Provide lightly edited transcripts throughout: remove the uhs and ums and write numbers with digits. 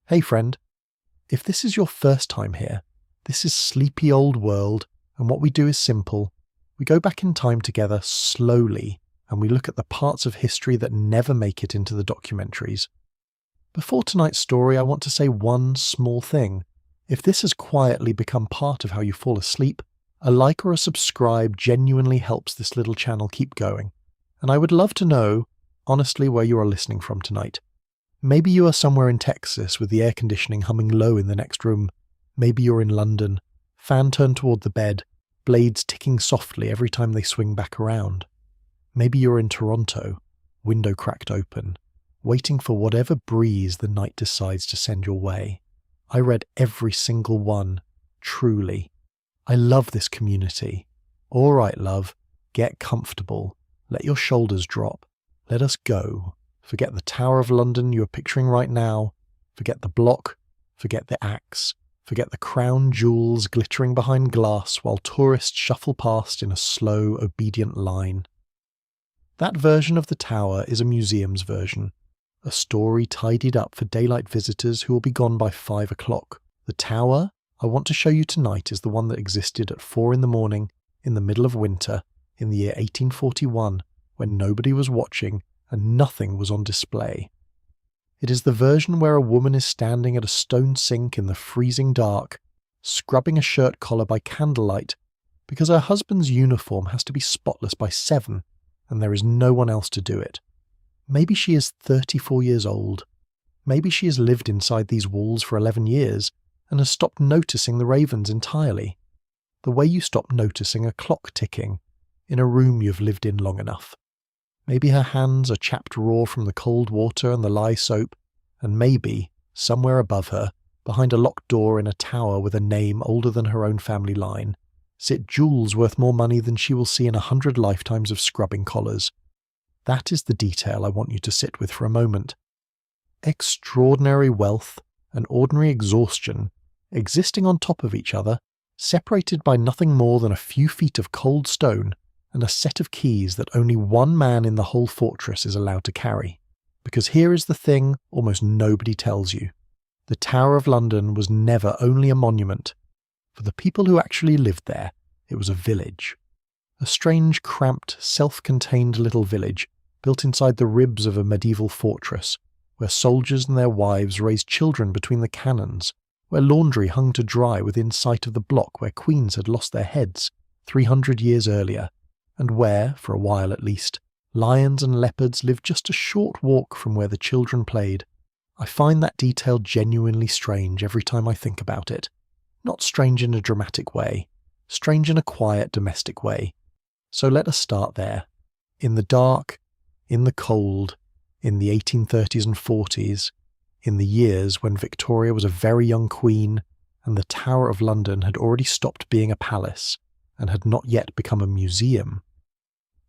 Hey friend, if this is your first time here, this is Sleepy Old World, and what we do is simple. We go back in time together slowly, and we look at the parts of history that never make it into the documentaries. Before tonight's story, I want to say one small thing. If this has quietly become part of how you fall asleep, a like or a subscribe genuinely helps this little channel keep going. And I would love to know, honestly, where you are listening from tonight. Maybe you are somewhere in Texas with the air conditioning humming low in the next room. Maybe you're in London, fan turned toward the bed, blades ticking softly every time they swing back around. Maybe you're in Toronto, window cracked open, waiting for whatever breeze the night decides to send your way. I read every single one, truly. I love this community. All right, love, get comfortable. Let your shoulders drop. Let us go. Forget the Tower of London you are picturing right now. Forget the block. Forget the axe. Forget the crown jewels glittering behind glass while tourists shuffle past in a slow, obedient line. That version of the tower is a museum's version. A story tidied up for daylight visitors who will be gone by 5 o'clock. The tower I want to show you tonight is the one that existed at 4 a.m. in the middle of winter in the year 1841, when nobody was watching and nothing was on display. It is the version where a woman is standing at a stone sink in the freezing dark, scrubbing a shirt collar by candlelight, because her husband's uniform has to be spotless by 7, and there is no one else to do it. Maybe she is 34 years old. Maybe she has lived inside these walls for 11 years and has stopped noticing the ravens entirely. The way you stop noticing a clock ticking in a room you've lived in long enough. Maybe her hands are chapped raw from the cold water and the lye soap, and maybe, somewhere above her, behind a locked door in a tower with a name older than her own family line, sit jewels worth more money than she will see in 100 lifetimes of scrubbing collars. That is the detail I want you to sit with for a moment. Extraordinary wealth and ordinary exhaustion, existing on top of each other, separated by nothing more than a few feet of cold stone, and a set of keys that only one man in the whole fortress is allowed to carry. Because here is the thing almost nobody tells you. The Tower of London was never only a monument. For the people who actually lived there, it was a village. A strange, cramped, self-contained little village, built inside the ribs of a medieval fortress, where soldiers and their wives raised children between the cannons, where laundry hung to dry within sight of the block where queens had lost their heads 300 years earlier, and where, for a while at least, lions and leopards lived just a short walk from where the children played. I find that detail genuinely strange every time I think about it. Not strange in a dramatic way, strange in a quiet, domestic way. So let us start there. In the dark, in the cold, in the 1830s and 40s, in the years when Victoria was a very young queen and the Tower of London had already stopped being a palace and had not yet become a museum.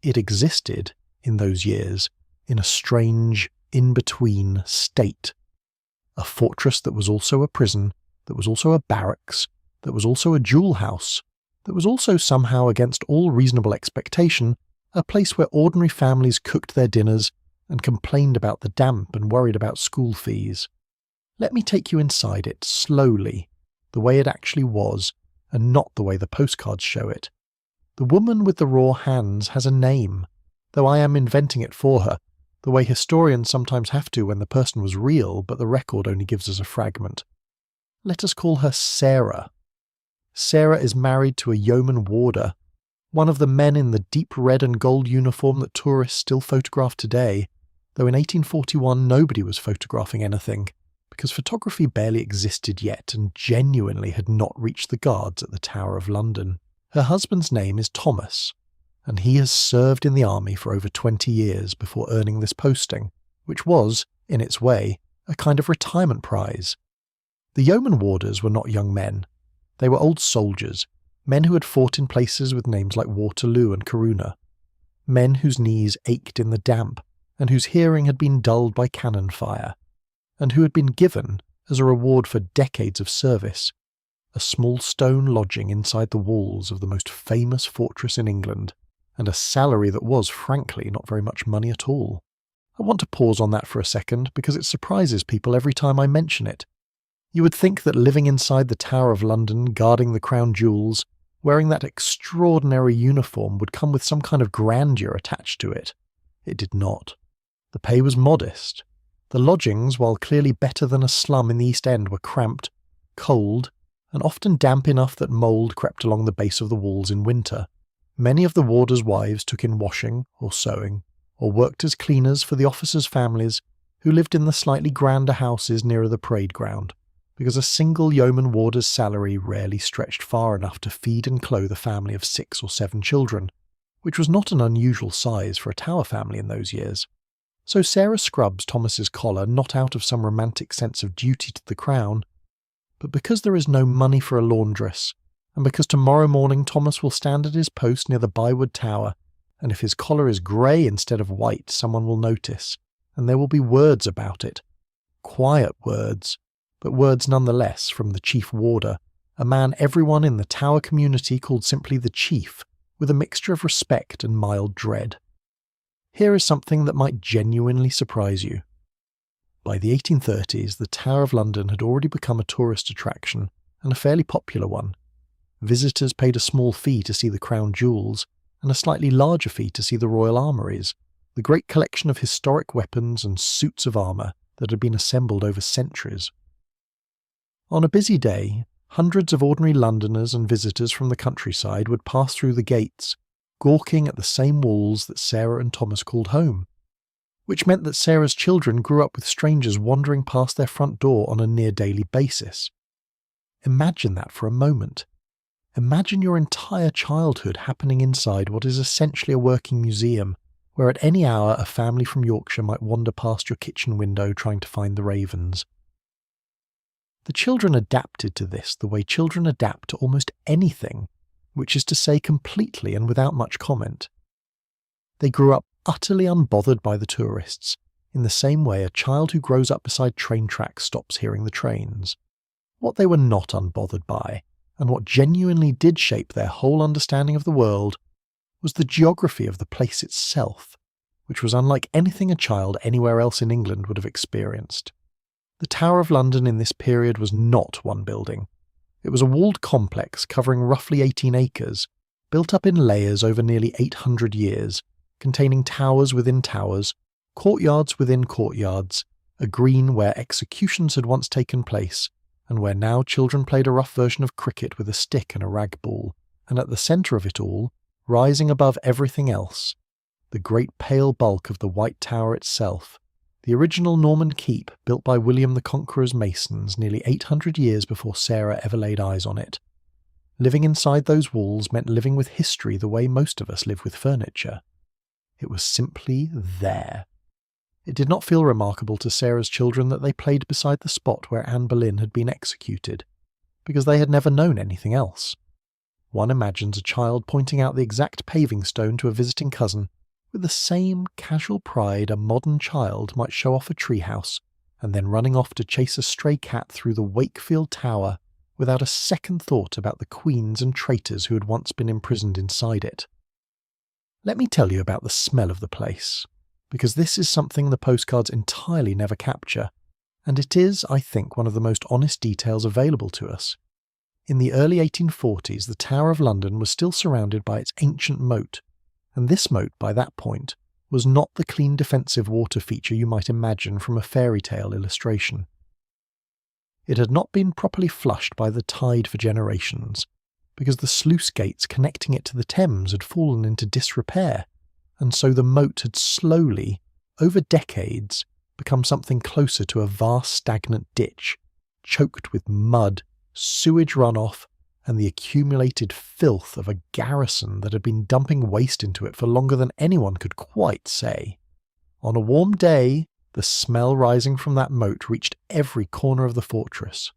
It existed, in those years, in a strange, in-between state. A fortress that was also a prison, that was also a barracks, that was also a jewel house, that was also somehow, against all reasonable expectation, a place where ordinary families cooked their dinners and complained about the damp and worried about school fees. Let me take you inside it, slowly, the way it actually was, and not the way the postcards show it. The woman with the raw hands has a name, though I am inventing it for her, the way historians sometimes have to when the person was real, but the record only gives us a fragment. Let us call her Sarah. Sarah is married to a Yeoman Warder, one of the men in the deep red and gold uniform that tourists still photograph today, though in 1841 nobody was photographing anything, because photography barely existed yet and genuinely had not reached the guards at the Tower of London. Her husband's name is Thomas, and he has served in the army for over 20 years before earning this posting, which was, in its way, a kind of retirement prize. The Yeoman Warders were not young men. They were old soldiers, men who had fought in places with names like Waterloo and Corunna, men whose knees ached in the damp and whose hearing had been dulled by cannon fire, and who had been given, as a reward for decades of service, a small stone lodging inside the walls of the most famous fortress in England, and a salary that was, frankly, not very much money at all. I want to pause on that for a second because it surprises people every time I mention it. You would think that living inside the Tower of London, guarding the crown jewels, wearing that extraordinary uniform would come with some kind of grandeur attached to it. It did not. The pay was modest. The lodgings, while clearly better than a slum in the East End, were cramped, cold, and often damp enough that mould crept along the base of the walls in winter. Many of the warders' wives took in washing or sewing, or worked as cleaners for the officers' families who lived in the slightly grander houses nearer the parade ground, because a single yeoman warder's salary rarely stretched far enough to feed and clothe a family of 6 or 7 children, which was not an unusual size for a Tower family in those years. So Sarah scrubs Thomas's collar not out of some romantic sense of duty to the crown, but because there is no money for a laundress, and because tomorrow morning Thomas will stand at his post near the Bywood Tower, and if his collar is grey instead of white, someone will notice, and there will be words about it. Quiet words, but words nonetheless from the chief warder, a man everyone in the Tower community called simply the Chief, with a mixture of respect and mild dread. Here is something that might genuinely surprise you. By the 1830s, the Tower of London had already become a tourist attraction, and a fairly popular one. Visitors paid a small fee to see the crown jewels, and a slightly larger fee to see the royal armouries, the great collection of historic weapons and suits of armour that had been assembled over centuries. On a busy day, hundreds of ordinary Londoners and visitors from the countryside would pass through the gates, gawking at the same walls that Sarah and Thomas called home, which meant that Sarah's children grew up with strangers wandering past their front door on a near-daily basis. Imagine that for a moment. Imagine your entire childhood happening inside what is essentially a working museum, where at any hour a family from Yorkshire might wander past your kitchen window trying to find the ravens. The children adapted to this the way children adapt to almost anything, which is to say completely and without much comment. They grew up utterly unbothered by the tourists, in the same way a child who grows up beside train tracks stops hearing the trains. What they were not unbothered by, and what genuinely did shape their whole understanding of the world, was the geography of the place itself, which was unlike anything a child anywhere else in England would have experienced. The Tower of London in this period was not one building. It was a walled complex covering roughly 18 acres, built up in layers over nearly 800 years, containing towers within towers, courtyards within courtyards, a green where executions had once taken place, and where now children played a rough version of cricket with a stick and a rag ball, and at the centre of it all, rising above everything else, the great pale bulk of the White Tower itself, the original Norman keep built by William the Conqueror's masons nearly 800 years before Sarah ever laid eyes on it. Living inside those walls meant living with history the way most of us live with furniture. It was simply there. It did not feel remarkable to Sarah's children that they played beside the spot where Anne Boleyn had been executed, because they had never known anything else. One imagines a child pointing out the exact paving stone to a visiting cousin with the same casual pride a modern child might show off a treehouse, and then running off to chase a stray cat through the Wakefield Tower without a second thought about the queens and traitors who had once been imprisoned inside it. Let me tell you about the smell of the place, because this is something the postcards entirely never capture, and it is, I think, one of the most honest details available to us. In the early 1840s, the Tower of London was still surrounded by its ancient moat, and this moat, by that point, was not the clean defensive water feature you might imagine from a fairy tale illustration. It had not been properly flushed by the tide for generations, because the sluice gates connecting it to the Thames had fallen into disrepair, and so the moat had slowly, over decades, become something closer to a vast stagnant ditch, choked with mud, sewage runoff, and the accumulated filth of a garrison that had been dumping waste into it for longer than anyone could quite say. On a warm day, the smell rising from that moat reached every corner of the fortress.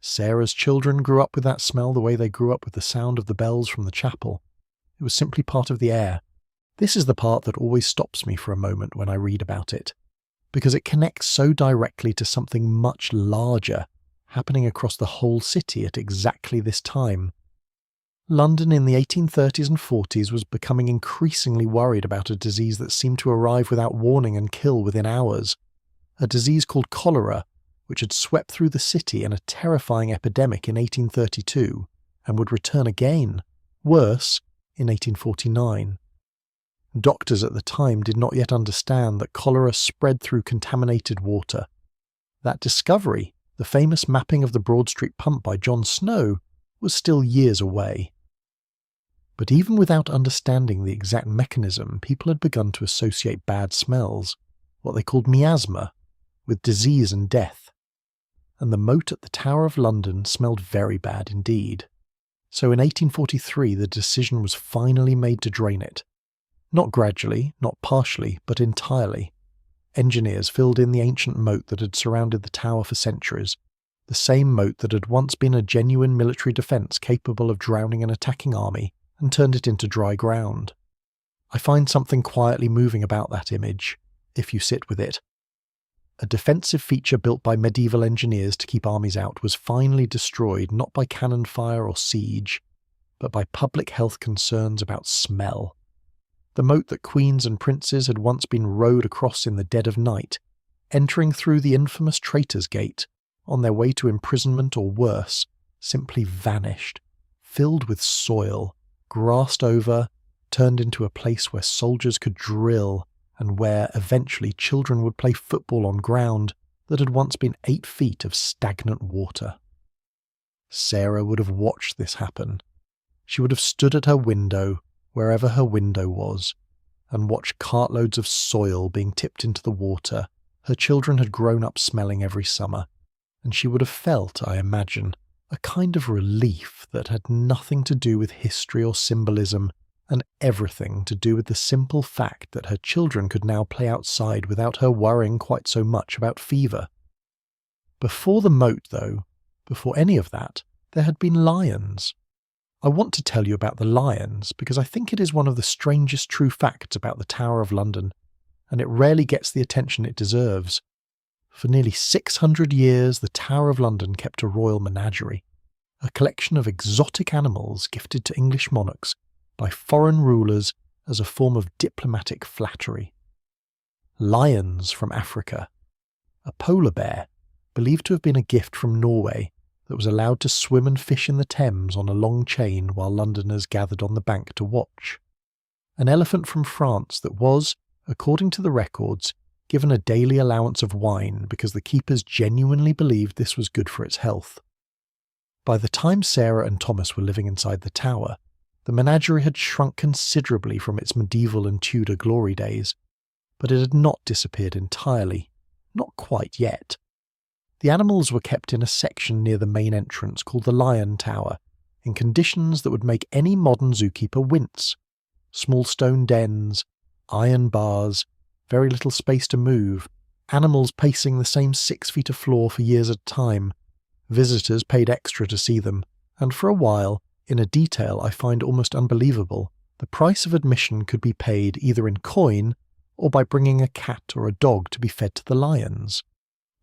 Sarah's children grew up with that smell the way they grew up with the sound of the bells from the chapel. It was simply part of the air. This is the part that always stops me for a moment when I read about it, because it connects so directly to something much larger happening across the whole city at exactly this time. London in the 1830s and 40s was becoming increasingly worried about a disease that seemed to arrive without warning and kill within hours. A disease called cholera, which had swept through the city in a terrifying epidemic in 1832 and would return again, worse, in 1849. Doctors at the time did not yet understand that cholera spread through contaminated water. That discovery, the famous mapping of the Broad Street pump by John Snow, was still years away. But even without understanding the exact mechanism, people had begun to associate bad smells, what they called miasma, with disease and death. And the moat at the Tower of London smelled very bad indeed. So in 1843 the decision was finally made to drain it. Not gradually, not partially, but entirely. Engineers filled in the ancient moat that had surrounded the tower for centuries, the same moat that had once been a genuine military defence capable of drowning an attacking army, and turned it into dry ground. I find something quietly moving about that image, if you sit with it. A defensive feature built by medieval engineers to keep armies out was finally destroyed not by cannon fire or siege, but by public health concerns about smell. The moat that queens and princes had once been rowed across in the dead of night, entering through the infamous Traitors' Gate, on their way to imprisonment or worse, simply vanished, filled with soil, grassed over, turned into a place where soldiers could drill, and where, eventually, children would play football on ground that had once been 8 feet of stagnant water. Sarah would have watched this happen. She would have stood at her window, wherever her window was, and watched cartloads of soil being tipped into the water her children had grown up smelling every summer, and she would have felt, I imagine, a kind of relief that had nothing to do with history or symbolism, and everything to do with the simple fact that her children could now play outside without her worrying quite so much about fever. Before the moat, though, before any of that, there had been lions. I want to tell you about the lions because I think it is one of the strangest true facts about the Tower of London, and it rarely gets the attention it deserves. For nearly 600 years, the Tower of London kept a royal menagerie, a collection of exotic animals gifted to English monarchs by foreign rulers as a form of diplomatic flattery. Lions from Africa, a polar bear, believed to have been a gift from Norway, that was allowed to swim and fish in the Thames on a long chain while Londoners gathered on the bank to watch. An elephant from France that was, according to the records, given a daily allowance of wine because the keepers genuinely believed this was good for its health. By the time Sarah and Thomas were living inside the tower, the menagerie had shrunk considerably from its medieval and Tudor glory days, but it had not disappeared entirely, not quite yet. The animals were kept in a section near the main entrance called the Lion Tower, in conditions that would make any modern zookeeper wince. Small stone dens, iron bars, very little space to move, animals pacing the same 6 feet of floor for years at a time. Visitors paid extra to see them, and for a while, in a detail I find almost unbelievable, the price of admission could be paid either in coin or by bringing a cat or a dog to be fed to the lions.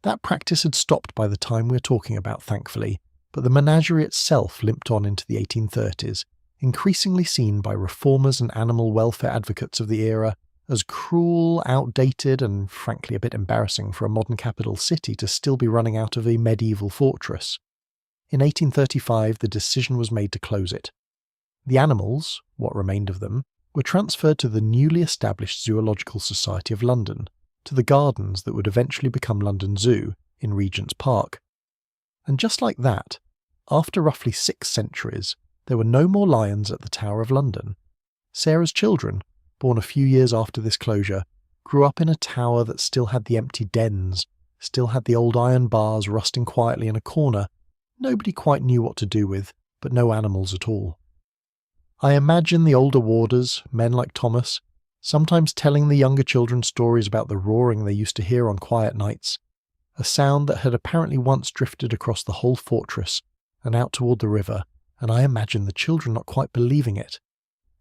That practice had stopped by the time we're talking about, thankfully, but the menagerie itself limped on into the 1830s, increasingly seen by reformers and animal welfare advocates of the era as cruel, outdated, and frankly a bit embarrassing for a modern capital city to still be running out of a medieval fortress. In 1835 the decision was made to close it. The animals, what remained of them, were transferred to the newly established Zoological Society of London, to the gardens that would eventually become London Zoo in Regent's Park. And just like that, after roughly 6 centuries, there were no more lions at the Tower of London. Sarah's children, born a few years after this closure, grew up in a tower that still had the empty dens, still had the old iron bars rusting quietly in a corner, nobody quite knew what to do with, but no animals at all. I imagine the older warders, men like Thomas, sometimes telling the younger children stories about the roaring they used to hear on quiet nights, a sound that had apparently once drifted across the whole fortress and out toward the river, and I imagine the children not quite believing it.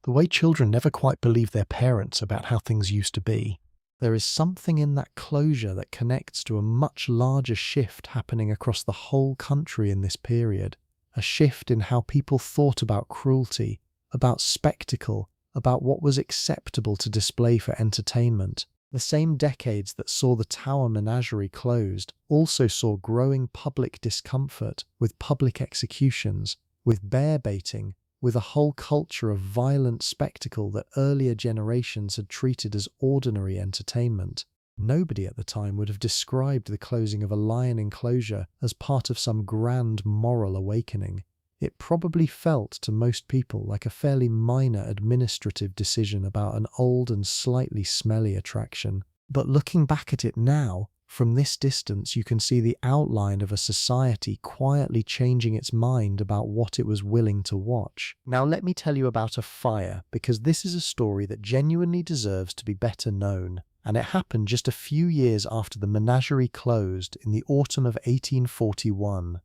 The way children never quite believe their parents about how things used to be. There is something in that closure that connects to a much larger shift happening across the whole country in this period. A shift in how people thought about cruelty, about spectacle, about what was acceptable to display for entertainment, The same decades that saw the Tower menagerie closed also saw growing public discomfort with public executions, with bear baiting, with a whole culture of violent spectacle that earlier generations had treated as ordinary entertainment. Nobody at the time would have described the closing of a lion enclosure as part of some grand moral awakening. It probably felt to most people like a fairly minor administrative decision about an old and slightly smelly attraction. But looking back at it now, from this distance you can see the outline of a society quietly changing its mind about what it was willing to watch. Now let me tell you about a fire, because this is a story that genuinely deserves to be better known. And it happened just a few years after the menagerie closed in the autumn of 1841.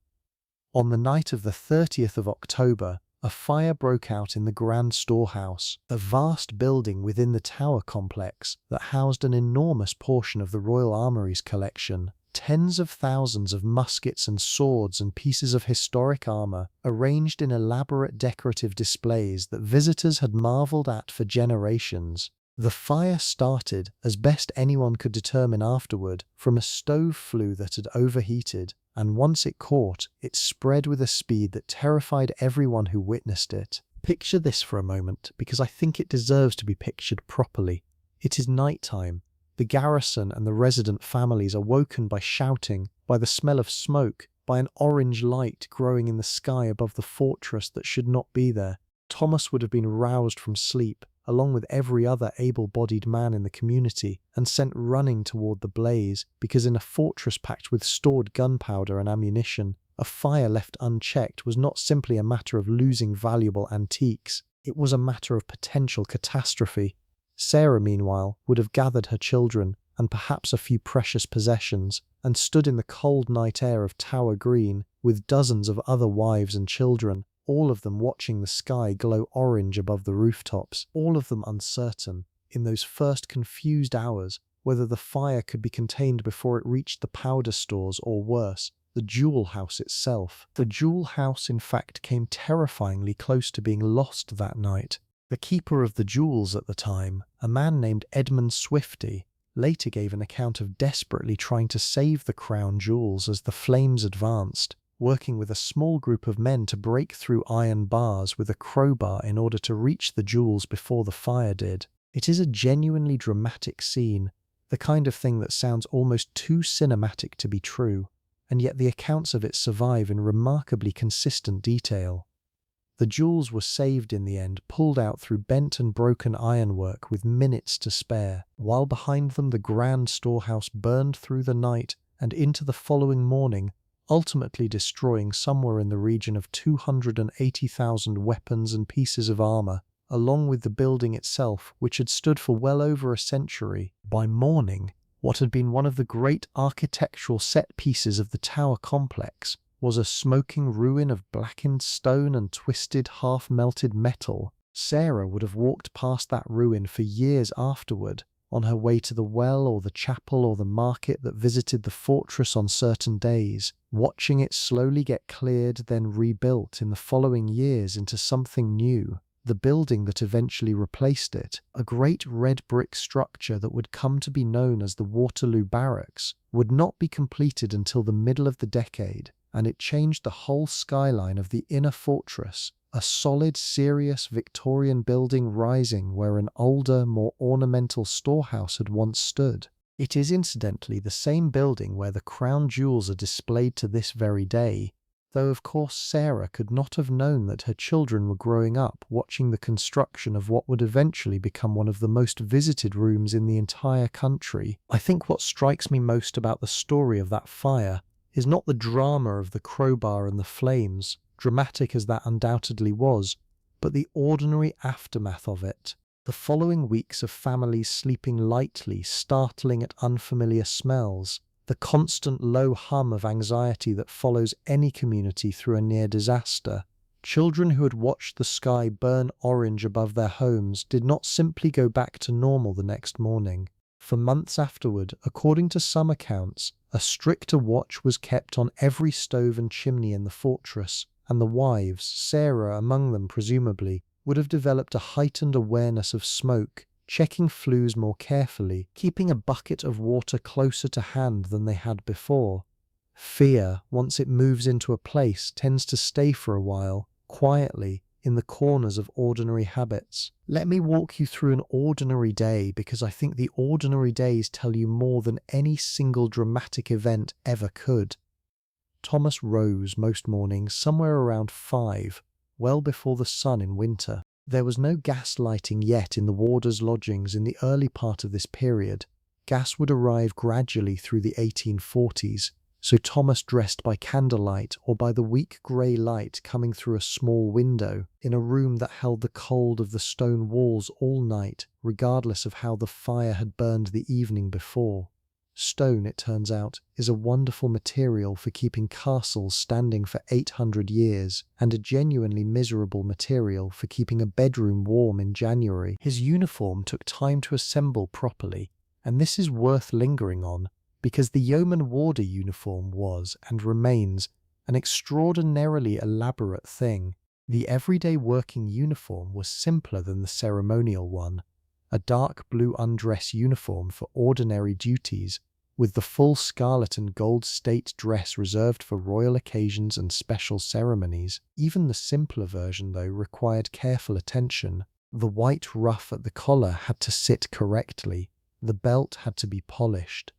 On the night of the 30th of October, a fire broke out in the Grand Storehouse, a vast building within the Tower complex that housed an enormous portion of the Royal Armoury's collection. Tens of thousands of muskets and swords and pieces of historic armour, arranged in elaborate decorative displays that visitors had marvelled at for generations. The fire started, as best anyone could determine afterward, from a stove flue that had overheated, and once it caught, it spread with a speed that terrified everyone who witnessed it. Picture this for a moment, because I think it deserves to be pictured properly. It is night time. The garrison and the resident families are woken by shouting, by the smell of smoke, by an orange light growing in the sky above the fortress that should not be there. Thomas would have been roused from sleep, along with every other able-bodied man in the community, and sent running toward the blaze, because in a fortress packed with stored gunpowder and ammunition, a fire left unchecked was not simply a matter of losing valuable antiques, it was a matter of potential catastrophe. Sarah, meanwhile, would have gathered her children, and perhaps a few precious possessions, and stood in the cold night air of Tower Green, with dozens of other wives and children, all of them watching the sky glow orange above the rooftops, all of them uncertain, in those first confused hours, whether the fire could be contained before it reached the powder stores or worse, the jewel house itself. The jewel house, in fact, came terrifyingly close to being lost that night. The keeper of the jewels at the time, a man named Edmund Swifty, later gave an account of desperately trying to save the crown jewels as the flames advanced, working with a small group of men to break through iron bars with a crowbar in order to reach the jewels before the fire did. It is a genuinely dramatic scene, the kind of thing that sounds almost too cinematic to be true, and yet the accounts of it survive in remarkably consistent detail. The jewels were saved in the end, pulled out through bent and broken ironwork with minutes to spare, while behind them the Grand Storehouse burned through the night and into the following morning, ultimately destroying somewhere in the region of 280,000 weapons and pieces of armour, along with the building itself, which had stood for well over a century. By morning, what had been one of the great architectural set pieces of the Tower complex was a smoking ruin of blackened stone and twisted, half-melted metal. Sarah would have walked past that ruin for years afterward, on her way to the well or the chapel or the market that visited the fortress on certain days, watching it slowly get cleared, then rebuilt in the following years into something new. The building that eventually replaced it, a great red brick structure that would come to be known as the Waterloo Barracks, would not be completed until the middle of the decade, and it changed the whole skyline of the inner fortress, a solid, serious Victorian building rising where an older, more ornamental storehouse had once stood. It is incidentally the same building where the crown jewels are displayed to this very day, though of course Sarah could not have known that her children were growing up watching the construction of what would eventually become one of the most visited rooms in the entire country. I think what strikes me most about the story of that fire is not the drama of the crowbar and the flames, dramatic as that undoubtedly was, but the ordinary aftermath of it. The following weeks of families sleeping lightly, startling at unfamiliar smells, the constant low hum of anxiety that follows any community through a near disaster. Children who had watched the sky burn orange above their homes did not simply go back to normal the next morning. For months afterward, according to some accounts, a stricter watch was kept on every stove and chimney in the fortress, and the wives, Sarah among them presumably, would have developed a heightened awareness of smoke, checking flues more carefully, keeping a bucket of water closer to hand than they had before. Fear, once it moves into a place, tends to stay for a while, quietly, in the corners of ordinary habits. Let me walk you through an ordinary day, because I think the ordinary days tell you more than any single dramatic event ever could. Thomas rose most mornings somewhere around 5, well before the sun in winter. There was no gas lighting yet in the Warders' lodgings in the early part of this period. Gas would arrive gradually through the 1840s, so Thomas dressed by candlelight or by the weak grey light coming through a small window in a room that held the cold of the stone walls all night, regardless of how the fire had burned the evening before. Stone, it turns out, is a wonderful material for keeping castles standing for 800 years, and a genuinely miserable material for keeping a bedroom warm in January. His uniform took time to assemble properly, and this is worth lingering on, because the Yeoman Warder uniform was, and remains, an extraordinarily elaborate thing. The everyday working uniform was simpler than the ceremonial one, a dark blue undress uniform for ordinary duties, with the full scarlet and gold state dress reserved for royal occasions and special ceremonies. Even the simpler version, though, required careful attention. The white ruff at the collar had to sit correctly, the belt had to be polished,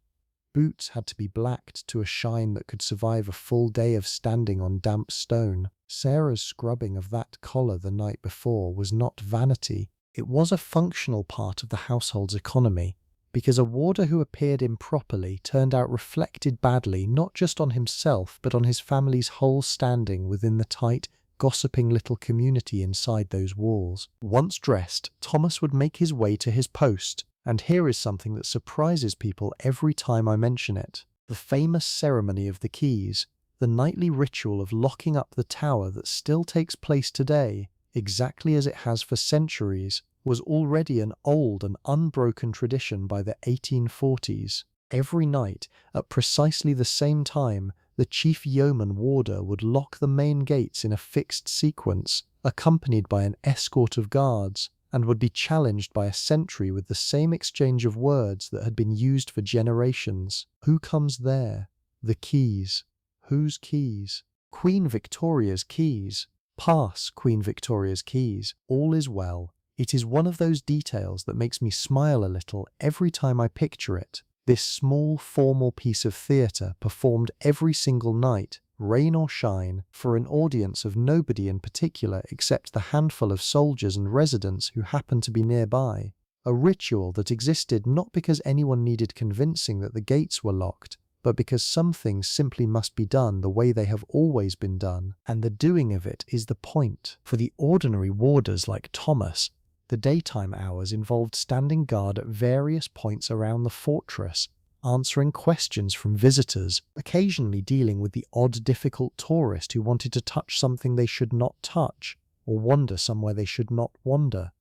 boots had to be blacked to a shine that could survive a full day of standing on damp stone. Sarah's scrubbing of that collar the night before was not vanity. It was a functional part of the household's economy, because a warder who appeared improperly turned out reflected badly not just on himself but on his family's whole standing within the tight, gossiping little community inside those walls. Once dressed, Thomas would make his way to his post, and here is something that surprises people every time I mention it. The famous ceremony of the keys, the nightly ritual of locking up the tower that still takes place today, exactly as it has for centuries, was already an old and unbroken tradition by the 1840s. Every night, at precisely the same time, the chief yeoman warder would lock the main gates in a fixed sequence, accompanied by an escort of guards, and would be challenged by a sentry with the same exchange of words that had been used for generations. Who comes there? The keys. Whose keys? Queen Victoria's keys. Pass, Queen Victoria's keys. All is well. It is one of those details that makes me smile a little every time I picture it. This small, formal piece of theatre performed every single night, rain or shine, for an audience of nobody in particular except the handful of soldiers and residents who happened to be nearby. A ritual that existed not because anyone needed convincing that the gates were locked, but because some things simply must be done the way they have always been done, and the doing of it is the point. For the ordinary warders like Thomas, the daytime hours involved standing guard at various points around the fortress, answering questions from visitors, occasionally dealing with the odd difficult tourist who wanted to touch something they should not touch, or wander somewhere they should not wander.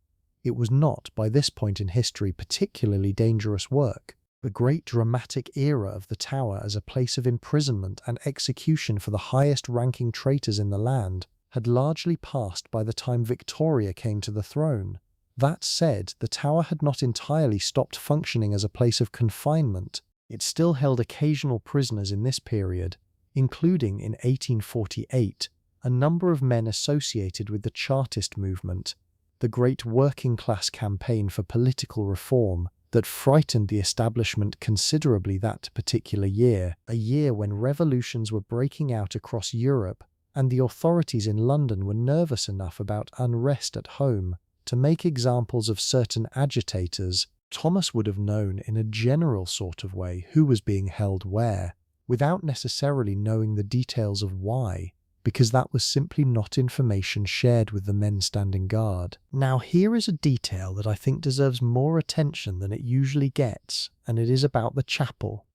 It was not, by this point in history, particularly dangerous work. The great dramatic era of the Tower as a place of imprisonment and execution for the highest-ranking traitors in the land had largely passed by the time Victoria came to the throne. That said, the Tower had not entirely stopped functioning as a place of confinement. It still held occasional prisoners in this period, including in 1848 a number of men associated with the Chartist movement, the great working-class campaign for political reform that frightened the establishment considerably that particular year, a year when revolutions were breaking out across Europe and the authorities in London were nervous enough about unrest at home to make examples of certain agitators. Thomas would have known in a general sort of way who was being held where, without necessarily knowing the details of why, because that was simply not information shared with the men standing guard. Now here is a detail that I think deserves more attention than it usually gets, and it is about the chapel.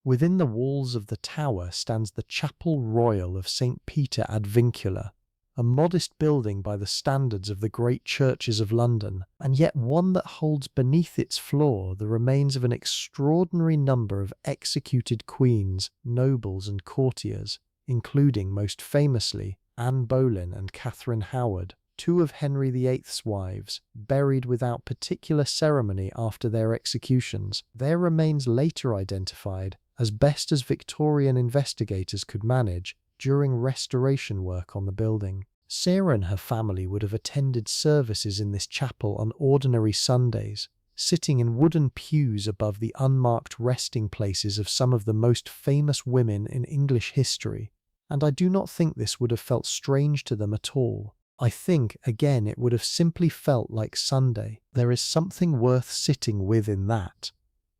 Within the walls of the Tower stands the Chapel Royal of St. Peter ad Vincula, a modest building by the standards of the great churches of London, and yet one that holds beneath its floor the remains of an extraordinary number of executed queens, nobles and courtiers, including, most famously, Anne Boleyn and Catherine Howard. two of Henry VIII's wives, buried without particular ceremony after their executions, their remains later identified, as best as Victorian investigators could manage, during restoration work on the building. Sarah and her family would have attended services in this chapel on ordinary Sundays, sitting in wooden pews above the unmarked resting places of some of the most famous women in English history, and I do not think this would have felt strange to them at all. I think, again, it would have simply felt like Sunday. There is something worth sitting with in that.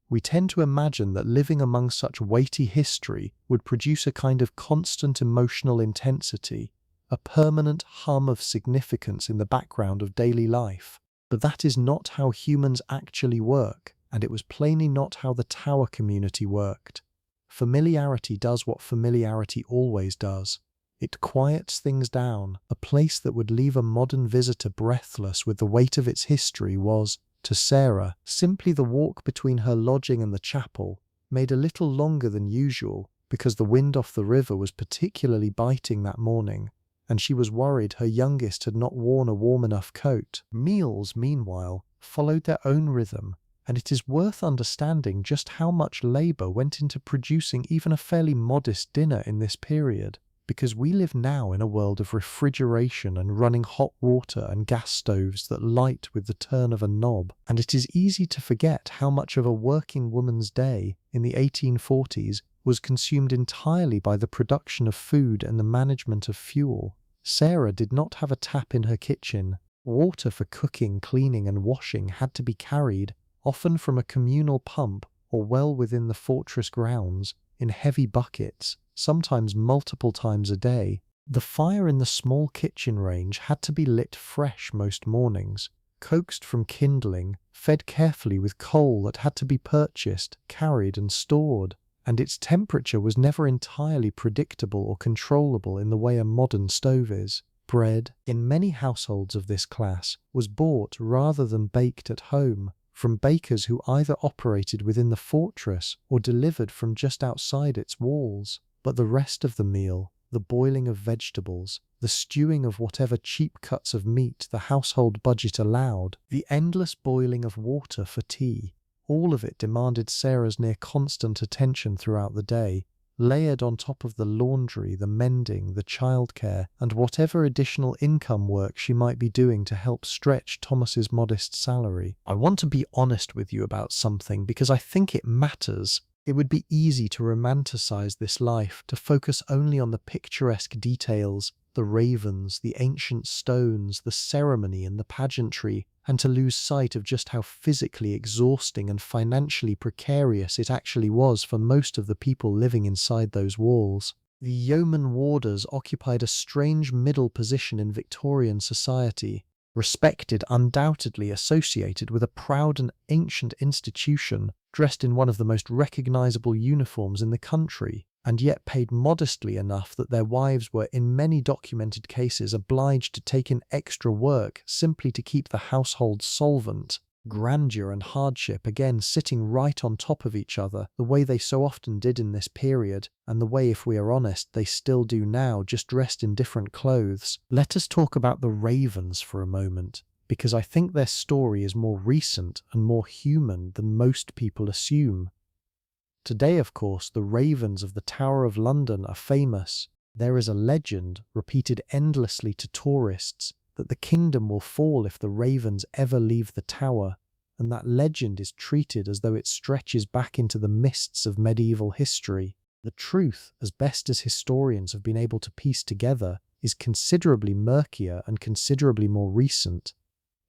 We tend to imagine that living among such weighty history would produce a kind of constant emotional intensity, a permanent hum of significance in the background of daily life. But that is not how humans actually work, and it was plainly not how the Tower community worked. Familiarity does what familiarity always does. It quiets things down. A place that would leave a modern visitor breathless with the weight of its history was, to Sarah, simply the walk between her lodging and the chapel, made a little longer than usual because the wind off the river was particularly biting that morning, and she was worried her youngest had not worn a warm enough coat. Meals, meanwhile, followed their own rhythm, and it is worth understanding just how much labour went into producing even a fairly modest dinner in this period, because we live now in a world of refrigeration and running hot water and gas stoves that light with the turn of a knob, and it is easy to forget how much of a working woman's day in the 1840s was consumed entirely by the production of food and the management of fuel. Sarah did not have a tap in her kitchen. Water for cooking, cleaning and washing had to be carried, often from a communal pump or well within the fortress grounds, in heavy buckets, sometimes multiple times a day. The fire in the small kitchen range had to be lit fresh most mornings, coaxed from kindling, fed carefully with coal that had to be purchased, carried and stored, and its temperature was never entirely predictable or controllable in the way a modern stove is. Bread, in many households of this class, was bought rather than baked at home, from bakers who either operated within the fortress or delivered from just outside its walls. But the rest of the meal, the boiling of vegetables, the stewing of whatever cheap cuts of meat the household budget allowed, the endless boiling of water for tea, all of it demanded Sarah's near constant attention throughout the day, layered on top of the laundry, the mending, the childcare, and whatever additional income work she might be doing to help stretch Thomas's modest salary. I want to be honest with you about something because I think it matters. It would be easy to romanticize this life, to focus only on the picturesque details, the ravens, the ancient stones, the ceremony and the pageantry, and to lose sight of just how physically exhausting and financially precarious it actually was for most of the people living inside those walls. The Yeoman Warders occupied a strange middle position in Victorian society, respected, undoubtedly associated with a proud and ancient institution, dressed in one of the most recognizable uniforms in the country, and yet paid modestly enough that their wives were in many documented cases obliged to take in extra work simply to keep the household solvent. Grandeur and hardship again sitting right on top of each other, the way they so often did in this period, and the way, if we are honest, they still do now, just dressed in different clothes. Let us talk about the ravens for a moment, because I think their story is more recent and more human than most people assume. Today, of course, the ravens of the Tower of London are famous. There is a legend, repeated endlessly to tourists, that the kingdom will fall if the ravens ever leave the tower, and that legend is treated as though it stretches back into the mists of medieval history. The truth, as best as historians have been able to piece together, is considerably murkier and considerably more recent.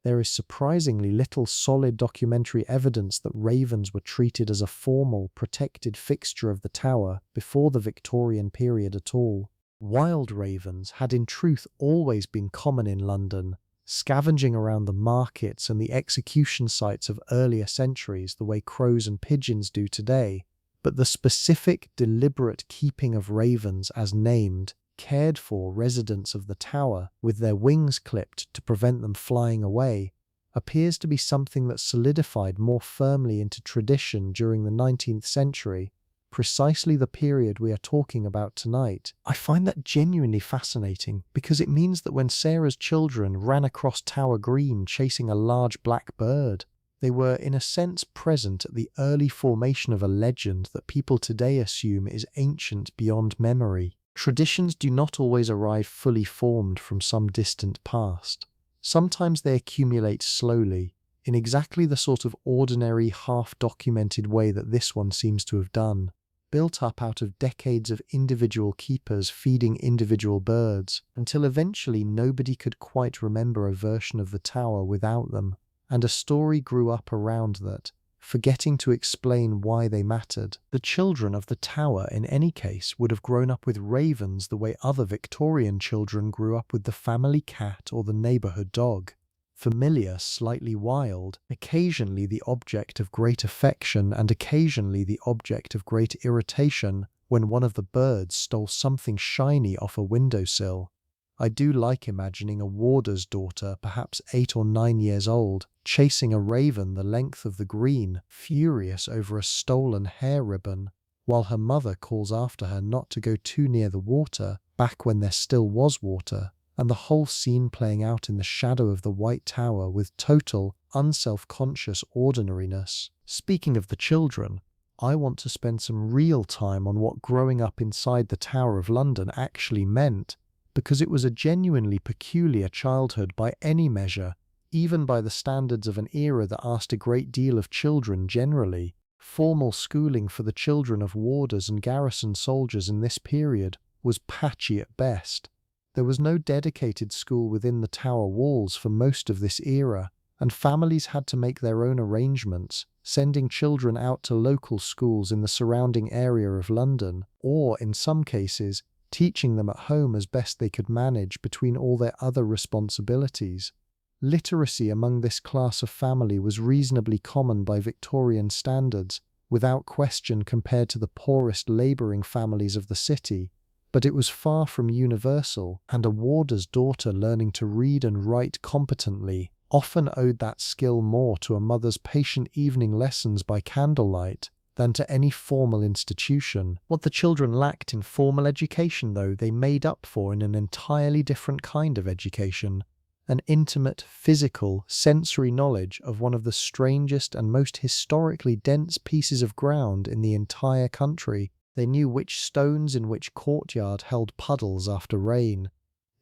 There is surprisingly little solid documentary evidence that ravens were treated as a formal, protected fixture of the tower before the Victorian period at all. Wild ravens had in truth always been common in London, scavenging around the markets and the execution sites of earlier centuries the way crows and pigeons do today, but the specific, deliberate keeping of ravens as named, cared for residents of the tower, with their wings clipped to prevent them flying away, appears to be something that solidified more firmly into tradition during the 19th century. precisely the period we are talking about tonight. I find that genuinely fascinating because it means that when Sarah's children ran across Tower Green chasing a large black bird, they were in a sense present at the early formation of a legend that people today assume is ancient beyond memory. Traditions do not always arrive fully formed from some distant past. Sometimes they accumulate slowly, in exactly the sort of ordinary, half-documented way that this one seems to have done, built up out of decades of individual keepers feeding individual birds, until eventually nobody could quite remember a version of the tower without them, and a story grew up around that, forgetting to explain why they mattered. The children of the tower, in any case, would have grown up with ravens the way other Victorian children grew up with the family cat or the neighbourhood dog. Familiar, slightly wild, occasionally the object of great affection and occasionally the object of great irritation when one of the birds stole something shiny off a windowsill. I do like imagining a warder's daughter, perhaps 8 or 9 years old, chasing a raven the length of the green, furious over a stolen hair ribbon, while her mother calls after her not to go too near the water, back when there still was water, and the whole scene playing out in the shadow of the White Tower with total, unself-conscious ordinariness. Speaking of the children, I want to spend some real time on what growing up inside the Tower of London actually meant, because it was a genuinely peculiar childhood by any measure, even by the standards of an era that asked a great deal of children generally. Formal schooling for the children of warders and garrison soldiers in this period was patchy at best. There was no dedicated school within the Tower walls for most of this era, and families had to make their own arrangements, sending children out to local schools in the surrounding area of London, or, in some cases, teaching them at home as best they could manage between all their other responsibilities. Literacy among this class of family was reasonably common by Victorian standards, without question compared to the poorest labouring families of the city, but it was far from universal, and a warder's daughter learning to read and write competently often owed that skill more to a mother's patient evening lessons by candlelight than to any formal institution. What the children lacked in formal education, though, they made up for in an entirely different kind of education, an intimate, physical, sensory knowledge of one of the strangest and most historically dense pieces of ground in the entire country. They knew which stones in which courtyard held puddles after rain.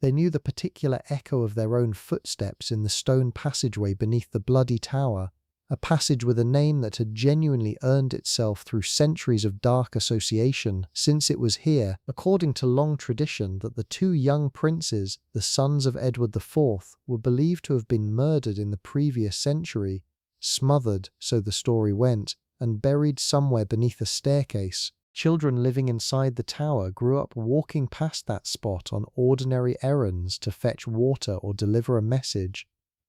They knew the particular echo of their own footsteps in the stone passageway beneath the bloody tower, a passage with a name that had genuinely earned itself through centuries of dark association, since it was here, according to long tradition, that the 2 young princes, the sons of Edward IV, were believed to have been murdered in the previous century, smothered, so the story went, and buried somewhere beneath a staircase. Children living inside the tower grew up walking past that spot on ordinary errands to fetch water or deliver a message.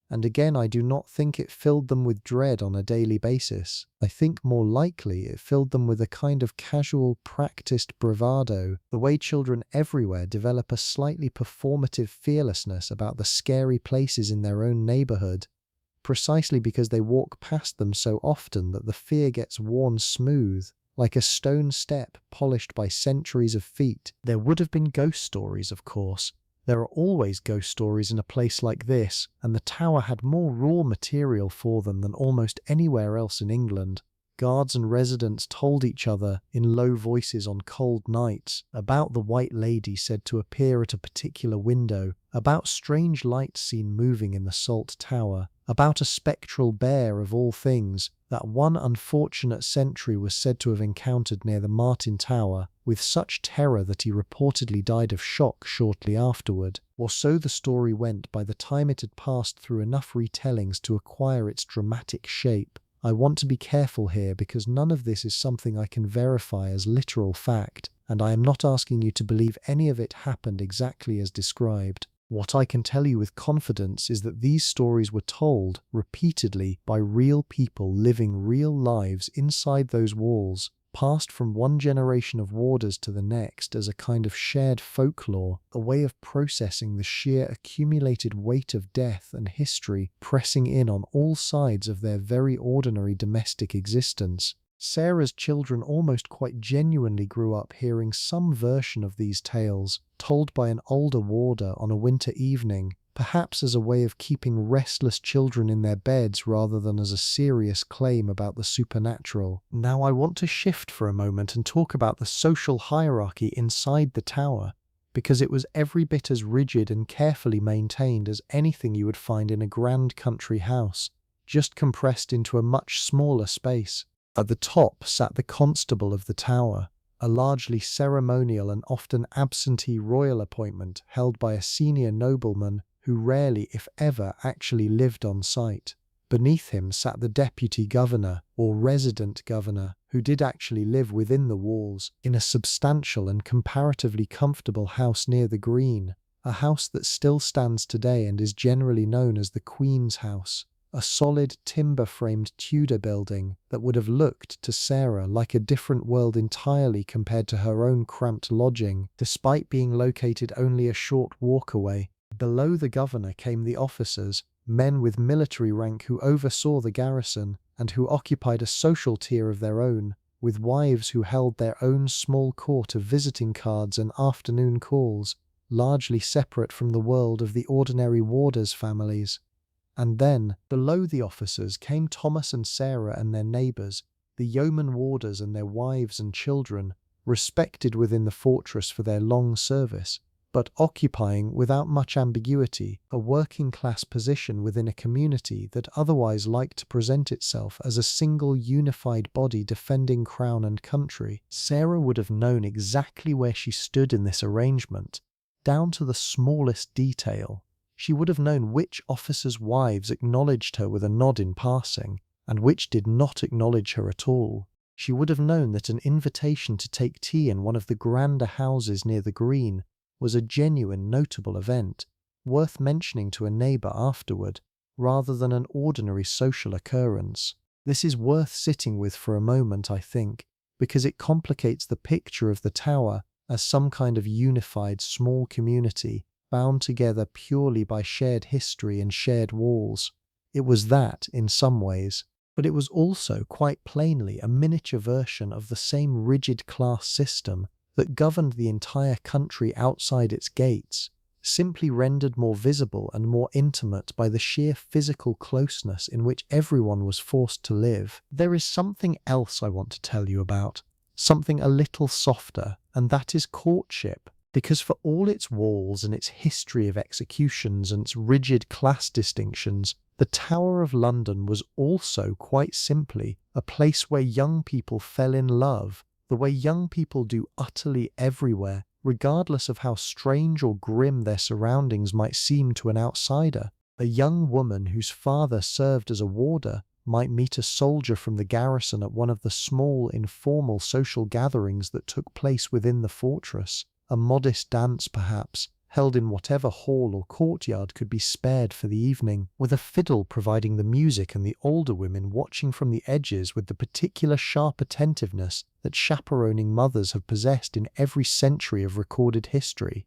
And again, I do not think it filled them with dread on a daily basis. I think more likely it filled them with a kind of casual, practiced bravado, the way children everywhere develop a slightly performative fearlessness about the scary places in their own neighbourhood, precisely because they walk past them so often that the fear gets worn smooth, like a stone step polished by centuries of feet. There would have been ghost stories, of course. There are always ghost stories in a place like this, and the tower had more raw material for them than almost anywhere else in England. Guards and residents told each other, in low voices on cold nights, about the White Lady said to appear at a particular window, about strange lights seen moving in the Salt Tower, about a spectral bear of all things that one unfortunate sentry was said to have encountered near the Martin Tower, with such terror that he reportedly died of shock shortly afterward. Or so the story went by the time it had passed through enough retellings to acquire its dramatic shape. I want to be careful here because none of this is something I can verify as literal fact, and I am not asking you to believe any of it happened exactly as described. What I can tell you with confidence is that these stories were told repeatedly by real people living real lives inside those walls, passed from one generation of warders to the next as a kind of shared folklore, a way of processing the sheer accumulated weight of death and history pressing in on all sides of their very ordinary domestic existence. Sarah's children almost quite genuinely grew up hearing some version of these tales, told by an older warder on a winter evening, perhaps as a way of keeping restless children in their beds rather than as a serious claim about the supernatural. Now I want to shift for a moment and talk about the social hierarchy inside the tower, because it was every bit as rigid and carefully maintained as anything you would find in a grand country house, just compressed into a much smaller space. At the top sat the constable of the tower, a largely ceremonial and often absentee royal appointment held by a senior nobleman who rarely, if ever, actually lived on site. Beneath him sat the deputy governor, or resident governor, who did actually live within the walls, in a substantial and comparatively comfortable house near the green, a house that still stands today and is generally known as the Queen's House. A solid timber-framed Tudor building that would have looked to Sarah like a different world entirely compared to her own cramped lodging, despite being located only a short walk away. Below the governor came the officers, men with military rank who oversaw the garrison and who occupied a social tier of their own, with wives who held their own small court of visiting cards and afternoon calls, largely separate from the world of the ordinary warders' families. And then, below the officers came Thomas and Sarah and their neighbours, the Yeoman Warders and their wives and children, respected within the fortress for their long service, but occupying, without much ambiguity, a working-class position within a community that otherwise liked to present itself as a single unified body defending crown and country. Sarah would have known exactly where she stood in this arrangement, down to the smallest detail. She would have known which officers' wives acknowledged her with a nod in passing, and which did not acknowledge her at all. She would have known that an invitation to take tea in one of the grander houses near the green was a genuine notable event, worth mentioning to a neighbour afterward, rather than an ordinary social occurrence. This is worth sitting with for a moment, I think, because it complicates the picture of the tower as some kind of unified small community, bound together purely by shared history and shared walls. It was that, in some ways, but it was also quite plainly a miniature version of the same rigid class system that governed the entire country outside its gates, simply rendered more visible and more intimate by the sheer physical closeness in which everyone was forced to live. There is something else I want to tell you about, something a little softer, and that is courtship. Because for all its walls and its history of executions and its rigid class distinctions, the Tower of London was also quite simply a place where young people fell in love, the way young people do utterly everywhere, regardless of how strange or grim their surroundings might seem to an outsider. A young woman whose father served as a warder might meet a soldier from the garrison at one of the small, informal social gatherings that took place within the fortress. A modest dance, perhaps, held in whatever hall or courtyard could be spared for the evening, with a fiddle providing the music and the older women watching from the edges with the particular sharp attentiveness that chaperoning mothers have possessed in every century of recorded history.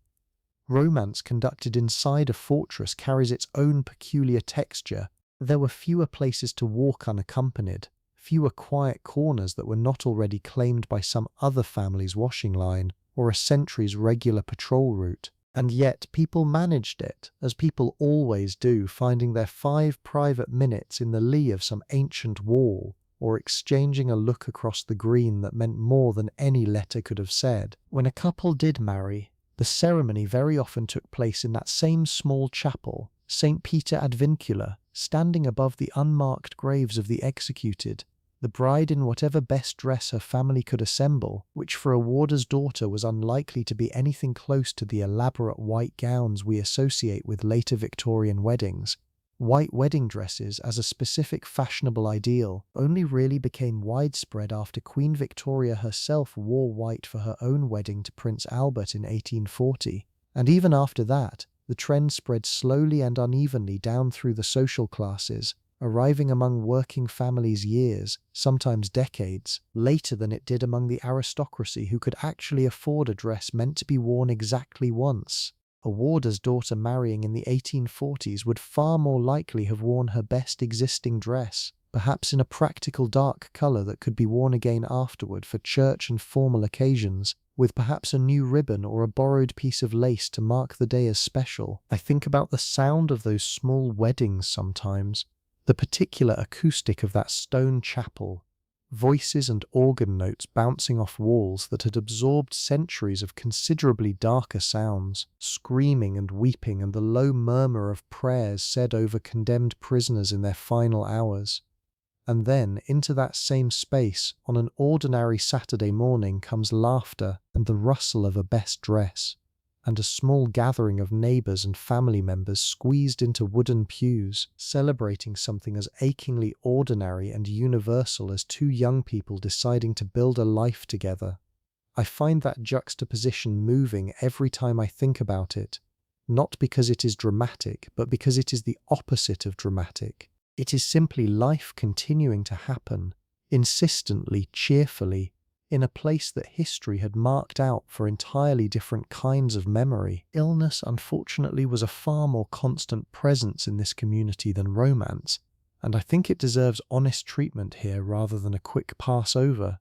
Romance conducted inside a fortress carries its own peculiar texture. There were fewer places to walk unaccompanied, fewer quiet corners that were not already claimed by some other family's washing line, or a sentry's regular patrol route. And yet people managed it, as people always do, finding their 5 private minutes in the lee of some ancient wall, or exchanging a look across the green that meant more than any letter could have said. When a couple did marry, the ceremony very often took place in that same small chapel, St. Peter ad Vincula, standing above the unmarked graves of the executed, the bride in whatever best dress her family could assemble, which for a warder's daughter was unlikely to be anything close to the elaborate white gowns we associate with later Victorian weddings. White wedding dresses, as a specific fashionable ideal, only really became widespread after Queen Victoria herself wore white for her own wedding to Prince Albert in 1840, and even after that, the trend spread slowly and unevenly down through the social classes, arriving among working families years, sometimes decades, later than it did among the aristocracy who could actually afford a dress meant to be worn exactly once. A warder's daughter marrying in the 1840s would far more likely have worn her best existing dress, perhaps in a practical dark colour that could be worn again afterward for church and formal occasions, with perhaps a new ribbon or a borrowed piece of lace to mark the day as special. I think about the sound of those small weddings sometimes, the particular acoustic of that stone chapel, voices and organ notes bouncing off walls that had absorbed centuries of considerably darker sounds, screaming and weeping, and the low murmur of prayers said over condemned prisoners in their final hours. And then, into that same space, on an ordinary Saturday morning, comes laughter and the rustle of a best dress, and a small gathering of neighbours and family members squeezed into wooden pews, celebrating something as achingly ordinary and universal as two young people deciding to build a life together. I find that juxtaposition moving every time I think about it, not because it is dramatic, but because it is the opposite of dramatic. It is simply life continuing to happen, insistently, cheerfully, in a place that history had marked out for entirely different kinds of memory. Illness, unfortunately, was a far more constant presence in this community than romance, and I think it deserves honest treatment here rather than a quick pass over.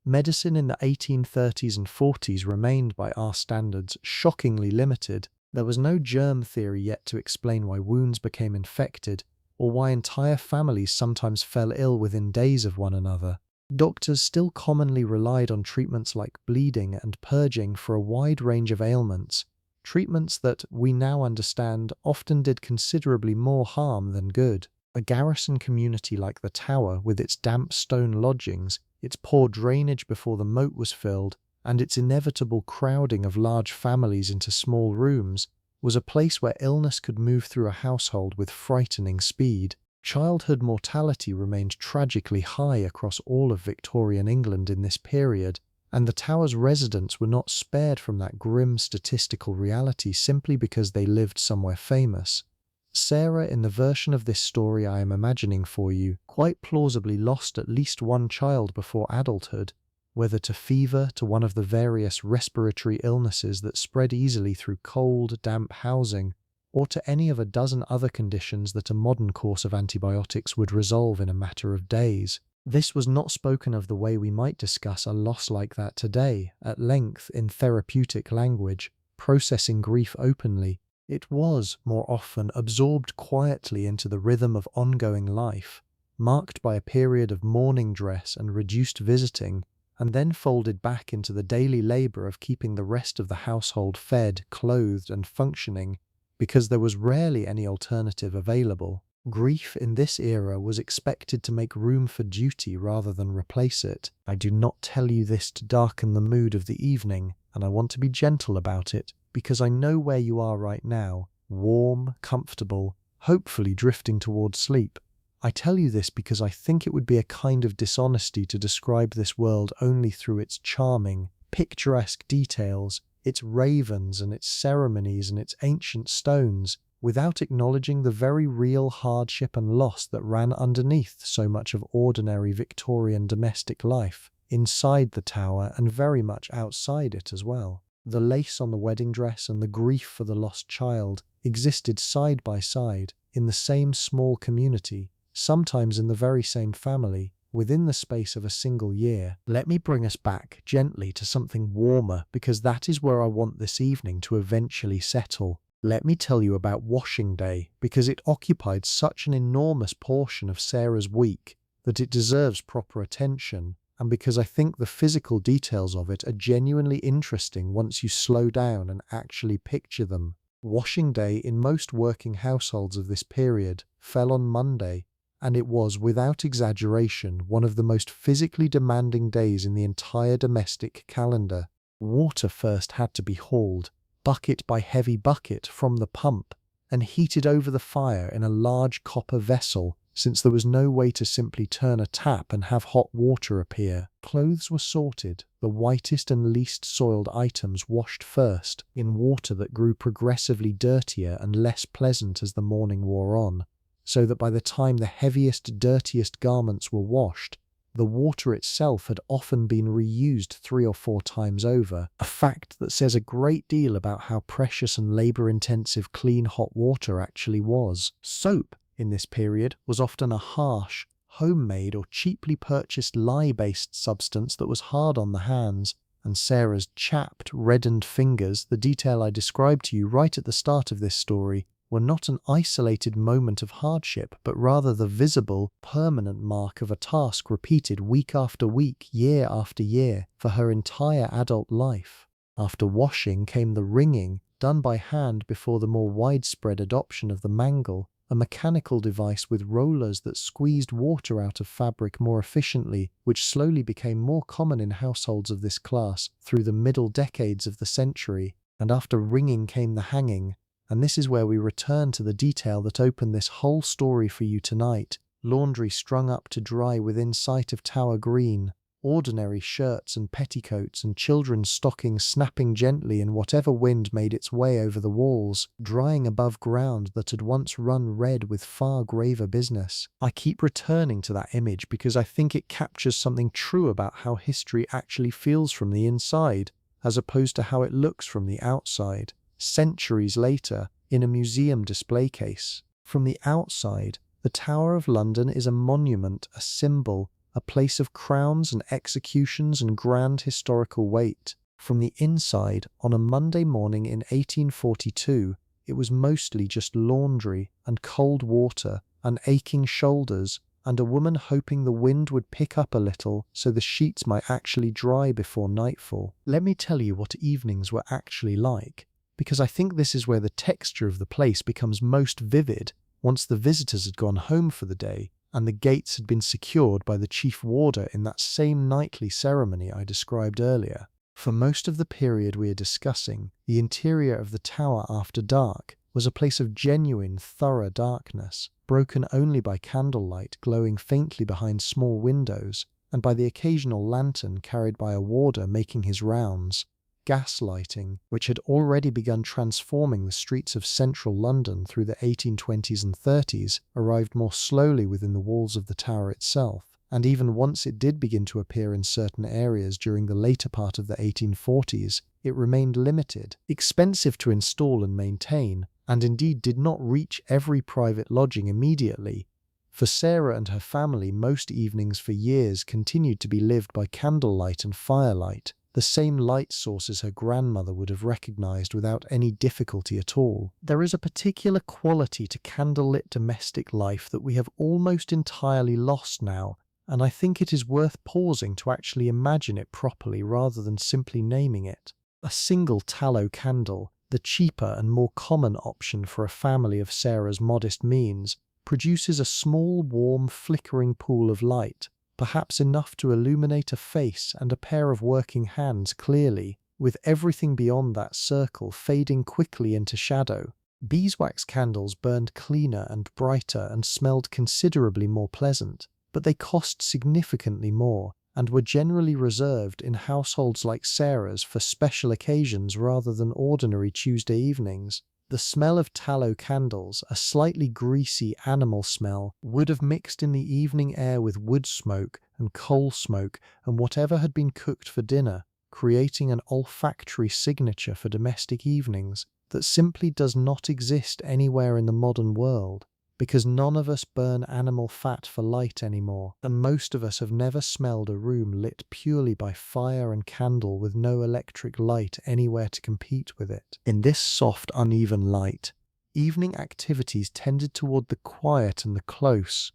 Medicine in the 1830s and 40s remained, by our standards, shockingly limited. There was no germ theory yet to explain why wounds became infected, or why entire families sometimes fell ill within days of one another. Doctors still commonly relied on treatments like bleeding and purging for a wide range of ailments, treatments that, we now understand, often did considerably more harm than good. A garrison community like the Tower, with its damp stone lodgings, its poor drainage before the moat was filled, and its inevitable crowding of large families into small rooms, was a place where illness could move through a household with frightening speed. Childhood mortality remained tragically high across all of Victorian England in this period, and the Tower's residents were not spared from that grim statistical reality simply because they lived somewhere famous. Sarah, in the version of this story I am imagining for you, quite plausibly lost at least one child before adulthood, whether to fever, to one of the various respiratory illnesses that spread easily through cold, damp housing, or to any of a dozen other conditions that a modern course of antibiotics would resolve in a matter of days. This was not spoken of the way we might discuss a loss like that today, at length, in therapeutic language, processing grief openly. It was, more often, absorbed quietly into the rhythm of ongoing life, marked by a period of mourning dress and reduced visiting, and then folded back into the daily labour of keeping the rest of the household fed, clothed, and functioning, because there was rarely any alternative available. Grief in this era was expected to make room for duty rather than replace it. I do not tell you this to darken the mood of the evening, and I want to be gentle about it, because I know where you are right now, warm, comfortable, hopefully drifting towards sleep. I tell you this because I think it would be a kind of dishonesty to describe this world only through its charming, picturesque details, its ravens and its ceremonies and its ancient stones, without acknowledging the very real hardship and loss that ran underneath so much of ordinary Victorian domestic life, inside the Tower and very much outside it as well. The lace on the wedding dress and the grief for the lost child existed side by side, in the same small community, sometimes in the very same family, within the space of a single year. Let me bring us back gently to something warmer, because that is where I want this evening to eventually settle. Let me tell you about washing day, because it occupied such an enormous portion of Sarah's week that it deserves proper attention, and because I think the physical details of it are genuinely interesting once you slow down and actually picture them. Washing day in most working households of this period fell on Monday, and it was, without exaggeration, one of the most physically demanding days in the entire domestic calendar. Water first had to be hauled, bucket by heavy bucket, from the pump, and heated over the fire in a large copper vessel, since there was no way to simply turn a tap and have hot water appear. Clothes were sorted, the whitest and least soiled items washed first, in water that grew progressively dirtier and less pleasant as the morning wore on, so that by the time the heaviest, dirtiest garments were washed, the water itself had often been reused 3 or 4 times over, a fact that says a great deal about how precious and labour-intensive clean hot water actually was. Soap, in this period, was often a harsh, homemade or cheaply purchased lye-based substance that was hard on the hands, and Sarah's chapped, reddened fingers, the detail I described to you right at the start of this story, were not an isolated moment of hardship, but rather the visible, permanent mark of a task repeated week after week, year after year, for her entire adult life. After washing came the wringing, done by hand before the more widespread adoption of the mangle, a mechanical device with rollers that squeezed water out of fabric more efficiently, which slowly became more common in households of this class through the middle decades of the century. And after wringing came the hanging, and this is where we return to the detail that opened this whole story for you tonight. Laundry strung up to dry within sight of Tower Green, ordinary shirts and petticoats and children's stockings snapping gently in whatever wind made its way over the walls, drying above ground that had once run red with far graver business. I keep returning to that image because I think it captures something true about how history actually feels from the inside, as opposed to how it looks from the outside, centuries later, in a museum display case. From the outside, the Tower of London is a monument, a symbol, a place of crowns and executions and grand historical weight. From the inside, on a Monday morning in 1842, it was mostly just laundry and cold water and aching shoulders and a woman hoping the wind would pick up a little so the sheets might actually dry before nightfall. Let me tell you what evenings were actually like, because I think this is where the texture of the place becomes most vivid once the visitors had gone home for the day and the gates had been secured by the chief warder in that same nightly ceremony I described earlier. For most of the period we are discussing, the interior of the tower after dark was a place of genuine, thorough darkness, broken only by candlelight glowing faintly behind small windows, and by the occasional lantern carried by a warder making his rounds. Gaslighting, which had already begun transforming the streets of central London through the 1820s and 30s, arrived more slowly within the walls of the tower itself, and even once it did begin to appear in certain areas during the later part of the 1840s, it remained limited, expensive to install and maintain, and indeed did not reach every private lodging immediately. For Sarah and her family, most evenings for years continued to be lived by candlelight and firelight, the same light sources her grandmother would have recognized without any difficulty at all. There is a particular quality to candlelit domestic life that we have almost entirely lost now, and I think it is worth pausing to actually imagine it properly rather than simply naming it. A single tallow candle, the cheaper and more common option for a family of Sarah's modest means, produces a small, warm, flickering pool of light, perhaps enough to illuminate a face and a pair of working hands clearly, with everything beyond that circle fading quickly into shadow. Beeswax candles burned cleaner and brighter and smelled considerably more pleasant, but they cost significantly more, and were generally reserved in households like Sarah's for special occasions rather than ordinary Tuesday evenings. The smell of tallow candles, a slightly greasy animal smell, would have mixed in the evening air with wood smoke and coal smoke and whatever had been cooked for dinner, creating an olfactory signature for domestic evenings that simply does not exist anywhere in the modern world, because none of us burn animal fat for light anymore, and most of us have never smelled a room lit purely by fire and candle with no electric light anywhere to compete with it. In this soft, uneven light, evening activities tended toward the quiet and the close,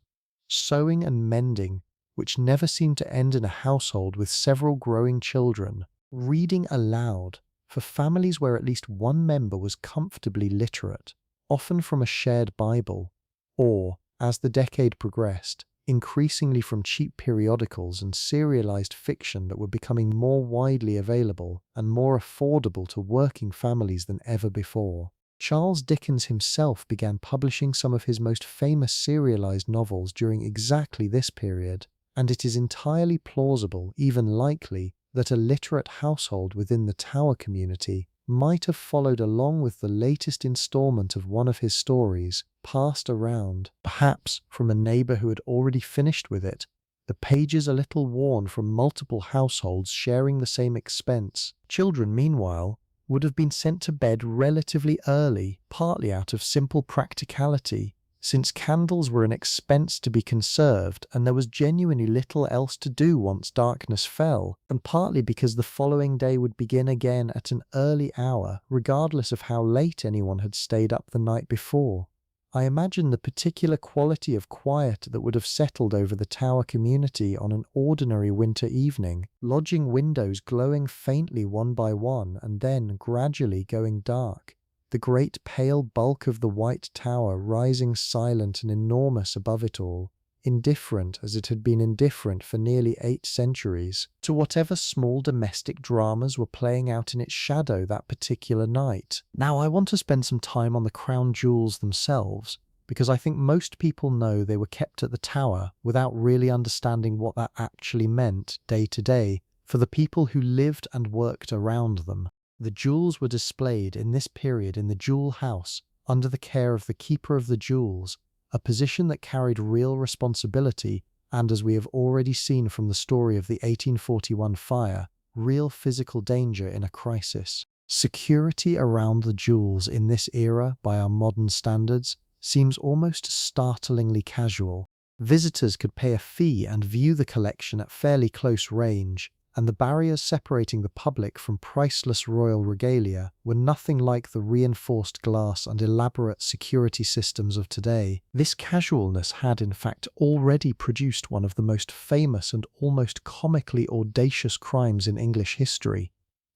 sewing and mending, which never seemed to end in a household with several growing children, reading aloud, for families where at least one member was comfortably literate, often from a shared Bible, or, as the decade progressed, increasingly from cheap periodicals and serialized fiction that were becoming more widely available and more affordable to working families than ever before. Charles Dickens himself began publishing some of his most famous serialized novels during exactly this period, and it is entirely plausible, even likely, that a literate household within the Tower community might have followed along with the latest installment of one of his stories, passed around, perhaps from a neighbor who had already finished with it, the pages a little worn from multiple households sharing the same expense. Children, meanwhile, would have been sent to bed relatively early, partly out of simple practicality, since candles were an expense to be conserved and there was genuinely little else to do once darkness fell, and partly because the following day would begin again at an early hour, regardless of how late anyone had stayed up the night before. I imagine the particular quality of quiet that would have settled over the tower community on an ordinary winter evening, lodging windows glowing faintly one by one and then gradually going dark. The great pale bulk of the white tower rising silent and enormous above it all, indifferent as it had been indifferent for nearly 8 centuries, to whatever small domestic dramas were playing out in its shadow that particular night. Now I want to spend some time on the crown jewels themselves, because I think most people know they were kept at the tower without really understanding what that actually meant day to day for the people who lived and worked around them. The jewels were displayed in this period in the jewel house under the care of the keeper of the jewels, a position that carried real responsibility and, as we have already seen from the story of the 1841 fire, real physical danger in a crisis. Security around the jewels in this era, by our modern standards, seems almost startlingly casual. Visitors could pay a fee and view the collection at fairly close range, and the barriers separating the public from priceless royal regalia were nothing like the reinforced glass and elaborate security systems of today. This casualness had in fact already produced one of the most famous and almost comically audacious crimes in English history,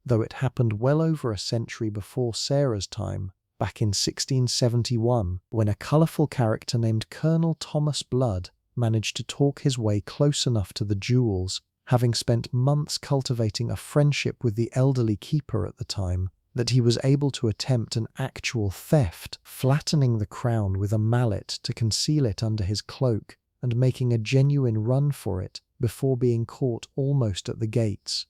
though it happened well over a century before Sarah's time, back in 1671, when a colourful character named Colonel Thomas Blood managed to talk his way close enough to the jewels, having spent months cultivating a friendship with the elderly keeper at the time, that he was able to attempt an actual theft, flattening the crown with a mallet to conceal it under his cloak, and making a genuine run for it before being caught almost at the gates.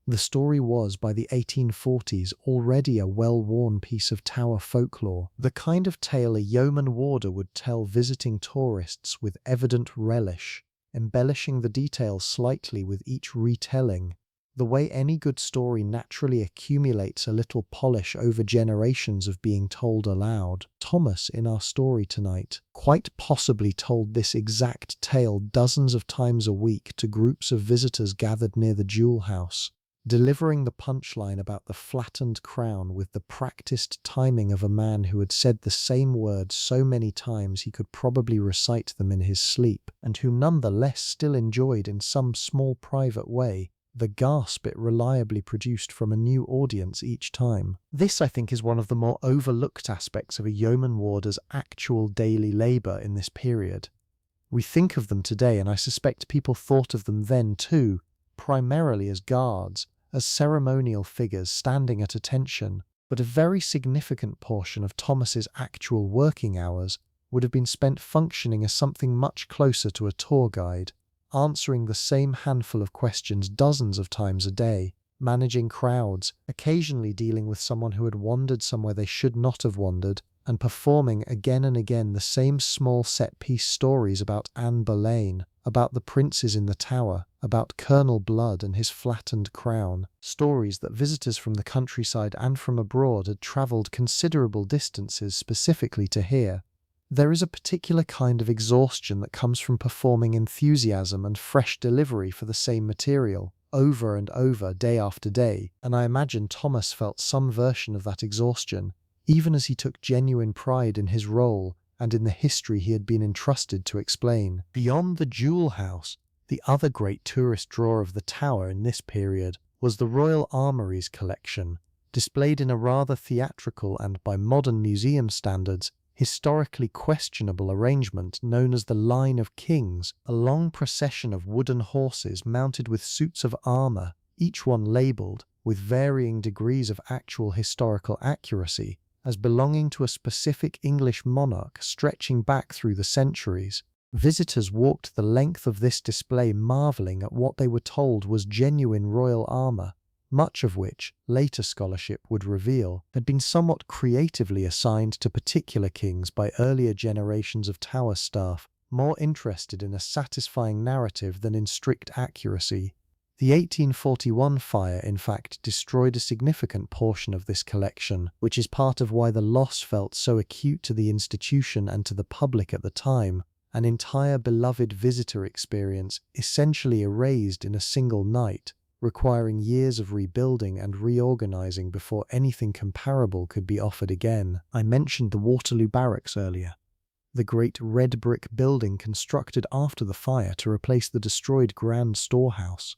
The story was, by the 1840s, already a well-worn piece of tower folklore, the kind of tale a yeoman warder would tell visiting tourists with evident relish, embellishing the details slightly with each retelling, the way any good story naturally accumulates a little polish over generations of being told aloud. Thomas, in our story tonight, quite possibly told this exact tale dozens of times a week to groups of visitors gathered near the jewel house, delivering the punchline about the flattened crown with the practiced timing of a man who had said the same words so many times he could probably recite them in his sleep, and who nonetheless still enjoyed in some small private way the gasp it reliably produced from a new audience each time. This, I think, is one of the more overlooked aspects of a yeoman warder's actual daily labour in this period. We think of them today, and I suspect people thought of them then too, primarily as guards, as ceremonial figures standing at attention, but a very significant portion of Thomas's actual working hours would have been spent functioning as something much closer to a tour guide, answering the same handful of questions dozens of times a day, managing crowds, occasionally dealing with someone who had wandered somewhere they should not have wandered, and performing again and again the same small set-piece stories about Anne Boleyn, about the princes in the tower, about Colonel Blood and his flattened crown, stories that visitors from the countryside and from abroad had travelled considerable distances specifically to hear. There is a particular kind of exhaustion that comes from performing enthusiasm and fresh delivery for the same material, over and over, day after day, and I imagine Thomas felt some version of that exhaustion, even as he took genuine pride in his role and in the history he had been entrusted to explain. Beyond the jewel house, the other great tourist draw of the tower in this period was the Royal Armouries collection, displayed in a rather theatrical and, by modern museum standards, historically questionable arrangement known as the Line of Kings, a long procession of wooden horses mounted with suits of armour, each one labelled, with varying degrees of actual historical accuracy, as belonging to a specific English monarch stretching back through the centuries. Visitors walked the length of this display marvelling at what they were told was genuine royal armour, much of which, later scholarship would reveal, had been somewhat creatively assigned to particular kings by earlier generations of tower staff, more interested in a satisfying narrative than in strict accuracy. The 1841 fire, in fact, destroyed a significant portion of this collection, which is part of why the loss felt so acute to the institution and to the public at the time. An entire beloved visitor experience essentially erased in a single night, requiring years of rebuilding and reorganizing before anything comparable could be offered again. I mentioned the Waterloo Barracks earlier, the great red brick building constructed after the fire to replace the destroyed Grand Storehouse.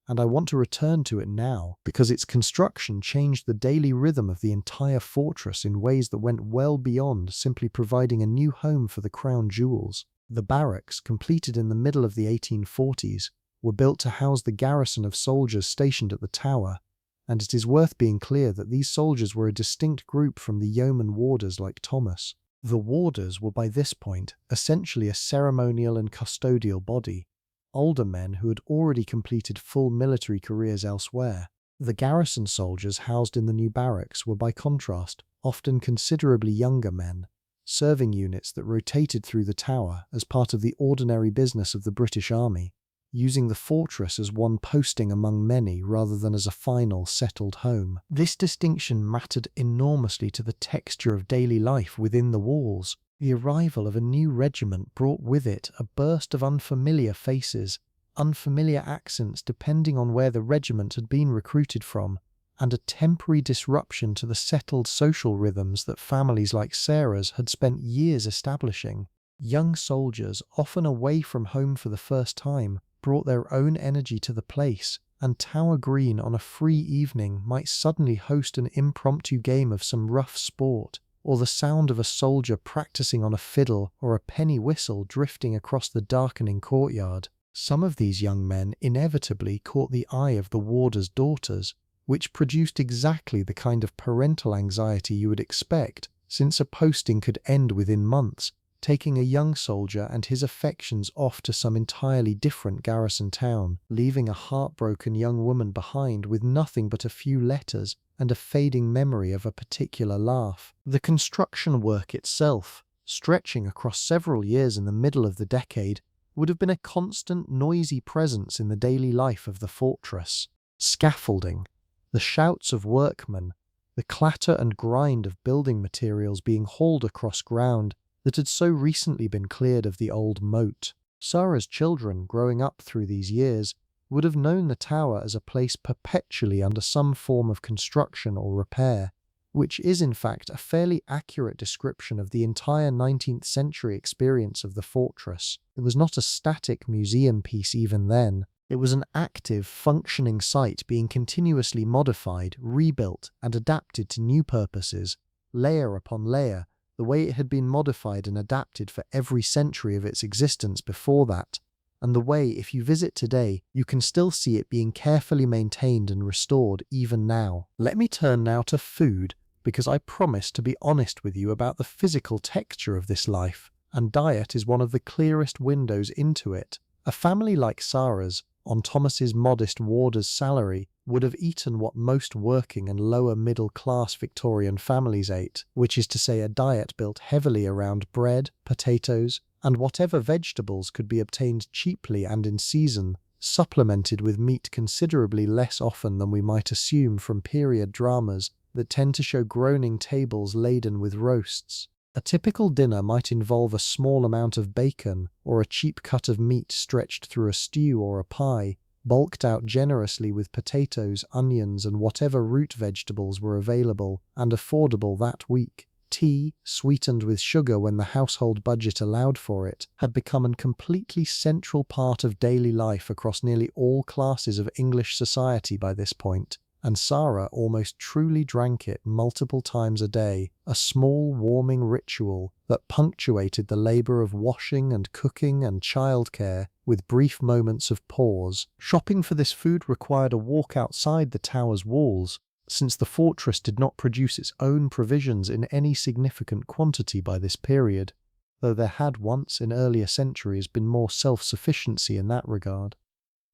And I want to return to it now because its construction changed the daily rhythm of the entire fortress in ways that went well beyond simply providing a new home for the crown jewels. The barracks, completed in the middle of the 1840s, were built to house the garrison of soldiers stationed at the tower, and it is worth being clear that these soldiers were a distinct group from the Yeoman Warders like Thomas. The Warders were by this point essentially a ceremonial and custodial body, older men who had already completed full military careers elsewhere. The garrison soldiers housed in the new barracks were by contrast often considerably younger men, serving units that rotated through the tower as part of the ordinary business of the British Army, using the fortress as one posting among many rather than as a final settled home. This distinction mattered enormously to the texture of daily life within the walls. The arrival of a new regiment brought with it a burst of unfamiliar faces, unfamiliar accents depending on where the regiment had been recruited from, and a temporary disruption to the settled social rhythms that families like Sarah's had spent years establishing. Young soldiers, often away from home for the first time, brought their own energy to the place, and Tower Green on a free evening might suddenly host an impromptu game of some rough sport, or the sound of a soldier practicing on a fiddle or a penny whistle drifting across the darkening courtyard. Some of these young men inevitably caught the eye of the warder's daughters, which produced exactly the kind of parental anxiety you would expect, since a posting could end within months, taking a young soldier and his affections off to some entirely different garrison town, leaving a heartbroken young woman behind with nothing but a few letters and a fading memory of a particular laugh. The construction work itself, stretching across several years in the middle of the decade, would have been a constant noisy presence in the daily life of the fortress. Scaffolding, the shouts of workmen, the clatter and grind of building materials being hauled across ground that had so recently been cleared of the old moat. Sarah's children, growing up through these years, would have known the tower as a place perpetually under some form of construction or repair, which is in fact a fairly accurate description of the entire 19th century experience of the fortress. It was not a static museum piece even then. It was an active, functioning site being continuously modified, rebuilt, and adapted to new purposes, layer upon layer, the way it had been modified and adapted for every century of its existence before that, and the way, if you visit today, you can still see it being carefully maintained and restored even now. Let me turn now to food, because I promised to be honest with you about the physical texture of this life, and diet is one of the clearest windows into it. A family like Sarah's, on Thomas's modest warder's salary, would have eaten what most working and lower middle-class Victorian families ate, which is to say a diet built heavily around bread, potatoes, and whatever vegetables could be obtained cheaply and in season, supplemented with meat considerably less often than we might assume from period dramas that tend to show groaning tables laden with roasts. A typical dinner might involve a small amount of bacon or a cheap cut of meat stretched through a stew or a pie, bulked out generously with potatoes, onions, and whatever root vegetables were available and affordable that week. Tea, sweetened with sugar when the household budget allowed for it, had become a completely central part of daily life across nearly all classes of English society by this point, and Sarah almost truly drank it multiple times a day, a small warming ritual that punctuated the labour of washing and cooking and childcare with brief moments of pause. Shopping for this food required a walk outside the tower's walls, since the fortress did not produce its own provisions in any significant quantity by this period, though there had once in earlier centuries been more self-sufficiency in that regard.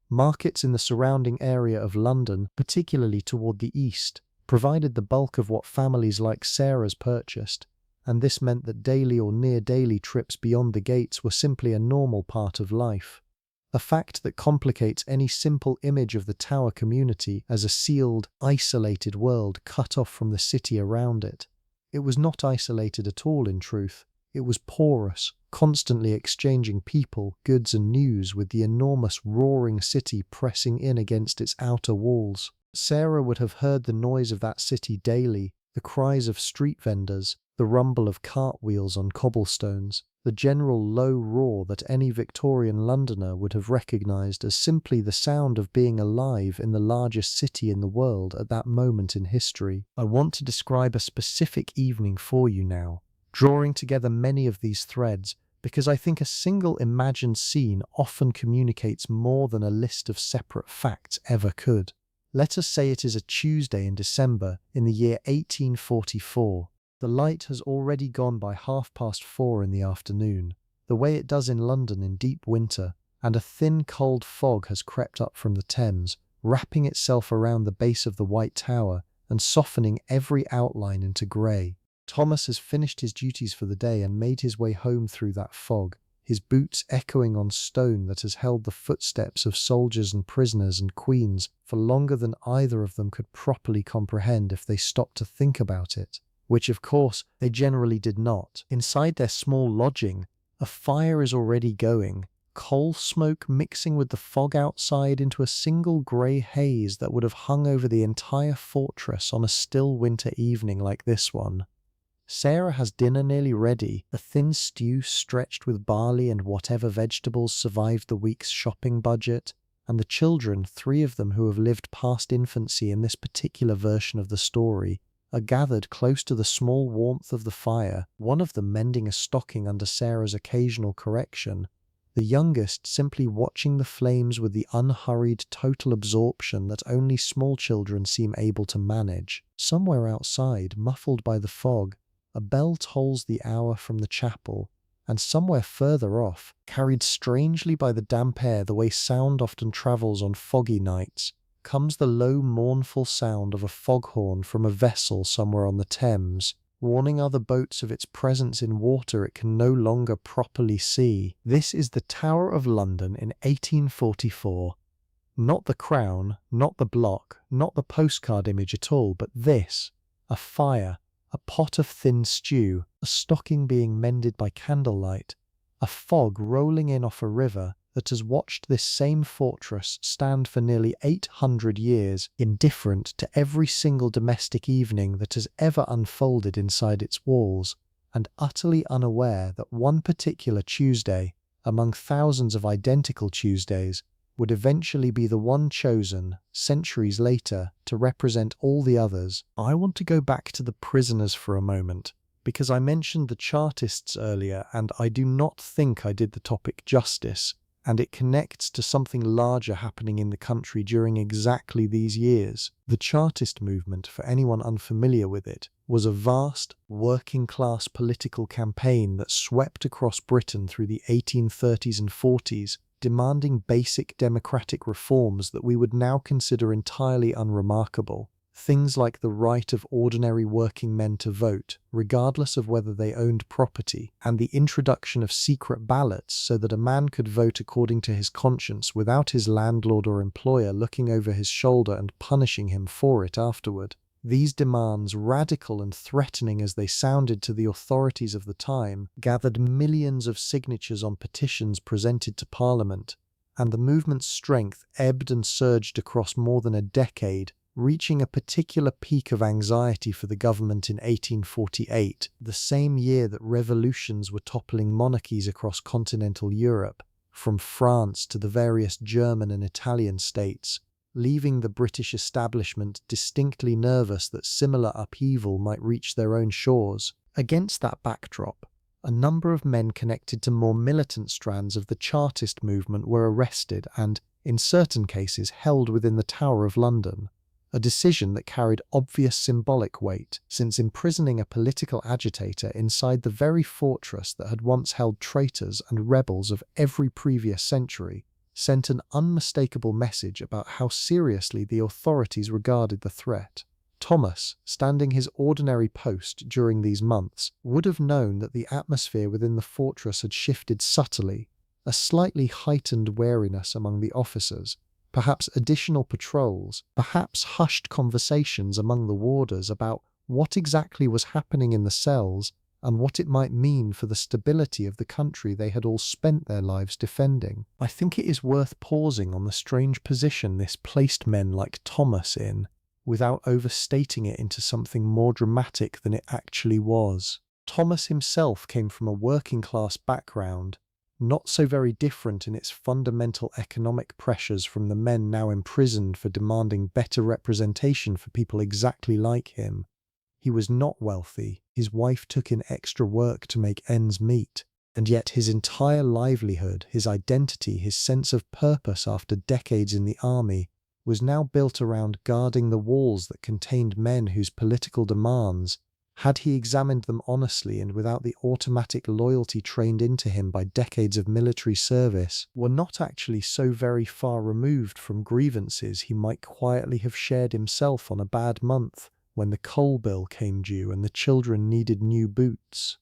Markets in the surrounding area of London, particularly toward the east, provided the bulk of what families like Sarah's purchased, and this meant that daily or near-daily trips beyond the gates were simply a normal part of life. a fact that complicates any simple image of the tower community as a sealed, isolated world cut off from the city around it. It was not isolated at all, in truth. It was porous, constantly exchanging people, goods and news with the enormous roaring city pressing in against its outer walls. Sarah would have heard the noise of that city daily, the cries of street vendors, the rumble of cartwheels on cobblestones, the general low roar that any Victorian Londoner would have recognised as simply the sound of being alive in the largest city in the world at that moment in history. I want to describe a specific evening for you now, drawing together many of these threads, because I think a single imagined scene often communicates more than a list of separate facts ever could. Let us say it is a Tuesday in December in the year 1844. The light has already gone by 4:30 in the afternoon, the way it does in London in deep winter, and a thin cold fog has crept up from the Thames, wrapping itself around the base of the White Tower and softening every outline into grey. Thomas has finished his duties for the day and made his way home through that fog, his boots echoing on stone that has held the footsteps of soldiers and prisoners and queens for longer than either of them could properly comprehend if they stopped to think about it. Which, of course, they generally did not. Inside their small lodging, a fire is already going, coal smoke mixing with the fog outside into a single grey haze that would have hung over the entire fortress on a still winter evening like this one. Sarah has dinner nearly ready, a thin stew stretched with barley and whatever vegetables survived the week's shopping budget, and the children, 3 of them who have lived past infancy in this particular version of the story, are gathered close to the small warmth of the fire, one of them mending a stocking under Sarah's occasional correction, the youngest simply watching the flames with the unhurried total absorption that only small children seem able to manage. Somewhere outside, muffled by the fog, a bell tolls the hour from the chapel, and somewhere further off, carried strangely by the damp air the way sound often travels on foggy nights, comes the low mournful sound of a foghorn from a vessel somewhere on the Thames, warning other boats of its presence in water it can no longer properly see. This is the Tower of London in 1844. Not the crown, not the block, not the postcard image at all, but this, a fire, a pot of thin stew, a stocking being mended by candlelight, a fog rolling in off a river that has watched this same fortress stand for nearly 800 years, indifferent to every single domestic evening that has ever unfolded inside its walls, and utterly unaware that one particular Tuesday, among thousands of identical Tuesdays, would eventually be the one chosen, centuries later, to represent all the others. I want to go back to the prisoners for a moment, because I mentioned the Chartists earlier, and I do not think I did the topic justice, and it connects to something larger happening in the country during exactly these years. The Chartist movement, for anyone unfamiliar with it, was a vast, working-class political campaign that swept across Britain through the 1830s and 40s, demanding basic democratic reforms that we would now consider entirely unremarkable. Things like the right of ordinary working men to vote, regardless of whether they owned property, and the introduction of secret ballots so that a man could vote according to his conscience without his landlord or employer looking over his shoulder and punishing him for it afterward. These demands, radical and threatening as they sounded to the authorities of the time, gathered millions of signatures on petitions presented to Parliament, and the movement's strength ebbed and surged across more than a decade, reaching a particular peak of anxiety for the government in 1848, the same year that revolutions were toppling monarchies across continental Europe, from France to the various German and Italian states, leaving the British establishment distinctly nervous that similar upheaval might reach their own shores. Against that backdrop, a number of men connected to more militant strands of the Chartist movement were arrested and, in certain cases, held within the Tower of London. A decision that carried obvious symbolic weight, since imprisoning a political agitator inside the very fortress that had once held traitors and rebels of every previous century sent an unmistakable message about how seriously the authorities regarded the threat. Thomas, standing his ordinary post during these months, would have known that the atmosphere within the fortress had shifted subtly, a slightly heightened wariness among the officers, perhaps additional patrols, perhaps hushed conversations among the warders about what exactly was happening in the cells and what it might mean for the stability of the country they had all spent their lives defending. I think it is worth pausing on the strange position this placed men like Thomas in, without overstating it into something more dramatic than it actually was. Thomas himself came from a working-class background, not so very different in its fundamental economic pressures from the men now imprisoned for demanding better representation for people exactly like him. He was not wealthy, his wife took in extra work to make ends meet, and yet his entire livelihood, his identity, his sense of purpose after decades in the army, was now built around guarding the walls that contained men whose political demands, had he examined them honestly and without the automatic loyalty trained into him by decades of military service, were not actually so very far removed from grievances he might quietly have shared himself on a bad month when the coal bill came due and the children needed new boots.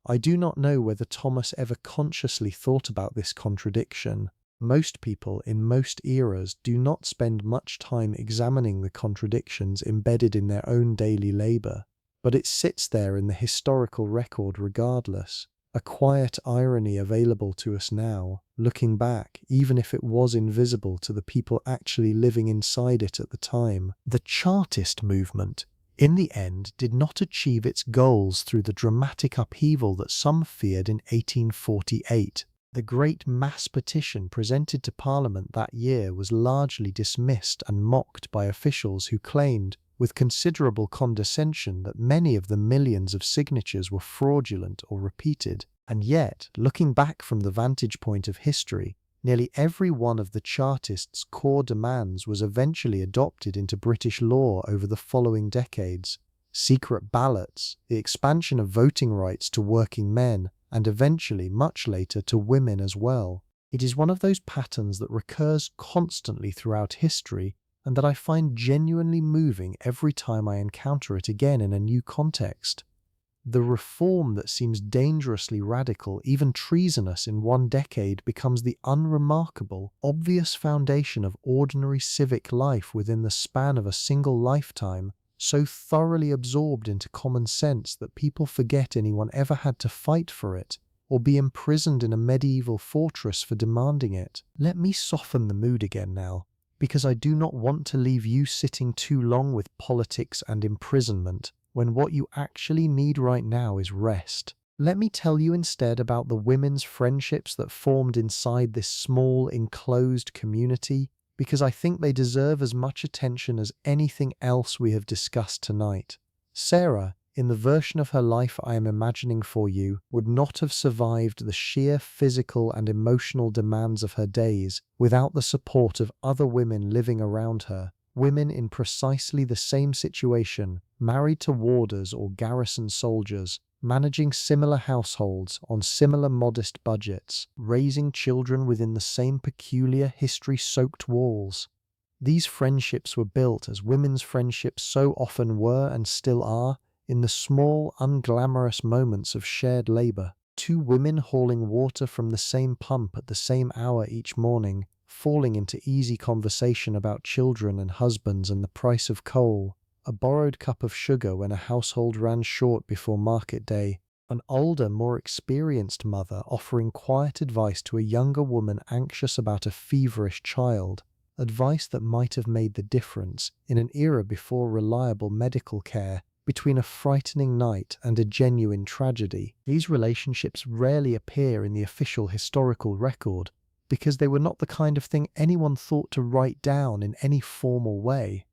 I do not know whether Thomas ever consciously thought about this contradiction. Most people in most eras do not spend much time examining the contradictions embedded in their own daily labour, but it sits there in the historical record regardless, a quiet irony available to us now, looking back, even if it was invisible to the people actually living inside it at the time. The Chartist movement, in the end, did not achieve its goals through the dramatic upheaval that some feared in 1848. The great mass petition presented to Parliament that year was largely dismissed and mocked by officials who claimed, with considerable condescension, that many of the millions of signatures were fraudulent or repeated. And yet, looking back from the vantage point of history, nearly every one of the Chartists' core demands was eventually adopted into British law over the following decades. Secret ballots, the expansion of voting rights to working men, and eventually, much later, to women as well. It is one of those patterns that recurs constantly throughout history, and that I find genuinely moving every time I encounter it again in a new context. The reform that seems dangerously radical, even treasonous in one decade, becomes the unremarkable, obvious foundation of ordinary civic life within the span of a single lifetime, so thoroughly absorbed into common sense that people forget anyone ever had to fight for it, or be imprisoned in a medieval fortress for demanding it. Let me soften the mood again now, because I do not want to leave you sitting too long with politics and imprisonment, when what you actually need right now is rest. Let me tell you instead about the women's friendships that formed inside this small, enclosed community, because I think they deserve as much attention as anything else we have discussed tonight. Sarah, in the version of her life I am imagining for you, would not have survived the sheer physical and emotional demands of her days without the support of other women living around her, women in precisely the same situation, married to warders or garrison soldiers, managing similar households on similar modest budgets, raising children within the same peculiar history-soaked walls. These friendships were built, as women's friendships so often were and still are, in the small, unglamorous moments of shared labour. Two women hauling water from the same pump at the same hour each morning, falling into easy conversation about children and husbands and the price of coal, a borrowed cup of sugar when a household ran short before market day, an older, more experienced mother offering quiet advice to a younger woman anxious about a feverish child, advice that might have made the difference, in an era before reliable medical care, between a frightening night and a genuine tragedy. These relationships rarely appear in the official historical record, because they were not the kind of thing anyone thought to write down in any formal way.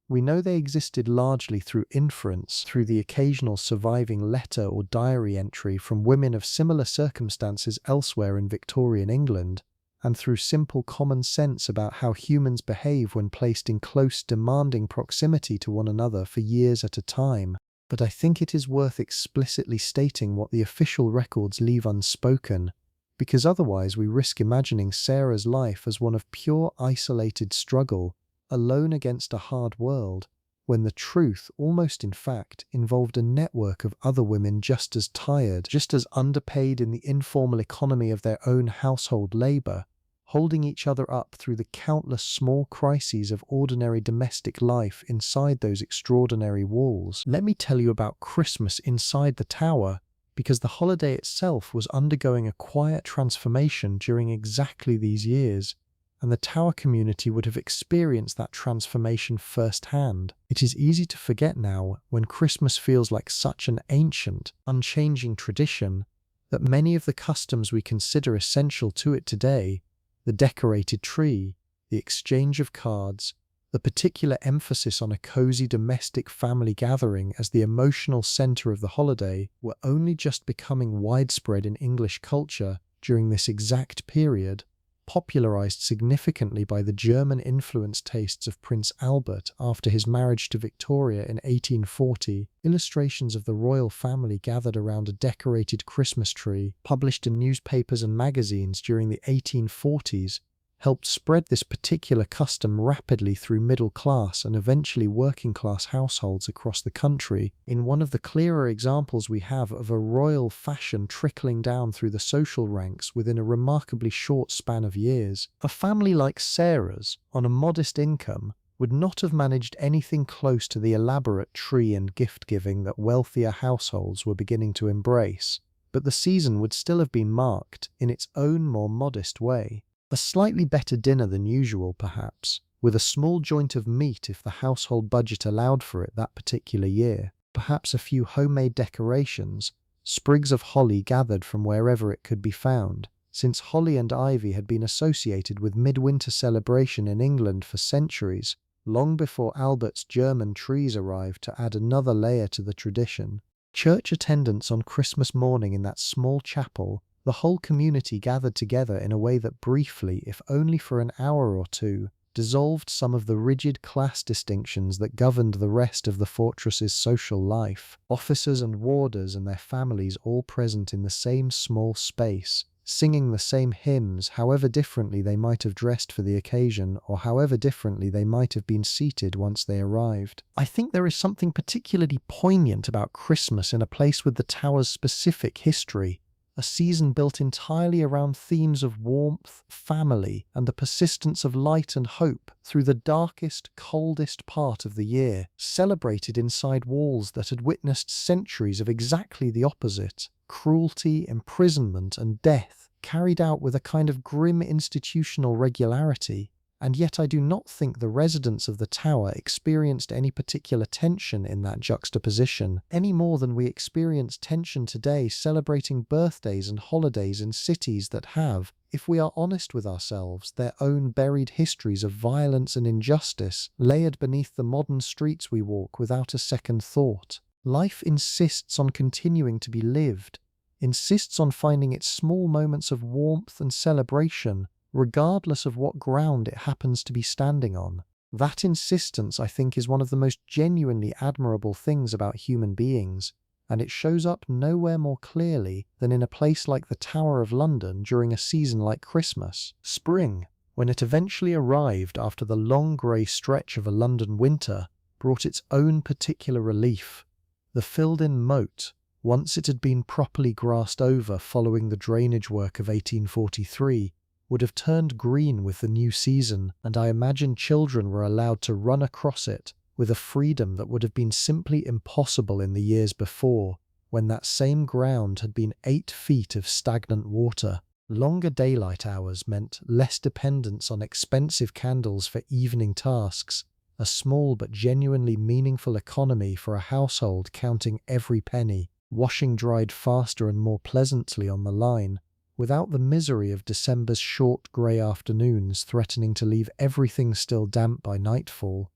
We know they existed largely through inference, through the occasional surviving letter or diary entry from women of similar circumstances elsewhere in Victorian England, and through simple common sense about how humans behave when placed in close, demanding proximity to one another for years at a time. But I think it is worth explicitly stating what the official records leave unspoken, because otherwise we risk imagining Sarah's life as one of pure isolated struggle, alone against a hard world, when the truth, almost in fact, involved a network of other women just as tired, just as underpaid in the informal economy of their own household labor, holding each other up through the countless small crises of ordinary domestic life inside those extraordinary walls. Let me tell you about Christmas inside the tower, because the holiday itself was undergoing a quiet transformation during exactly these years, and the tower community would have experienced that transformation firsthand. It is easy to forget now, when Christmas feels like such an ancient, unchanging tradition, that many of the customs we consider essential to it today, the decorated tree, the exchange of cards, the particular emphasis on a cozy domestic family gathering as the emotional center of the holiday, were only just becoming widespread in English culture during this exact period, popularized significantly by the German-influenced tastes of Prince Albert after his marriage to Victoria in 1840. Illustrations of the royal family gathered around a decorated Christmas tree, published in newspapers and magazines during the 1840s, helped spread this particular custom rapidly through middle-class and eventually working-class households across the country, in one of the clearer examples we have of a royal fashion trickling down through the social ranks within a remarkably short span of years. A family like Sarah's, on a modest income, would not have managed anything close to the elaborate tree and gift-giving that wealthier households were beginning to embrace, but the season would still have been marked in its own more modest way. A slightly better dinner than usual, perhaps, with a small joint of meat if the household budget allowed for it that particular year, perhaps a few homemade decorations, sprigs of holly gathered from wherever it could be found, since holly and ivy had been associated with midwinter celebration in England for centuries, long before Albert's German trees arrived to add another layer to the tradition. Church attendance on Christmas morning in that small chapel, the whole community gathered together in a way that briefly, if only for an hour or two, dissolved some of the rigid class distinctions that governed the rest of the fortress's social life. Officers and warders and their families all present in the same small space, singing the same hymns, however differently they might have dressed for the occasion, or however differently they might have been seated once they arrived. I think there is something particularly poignant about Christmas in a place with the tower's specific history, a season built entirely around themes of warmth, family, and the persistence of light and hope through the darkest, coldest part of the year, celebrated inside walls that had witnessed centuries of exactly the opposite: cruelty, imprisonment, and death, carried out with a kind of grim institutional regularity. And yet I do not think the residents of the tower experienced any particular tension in that juxtaposition, any more than we experience tension today celebrating birthdays and holidays in cities that have, if we are honest with ourselves, their own buried histories of violence and injustice layered beneath the modern streets we walk without a second thought. Life insists on continuing to be lived, insists on finding its small moments of warmth and celebration, regardless of what ground it happens to be standing on. That insistence, I think, is one of the most genuinely admirable things about human beings, and it shows up nowhere more clearly than in a place like the Tower of London during a season like Christmas. Spring, when it eventually arrived after the long grey stretch of a London winter, brought its own particular relief. The filled-in moat, once it had been properly grassed over following the drainage work of 1843, would have turned green with the new season, and I imagine children were allowed to run across it with a freedom that would have been simply impossible in the years before, when that same ground had been 8 feet of stagnant water. Longer daylight hours meant less dependence on expensive candles for evening tasks, a small but genuinely meaningful economy for a household counting every penny, washing dried faster and more pleasantly on the line, without the misery of December's short grey afternoons threatening to leave everything still damp by nightfall,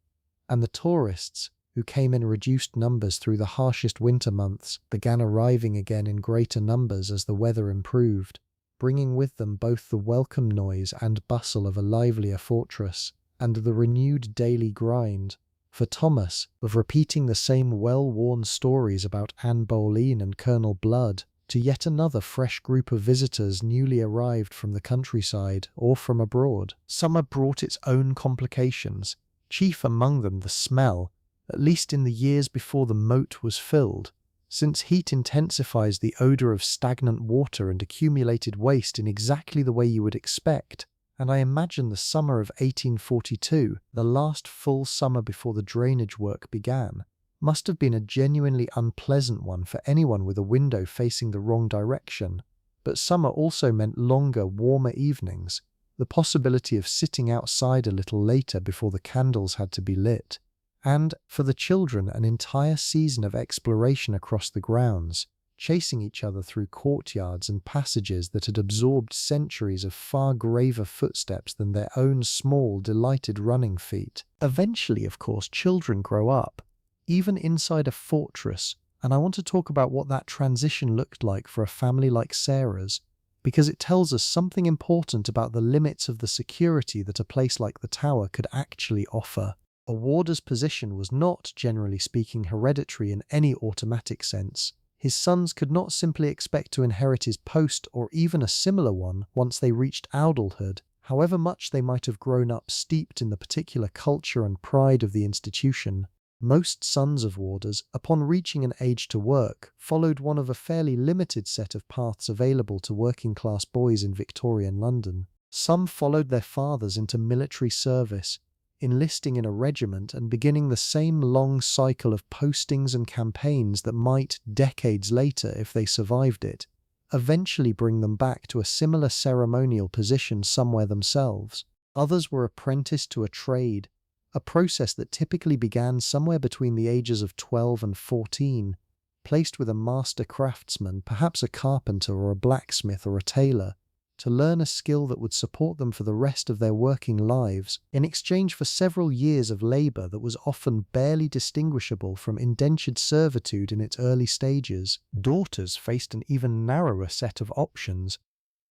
and the tourists, who came in reduced numbers through the harshest winter months, began arriving again in greater numbers as the weather improved, bringing with them both the welcome noise and bustle of a livelier fortress, and the renewed daily grind, for Thomas, of repeating the same well-worn stories about Anne Boleyn and Colonel Blood, to yet another fresh group of visitors newly arrived from the countryside or from abroad. Summer brought its own complications, chief among them the smell, at least in the years before the moat was filled, since heat intensifies the odor of stagnant water and accumulated waste in exactly the way you would expect. And I imagine the summer of 1842, the last full summer before the drainage work began, must have been a genuinely unpleasant one for anyone with a window facing the wrong direction. But summer also meant longer, warmer evenings, the possibility of sitting outside a little later before the candles had to be lit, and, for the children, an entire season of exploration across the grounds, chasing each other through courtyards and passages that had absorbed centuries of far graver footsteps than their own small, delighted running feet. Eventually, of course, children grow up, even inside a fortress, and I want to talk about what that transition looked like for a family like Sarah's, because it tells us something important about the limits of the security that a place like the Tower could actually offer. A warder's position was not, generally speaking, hereditary in any automatic sense. His sons could not simply expect to inherit his post or even a similar one once they reached adulthood, however much they might have grown up steeped in the particular culture and pride of the institution. Most sons of warders, upon reaching an age to work, followed one of a fairly limited set of paths available to working-class boys in Victorian London. Some followed their fathers into military service, enlisting in a regiment and beginning the same long cycle of postings and campaigns that might, decades later, if they survived it, eventually bring them back to a similar ceremonial position somewhere themselves. Others were apprenticed to a trade, a process that typically began somewhere between the ages of 12 and 14, placed with a master craftsman, perhaps a carpenter or a blacksmith or a tailor, to learn a skill that would support them for the rest of their working lives, in exchange for several years of labour that was often barely distinguishable from indentured servitude in its early stages. Daughters faced an even narrower set of options.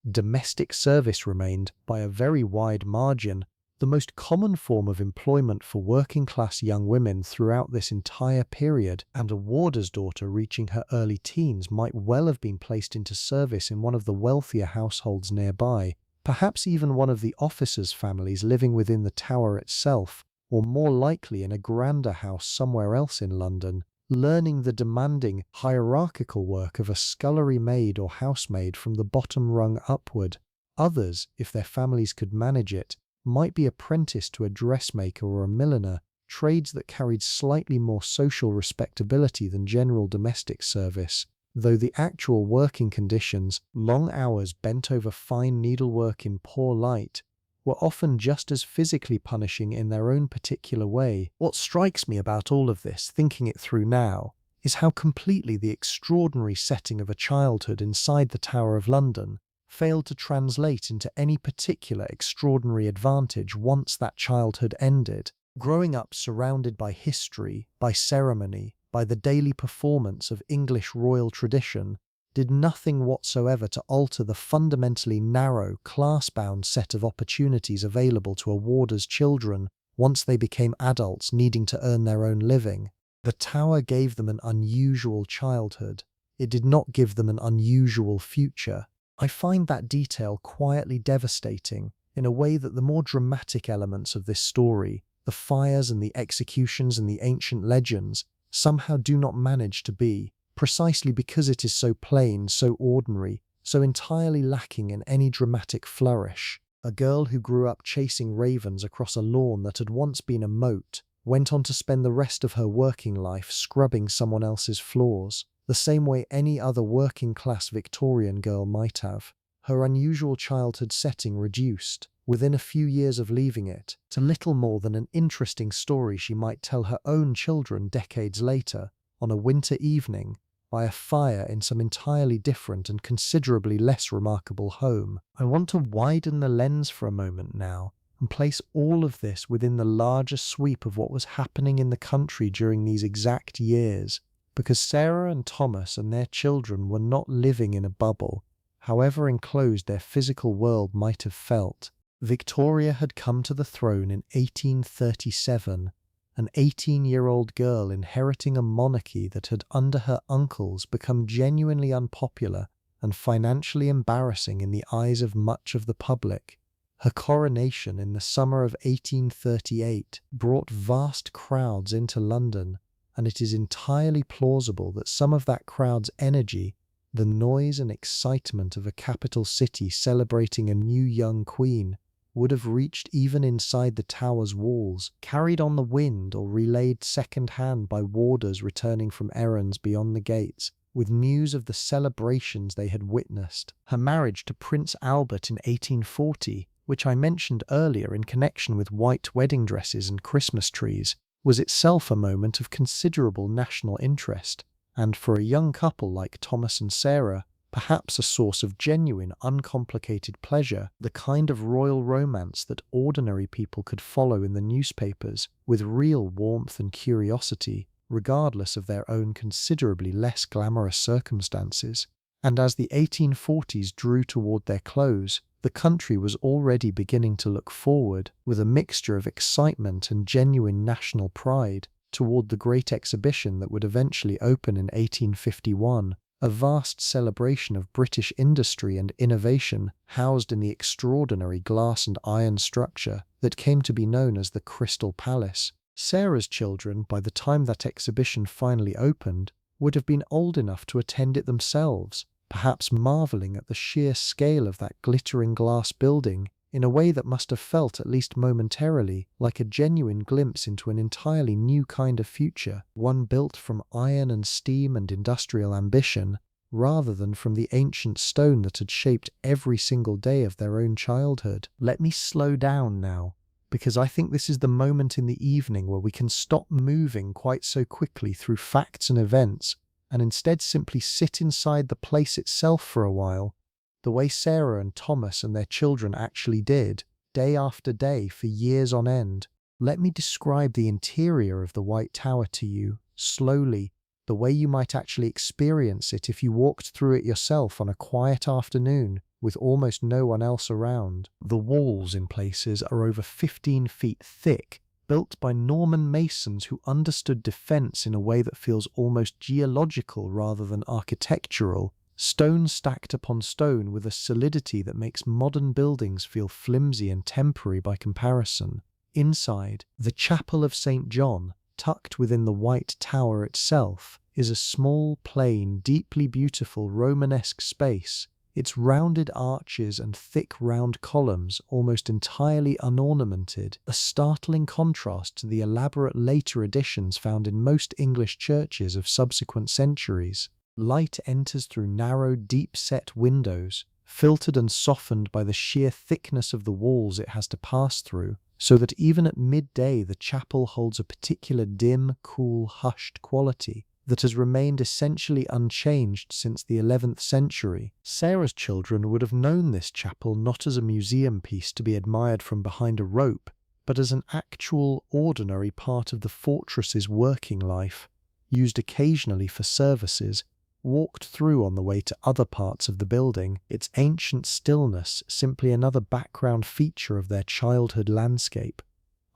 Domestic service remained, by a very wide margin, the most common form of employment for working-class young women throughout this entire period, and a warder's daughter reaching her early teens might well have been placed into service in one of the wealthier households nearby, perhaps even one of the officers' families living within the Tower itself, or more likely in a grander house somewhere else in London, learning the demanding, hierarchical work of a scullery maid or housemaid from the bottom rung upward. Others, if their families could manage it, might be apprenticed to a dressmaker or a milliner, trades that carried slightly more social respectability than general domestic service, though the actual working conditions, long hours bent over fine needlework in poor light, were often just as physically punishing in their own particular way. What strikes me about all of this, thinking it through now, is how completely the extraordinary setting of a childhood inside the Tower of London failed to translate into any particular extraordinary advantage once that childhood ended. Growing up surrounded by history, by ceremony, by the daily performance of English royal tradition, did nothing whatsoever to alter the fundamentally narrow, class-bound set of opportunities available to a warder's children once they became adults needing to earn their own living. The Tower gave them an unusual childhood. It did not give them an unusual future. I find that detail quietly devastating, in a way that the more dramatic elements of this story, the fires and the executions and the ancient legends, somehow do not manage to be, precisely because it is so plain, so ordinary, so entirely lacking in any dramatic flourish. A girl who grew up chasing ravens across a lawn that had once been a moat, went on to spend the rest of her working life scrubbing someone else's floors, the same way any other working-class Victorian girl might have. Her unusual childhood setting reduced, within a few years of leaving it, to little more than an interesting story she might tell her own children decades later, on a winter evening, by a fire in some entirely different and considerably less remarkable home. I want to widen the lens for a moment now, and place all of this within the larger sweep of what was happening in the country during these exact years, because Sarah and Thomas and their children were not living in a bubble, however enclosed their physical world might have felt. Victoria had come to the throne in 1837, an 18-year-old girl inheriting a monarchy that had under her uncles become genuinely unpopular and financially embarrassing in the eyes of much of the public. Her coronation in the summer of 1838 brought vast crowds into London, and it is entirely plausible that some of that crowd's energy, the noise and excitement of a capital city celebrating a new young queen, would have reached even inside the tower's walls, carried on the wind or relayed second-hand by warders returning from errands beyond the gates, with news of the celebrations they had witnessed. Her marriage to Prince Albert in 1840, which I mentioned earlier in connection with white wedding dresses and Christmas trees, was itself a moment of considerable national interest, and for a young couple like Thomas and Sarah, perhaps a source of genuine, uncomplicated pleasure, the kind of royal romance that ordinary people could follow in the newspapers with real warmth and curiosity, regardless of their own considerably less glamorous circumstances. And as the 1840s drew toward their close, the country was already beginning to look forward, with a mixture of excitement and genuine national pride, toward the great exhibition that would eventually open in 1851, a vast celebration of British industry and innovation housed in the extraordinary glass and iron structure that came to be known as the Crystal Palace. Sarah's children, by the time that exhibition finally opened, would have been old enough to attend it themselves, perhaps marveling at the sheer scale of that glittering glass building in a way that must have felt, at least momentarily, like a genuine glimpse into an entirely new kind of future, one built from iron and steam and industrial ambition, rather than from the ancient stone that had shaped every single day of their own childhood. Let me slow down now, because I think this is the moment in the evening where we can stop moving quite so quickly through facts and events, and instead simply sit inside the place itself for a while, the way Sarah and Thomas and their children actually did, day after day for years on end. Let me describe the interior of the White Tower to you, slowly, the way you might actually experience it if you walked through it yourself on a quiet afternoon, with almost no one else around. The walls in places are over 15 feet thick, built by Norman masons who understood defense in a way that feels almost geological rather than architectural, stone stacked upon stone with a solidity that makes modern buildings feel flimsy and temporary by comparison. Inside, the Chapel of St. John, tucked within the White Tower itself, is a small, plain, deeply beautiful Romanesque space, its rounded arches and thick round columns almost entirely unornamented, a startling contrast to the elaborate later additions found in most English churches of subsequent centuries. Light enters through narrow, deep-set windows, filtered and softened by the sheer thickness of the walls it has to pass through, so that even at midday the chapel holds a particular dim, cool, hushed quality that has remained essentially unchanged since the 11th century. Sarah's children would have known this chapel not as a museum piece to be admired from behind a rope, but as an actual, ordinary part of the fortress's working life, used occasionally for services, walked through on the way to other parts of the building, its ancient stillness simply another background feature of their childhood landscape.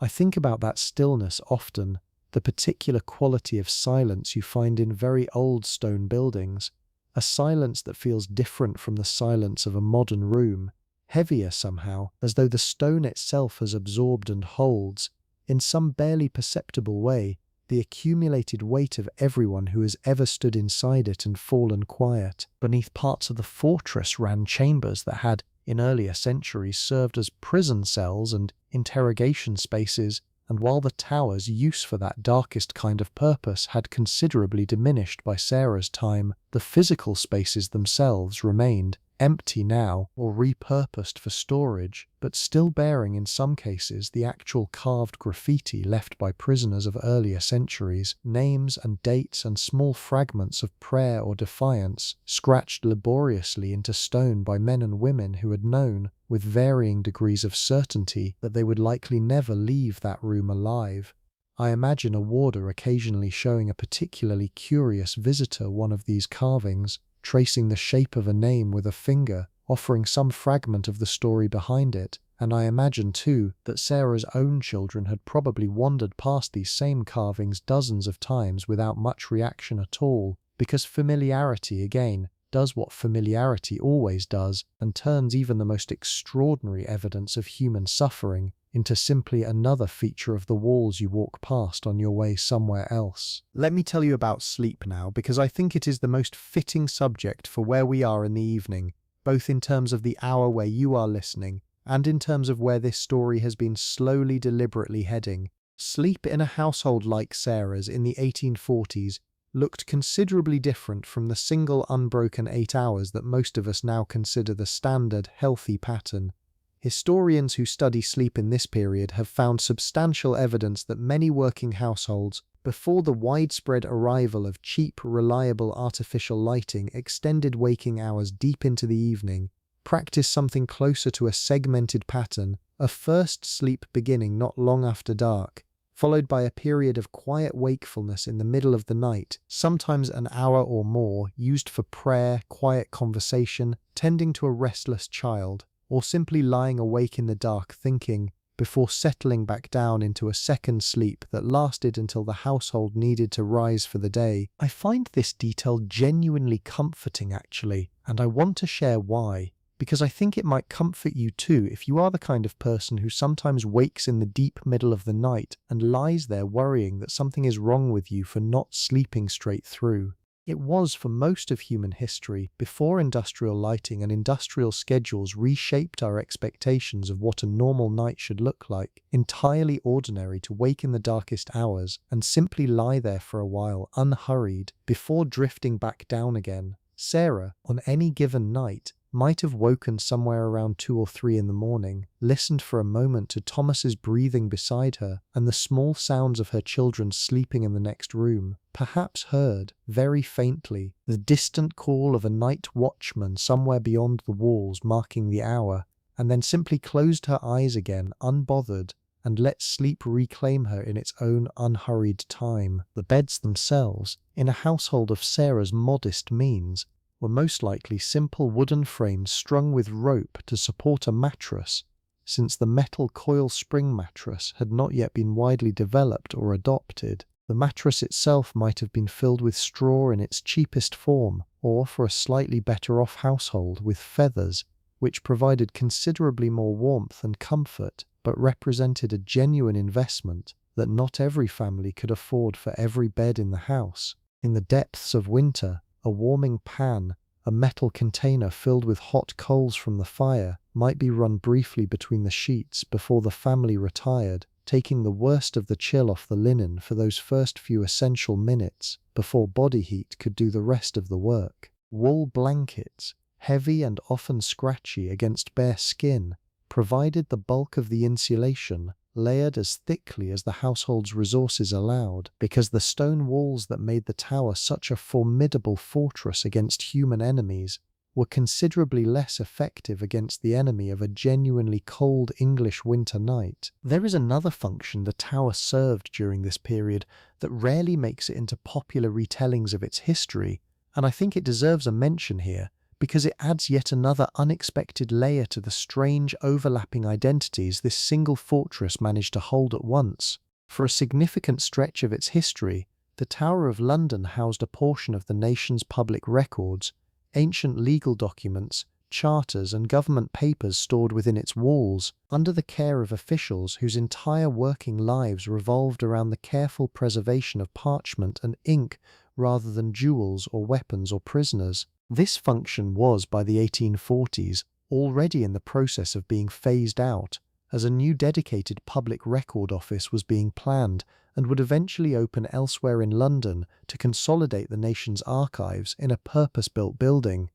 I think about that stillness often, the particular quality of silence you find in very old stone buildings, a silence that feels different from the silence of a modern room, heavier somehow, as though the stone itself has absorbed and holds, in some barely perceptible way, the accumulated weight of everyone who has ever stood inside it and fallen quiet. Beneath parts of the fortress ran chambers that had, in earlier centuries, served as prison cells and interrogation spaces, and while the tower's use for that darkest kind of purpose had considerably diminished by Sarah's time, the physical spaces themselves remained, empty now, or repurposed for storage, but still bearing in some cases the actual carved graffiti left by prisoners of earlier centuries, names and dates and small fragments of prayer or defiance, scratched laboriously into stone by men and women who had known, with varying degrees of certainty, that they would likely never leave that room alive. I imagine a warder occasionally showing a particularly curious visitor one of these carvings, tracing the shape of a name with a finger, offering some fragment of the story behind it, and I imagine too that Sarah's own children had probably wandered past these same carvings dozens of times without much reaction at all, because familiarity, again, does what familiarity always does and turns even the most extraordinary evidence of human suffering into simply another feature of the walls you walk past on your way somewhere else. Let me tell you about sleep now, because I think it is the most fitting subject for where we are in the evening, both in terms of the hour where you are listening and in terms of where this story has been slowly, deliberately heading. Sleep in a household like Sarah's in the 1840s looked considerably different from the single unbroken 8 hours that most of us now consider the standard, healthy pattern. Historians who study sleep in this period have found substantial evidence that many working households, before the widespread arrival of cheap, reliable artificial lighting, extended waking hours deep into the evening, practice something closer to a segmented pattern, a first sleep beginning not long after dark, followed by a period of quiet wakefulness in the middle of the night, sometimes an hour or more, used for prayer, quiet conversation, tending to a restless child, or simply lying awake in the dark thinking, before settling back down into a second sleep that lasted until the household needed to rise for the day. I find this detail genuinely comforting, actually, and I want to share why. Because I think it might comfort you too if you are the kind of person who sometimes wakes in the deep middle of the night and lies there worrying that something is wrong with you for not sleeping straight through. It was for most of human history, before industrial lighting and industrial schedules reshaped our expectations of what a normal night should look like, entirely ordinary to wake in the darkest hours and simply lie there for a while unhurried before drifting back down again. Sarah, on any given night, might have woken somewhere around 2 or 3 in the morning, listened for a moment to Thomas's breathing beside her and the small sounds of her children sleeping in the next room, perhaps heard, very faintly, the distant call of a night watchman somewhere beyond the walls marking the hour, and then simply closed her eyes again, unbothered, and let sleep reclaim her in its own unhurried time. The beds themselves, in a household of Sarah's modest means, were most likely simple wooden frames strung with rope to support a mattress, since the metal coil spring mattress had not yet been widely developed or adopted. The mattress itself might have been filled with straw in its cheapest form, or, for a slightly better off household, with feathers, which provided considerably more warmth and comfort, but represented a genuine investment that not every family could afford for every bed in the house. In the depths of winter, a warming pan, a metal container filled with hot coals from the fire, might be run briefly between the sheets before the family retired, taking the worst of the chill off the linen for those first few essential minutes before body heat could do the rest of the work. Wool blankets, heavy and often scratchy against bare skin, provided the bulk of the insulation, layered as thickly as the household's resources allowed, because the stone walls that made the tower such a formidable fortress against human enemies were considerably less effective against the enemy of a genuinely cold English winter night. There is another function the tower served during this period that rarely makes it into popular retellings of its history, and I think it deserves a mention here, because it adds yet another unexpected layer to the strange overlapping identities this single fortress managed to hold at once. For a significant stretch of its history, the Tower of London housed a portion of the nation's public records, ancient legal documents, charters and government papers stored within its walls, under the care of officials whose entire working lives revolved around the careful preservation of parchment and ink rather than jewels or weapons or prisoners. This function was, by the 1840s, already in the process of being phased out, as a new dedicated public record office was being planned and would eventually open elsewhere in London to consolidate the nation's archives in a purpose-built building.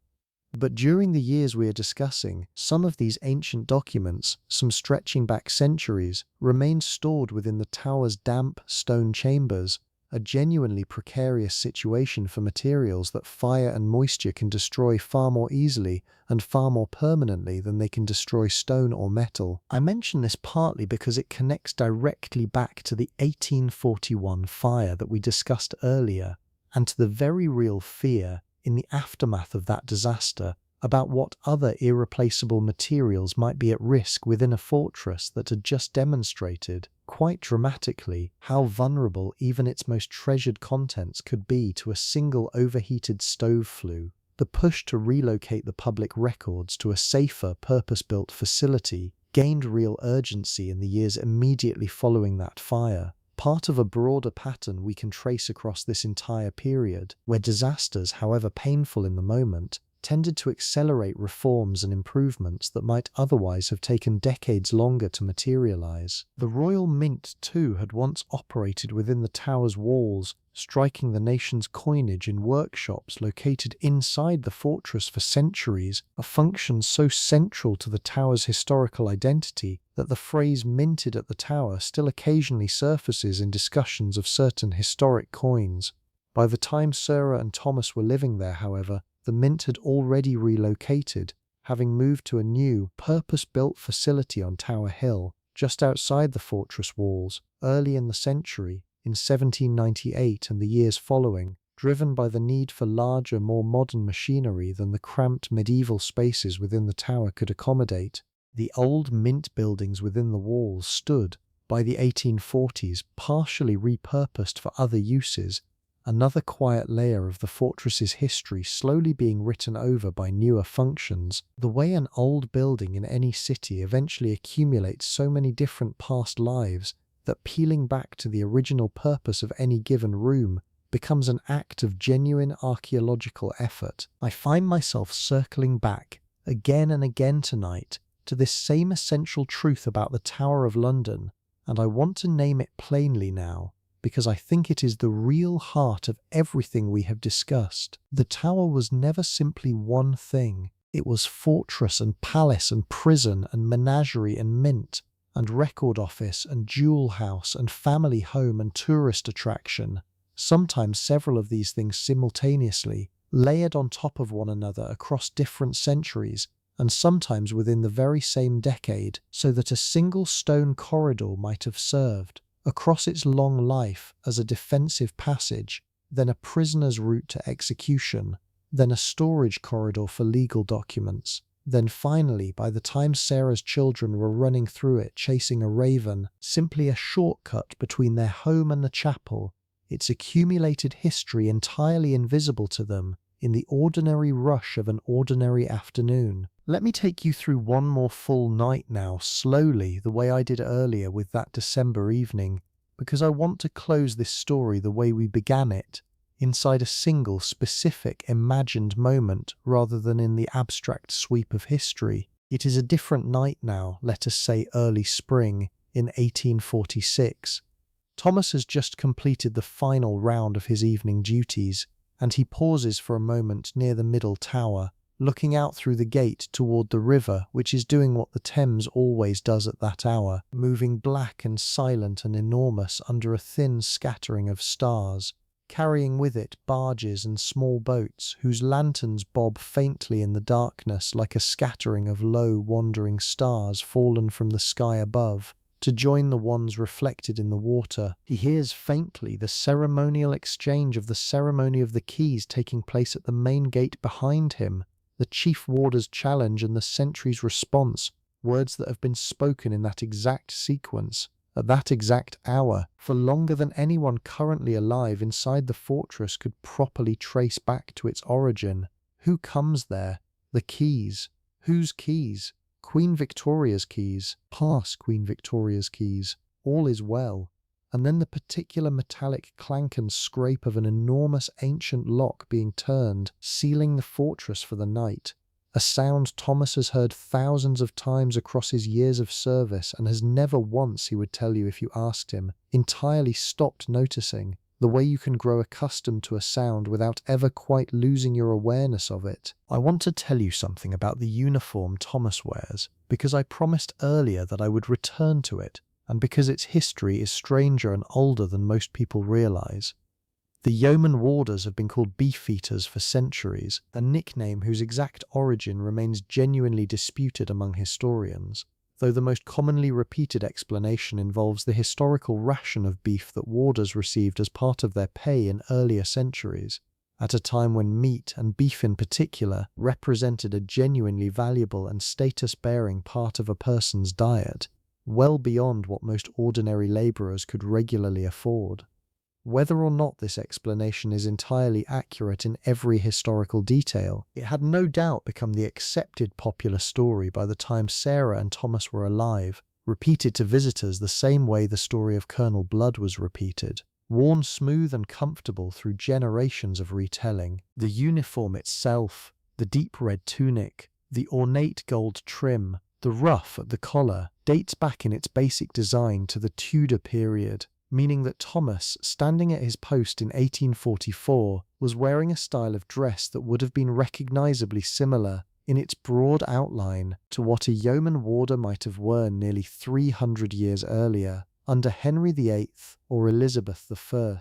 But during the years we are discussing, some of these ancient documents, some stretching back centuries, remained stored within the tower's damp stone chambers, a genuinely precarious situation for materials that fire and moisture can destroy far more easily and far more permanently than they can destroy stone or metal. I mention this partly because it connects directly back to the 1841 fire that we discussed earlier, and to the very real fear, in the aftermath of that disaster, about what other irreplaceable materials might be at risk within a fortress that had just demonstrated, quite dramatically, how vulnerable even its most treasured contents could be to a single overheated stove flue. The push to relocate the public records to a safer, purpose-built facility gained real urgency in the years immediately following that fire, part of a broader pattern we can trace across this entire period, where disasters, however painful in the moment, tended to accelerate reforms and improvements that might otherwise have taken decades longer to materialize. The Royal Mint, too, had once operated within the tower's walls, striking the nation's coinage in workshops located inside the fortress for centuries, a function so central to the tower's historical identity that the phrase "minted at the tower" still occasionally surfaces in discussions of certain historic coins. By the time Sarah and Thomas were living there, however, the Mint had already relocated, having moved to a new, purpose-built facility on Tower Hill, just outside the fortress walls, early in the century, in 1798 and the years following, driven by the need for larger, more modern machinery than the cramped medieval spaces within the tower could accommodate. The old Mint buildings within the walls stood, by the 1840s, partially repurposed for other uses, another quiet layer of the fortress's history slowly being written over by newer functions. The way an old building in any city eventually accumulates so many different past lives that peeling back to the original purpose of any given room becomes an act of genuine archaeological effort. I find myself circling back, again and again tonight, to this same essential truth about the Tower of London, and I want to name it plainly now, because I think it is the real heart of everything we have discussed. The tower was never simply one thing. It was fortress and palace and prison and menagerie and mint, and record office and jewel house and family home and tourist attraction, sometimes several of these things simultaneously, layered on top of one another across different centuries, and sometimes within the very same decade, so that a single stone corridor might have served, across its long life, as a defensive passage, then a prisoner's route to execution, then a storage corridor for legal documents, then finally, by the time Sarah's children were running through it chasing a raven, simply a shortcut between their home and the chapel, its accumulated history entirely invisible to them in the ordinary rush of an ordinary afternoon. Let me take you through one more full night now, slowly, the way I did earlier with that December evening, because I want to close this story the way we began it, inside a single, specific, imagined moment rather than in the abstract sweep of history. It is a different night now, let us say early spring, in 1846. Thomas has just completed the final round of his evening duties, and he pauses for a moment near the middle tower, looking out through the gate toward the river, which is doing what the Thames always does at that hour, moving black and silent and enormous under a thin scattering of stars, carrying with it barges and small boats whose lanterns bob faintly in the darkness like a scattering of low, wandering stars fallen from the sky above, to join the ones reflected in the water. He hears faintly the ceremonial exchange of the ceremony of the keys taking place at the main gate behind him, the chief warder's challenge and the sentry's response, words that have been spoken in that exact sequence, at that exact hour, for longer than anyone currently alive inside the fortress could properly trace back to its origin. Who comes there? The keys. Whose keys? Queen Victoria's keys. Past Queen Victoria's keys. All is well. And then the particular metallic clank and scrape of an enormous ancient lock being turned, sealing the fortress for the night. A sound Thomas has heard thousands of times across his years of service and has never once, he would tell you if you asked him, entirely stopped noticing. The way you can grow accustomed to a sound without ever quite losing your awareness of it. I want to tell you something about the uniform Thomas wears, because I promised earlier that I would return to it, and because its history is stranger and older than most people realize. The Yeoman Warders have been called beefeaters for centuries, a nickname whose exact origin remains genuinely disputed among historians, though the most commonly repeated explanation involves the historical ration of beef that warders received as part of their pay in earlier centuries, at a time when meat, and beef in particular, represented a genuinely valuable and status-bearing part of a person's diet, well beyond what most ordinary labourers could regularly afford. Whether or not this explanation is entirely accurate in every historical detail, it had no doubt become the accepted popular story by the time Sarah and Thomas were alive, repeated to visitors the same way the story of Colonel Blood was repeated. Worn smooth and comfortable through generations of retelling, the uniform itself, the deep red tunic, the ornate gold trim, the ruff at the collar, dates back in its basic design to the Tudor period, meaning that Thomas, standing at his post in 1844, was wearing a style of dress that would have been recognisably similar in its broad outline to what a yeoman warder might have worn nearly 300 years earlier, under Henry VIII or Elizabeth I.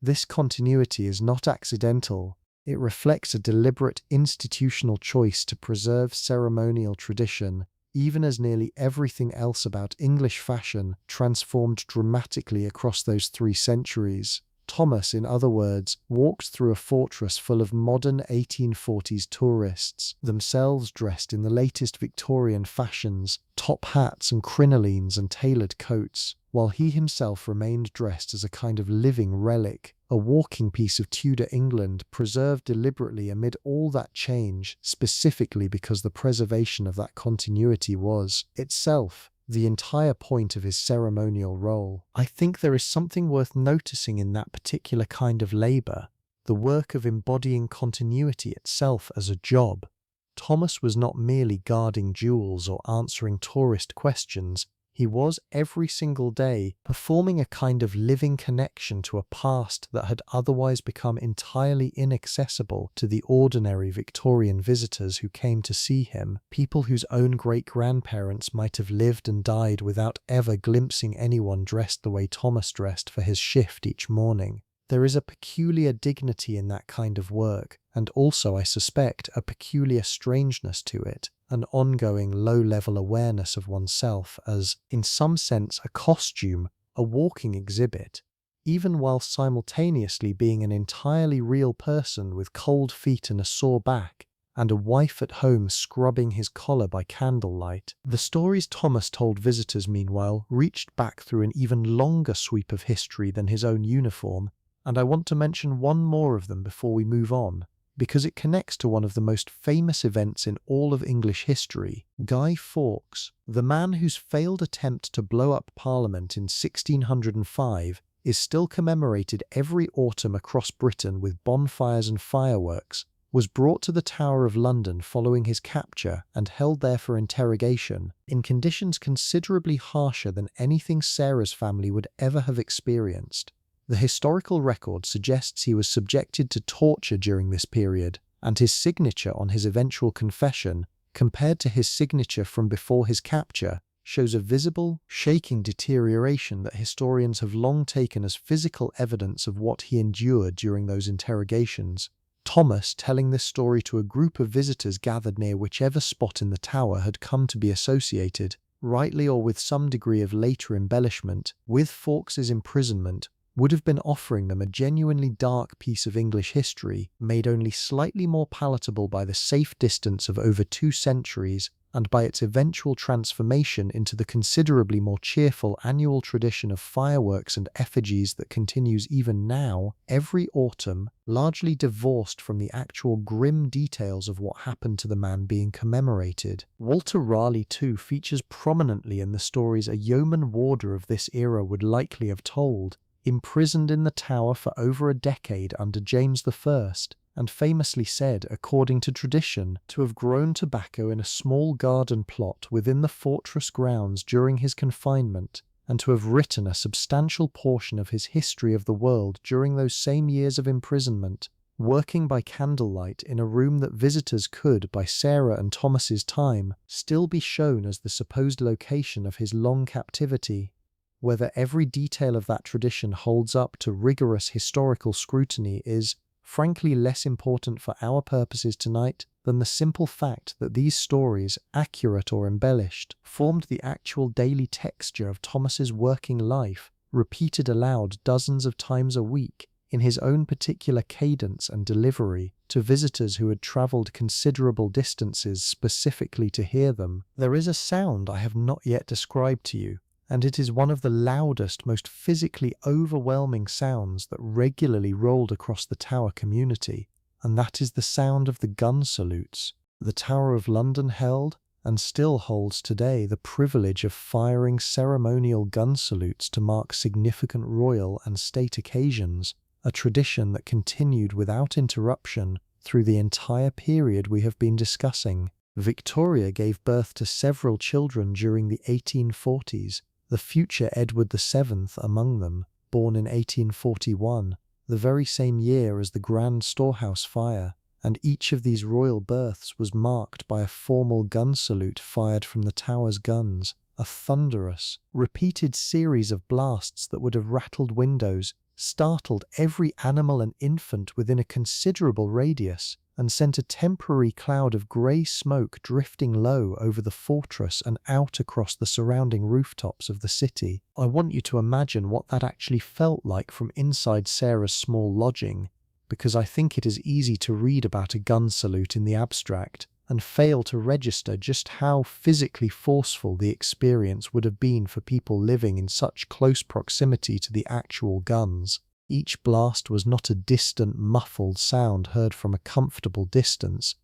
This continuity is not accidental. It reflects a deliberate institutional choice to preserve ceremonial tradition, even as nearly everything else about English fashion transformed dramatically across those 3 centuries. Thomas, in other words, walks through a fortress full of modern 1840s tourists, themselves dressed in the latest Victorian fashions, top hats and crinolines and tailored coats, while he himself remained dressed as a kind of living relic, a walking piece of Tudor England preserved deliberately amid all that change, specifically because the preservation of that continuity was, itself, the entire point of his ceremonial role. I think there is something worth noticing in that particular kind of labour, the work of embodying continuity itself as a job. Thomas was not merely guarding jewels or answering tourist questions. He was, every single day, performing a kind of living connection to a past that had otherwise become entirely inaccessible to the ordinary Victorian visitors who came to see him, people whose own great-grandparents might have lived and died without ever glimpsing anyone dressed the way Thomas dressed for his shift each morning. There is a peculiar dignity in that kind of work, and also, I suspect, a peculiar strangeness to it, an ongoing low-level awareness of oneself as, in some sense, a costume, a walking exhibit, even while simultaneously being an entirely real person with cold feet and a sore back, and a wife at home scrubbing his collar by candlelight. The stories Thomas told visitors, meanwhile, reached back through an even longer sweep of history than his own uniform, and I want to mention one more of them before we move on, because it connects to one of the most famous events in all of English history. Guy Fawkes, the man whose failed attempt to blow up Parliament in 1605, is still commemorated every autumn across Britain with bonfires and fireworks, was brought to the Tower of London following his capture and held there for interrogation, in conditions considerably harsher than anything Sarah's family would ever have experienced. The historical record suggests he was subjected to torture during this period, and his signature on his eventual confession, compared to his signature from before his capture, shows a visible, shaking deterioration that historians have long taken as physical evidence of what he endured during those interrogations. Thomas, telling this story to a group of visitors gathered near whichever spot in the tower had come to be associated, rightly or with some degree of later embellishment, with Fawkes's imprisonment, would have been offering them a genuinely dark piece of English history, made only slightly more palatable by the safe distance of over 2 centuries and by its eventual transformation into the considerably more cheerful annual tradition of fireworks and effigies that continues even now, every autumn, largely divorced from the actual grim details of what happened to the man being commemorated. Walter Raleigh, too, features prominently in the stories a yeoman warder of this era would likely have told, imprisoned in the Tower for over a decade under James I, and famously said, according to tradition, to have grown tobacco in a small garden plot within the fortress grounds during his confinement, and to have written a substantial portion of his history of the world during those same years of imprisonment, working by candlelight in a room that visitors could, by Sarah and Thomas's time, still be shown as the supposed location of his long captivity. Whether every detail of that tradition holds up to rigorous historical scrutiny is, frankly, less important for our purposes tonight than the simple fact that these stories, accurate or embellished, formed the actual daily texture of Thomas's working life, repeated aloud dozens of times a week, in his own particular cadence and delivery, to visitors who had travelled considerable distances specifically to hear them. There is a sound I have not yet described to you, and it is one of the loudest, most physically overwhelming sounds that regularly rolled across the Tower community, and that is the sound of the gun salutes. The Tower of London held, and still holds today, the privilege of firing ceremonial gun salutes to mark significant royal and state occasions, a tradition that continued without interruption through the entire period we have been discussing. Victoria gave birth to several children during the 1840s, the future Edward VII among them, born in 1841, the very same year as the Grand Storehouse Fire, and each of these royal births was marked by a formal gun salute fired from the Tower's guns, a thunderous, repeated series of blasts that would have rattled windows, startled every animal and infant within a considerable radius, and sent a temporary cloud of grey smoke drifting low over the fortress and out across the surrounding rooftops of the city. I want you to imagine what that actually felt like from inside Sarah's small lodging, because I think it is easy to read about a gun salute in the abstract and fail to register just how physically forceful the experience would have been for people living in such close proximity to the actual guns. Each blast was not a distant, muffled sound heard from a comfortable distance,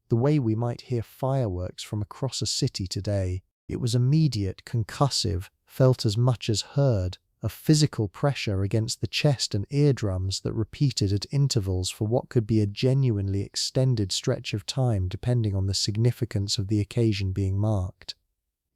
the way we might hear fireworks from across a city today. It was immediate, concussive, felt as much as heard, a physical pressure against the chest and eardrums that repeated at intervals for what could be a genuinely extended stretch of time depending on the significance of the occasion being marked.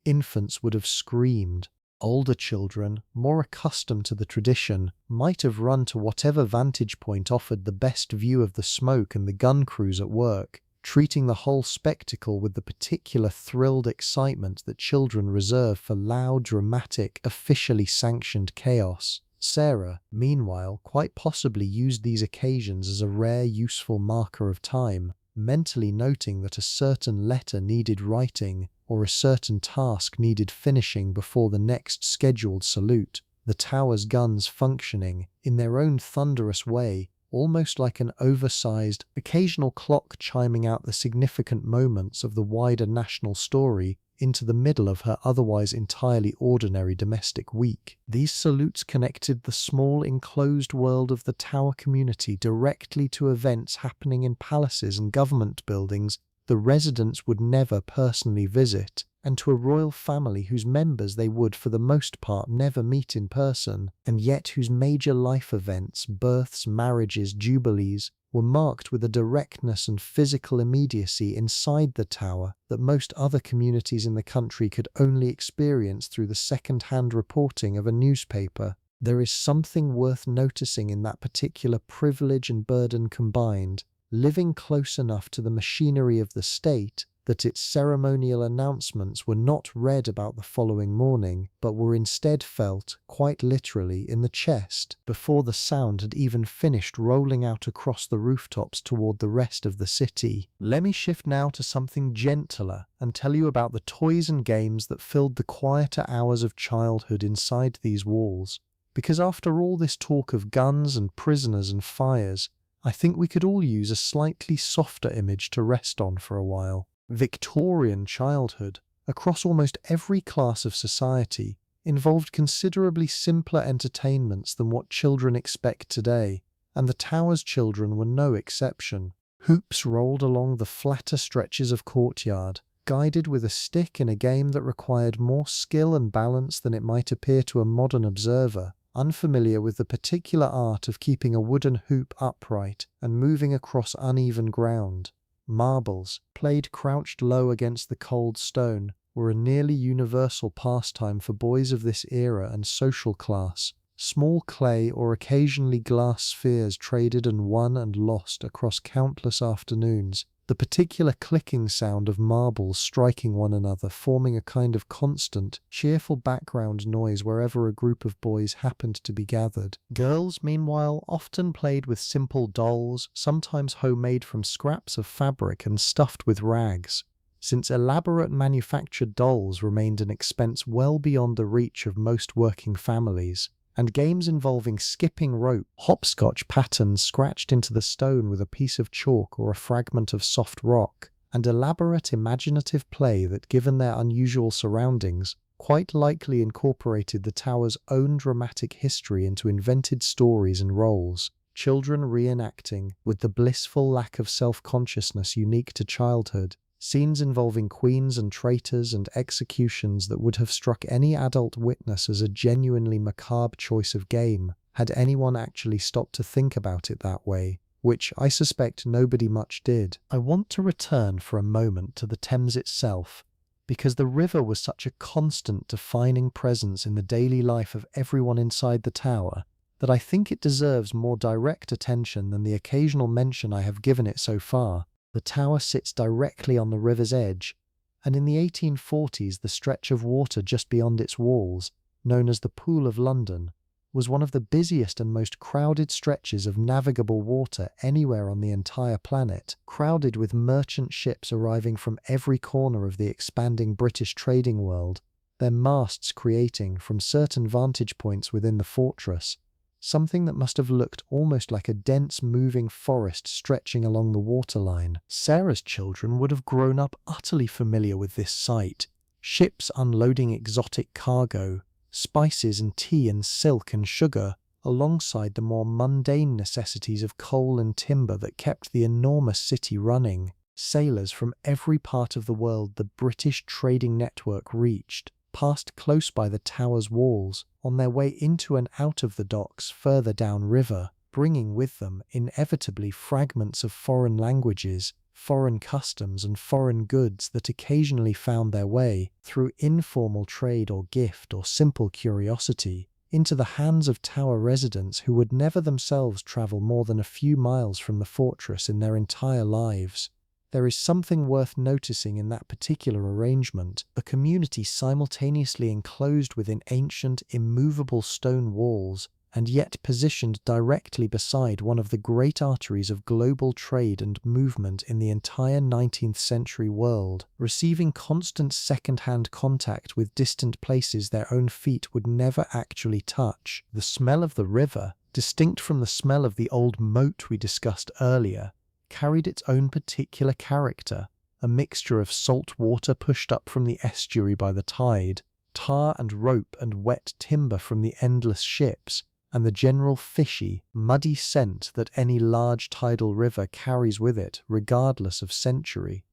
Infants would have screamed. Older children, more accustomed to the tradition, might have run to whatever vantage point offered the best view of the smoke and the gun crews at work, treating the whole spectacle with the particular thrilled excitement that children reserve for loud, dramatic, officially sanctioned chaos. Sarah, meanwhile, quite possibly used these occasions as a rare, useful marker of time, mentally noting that a certain letter needed writing or a certain task needed finishing before the next scheduled salute, the Tower's guns functioning, in their own thunderous way, almost like an oversized, occasional clock chiming out the significant moments of the wider national story into the middle of her otherwise entirely ordinary domestic week. These salutes connected the small enclosed world of the Tower community directly to events happening in palaces and government buildings the residents would never personally visit, and to a royal family whose members they would for the most part never meet in person, and yet whose major life events, births, marriages, jubilees, were marked with a directness and physical immediacy inside the Tower that most other communities in the country could only experience through the second-hand reporting of a newspaper. There is something worth noticing in that particular privilege and burden combined, living close enough to the machinery of the state that its ceremonial announcements were not read about the following morning, but were instead felt, quite literally, in the chest, before the sound had even finished rolling out across the rooftops toward the rest of the city. Let me shift now to something gentler and tell you about the toys and games that filled the quieter hours of childhood inside these walls, because after all this talk of guns and prisoners and fires, I think we could all use a slightly softer image to rest on for a while. Victorian childhood, across almost every class of society, involved considerably simpler entertainments than what children expect today, and the Tower's children were no exception. Hoops rolled along the flatter stretches of courtyard, guided with a stick in a game that required more skill and balance than it might appear to a modern observer, unfamiliar with the particular art of keeping a wooden hoop upright and moving across uneven ground. Marbles, played crouched low against the cold stone, were a nearly universal pastime for boys of this era and social class. Small clay or occasionally glass spheres traded and won and lost across countless afternoons, the particular clicking sound of marbles striking one another forming a kind of constant, cheerful background noise wherever a group of boys happened to be gathered. Girls, meanwhile, often played with simple dolls, sometimes homemade from scraps of fabric and stuffed with rags, since elaborate manufactured dolls remained an expense well beyond the reach of most working families, and games involving skipping rope, hopscotch patterns scratched into the stone with a piece of chalk or a fragment of soft rock, and elaborate imaginative play that, given their unusual surroundings, quite likely incorporated the tower's own dramatic history into invented stories and roles, children reenacting, with the blissful lack of self-consciousness unique to childhood, scenes involving queens and traitors and executions that would have struck any adult witness as a genuinely macabre choice of game, had anyone actually stopped to think about it that way, which I suspect nobody much did. I want to return for a moment to the Thames itself, because the river was such a constant defining presence in the daily life of everyone inside the tower, that I think it deserves more direct attention than the occasional mention I have given it so far. The tower sits directly on the river's edge, and in the 1840s the stretch of water just beyond its walls, known as the Pool of London, was one of the busiest and most crowded stretches of navigable water anywhere on the entire planet, crowded with merchant ships arriving from every corner of the expanding British trading world, their masts creating, from certain vantage points within the fortress, something that must have looked almost like a dense moving forest stretching along the waterline. Sarah's children would have grown up utterly familiar with this sight, ships unloading exotic cargo, spices and tea and silk and sugar, alongside the more mundane necessities of coal and timber that kept the enormous city running. Sailors from every part of the world the British trading network reached passed close by the tower's walls on their way into and out of the docks further downriver, bringing with them inevitably fragments of foreign languages, foreign customs and foreign goods that occasionally found their way, through informal trade or gift or simple curiosity, into the hands of tower residents who would never themselves travel more than a few miles from the fortress in their entire lives. There is something worth noticing in that particular arrangement, a community simultaneously enclosed within ancient, immovable stone walls, and yet positioned directly beside one of the great arteries of global trade and movement in the entire 19th century world, receiving constant second-hand contact with distant places their own feet would never actually touch. The smell of the river, distinct from the smell of the old moat we discussed earlier, carried its own particular character, a mixture of salt water pushed up from the estuary by the tide, tar and rope and wet timber from the endless ships, and the general fishy, muddy scent that any large tidal river carries with it, regardless of century.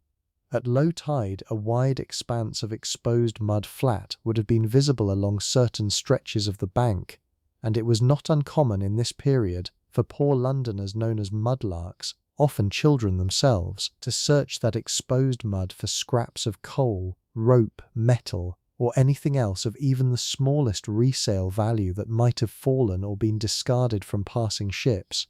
At low tide, a wide expanse of exposed mud flat would have been visible along certain stretches of the bank, and it was not uncommon in this period for poor Londoners known as mudlarks, often children themselves, to search that exposed mud for scraps of coal, rope, metal, or anything else of even the smallest resale value that might have fallen or been discarded from passing ships.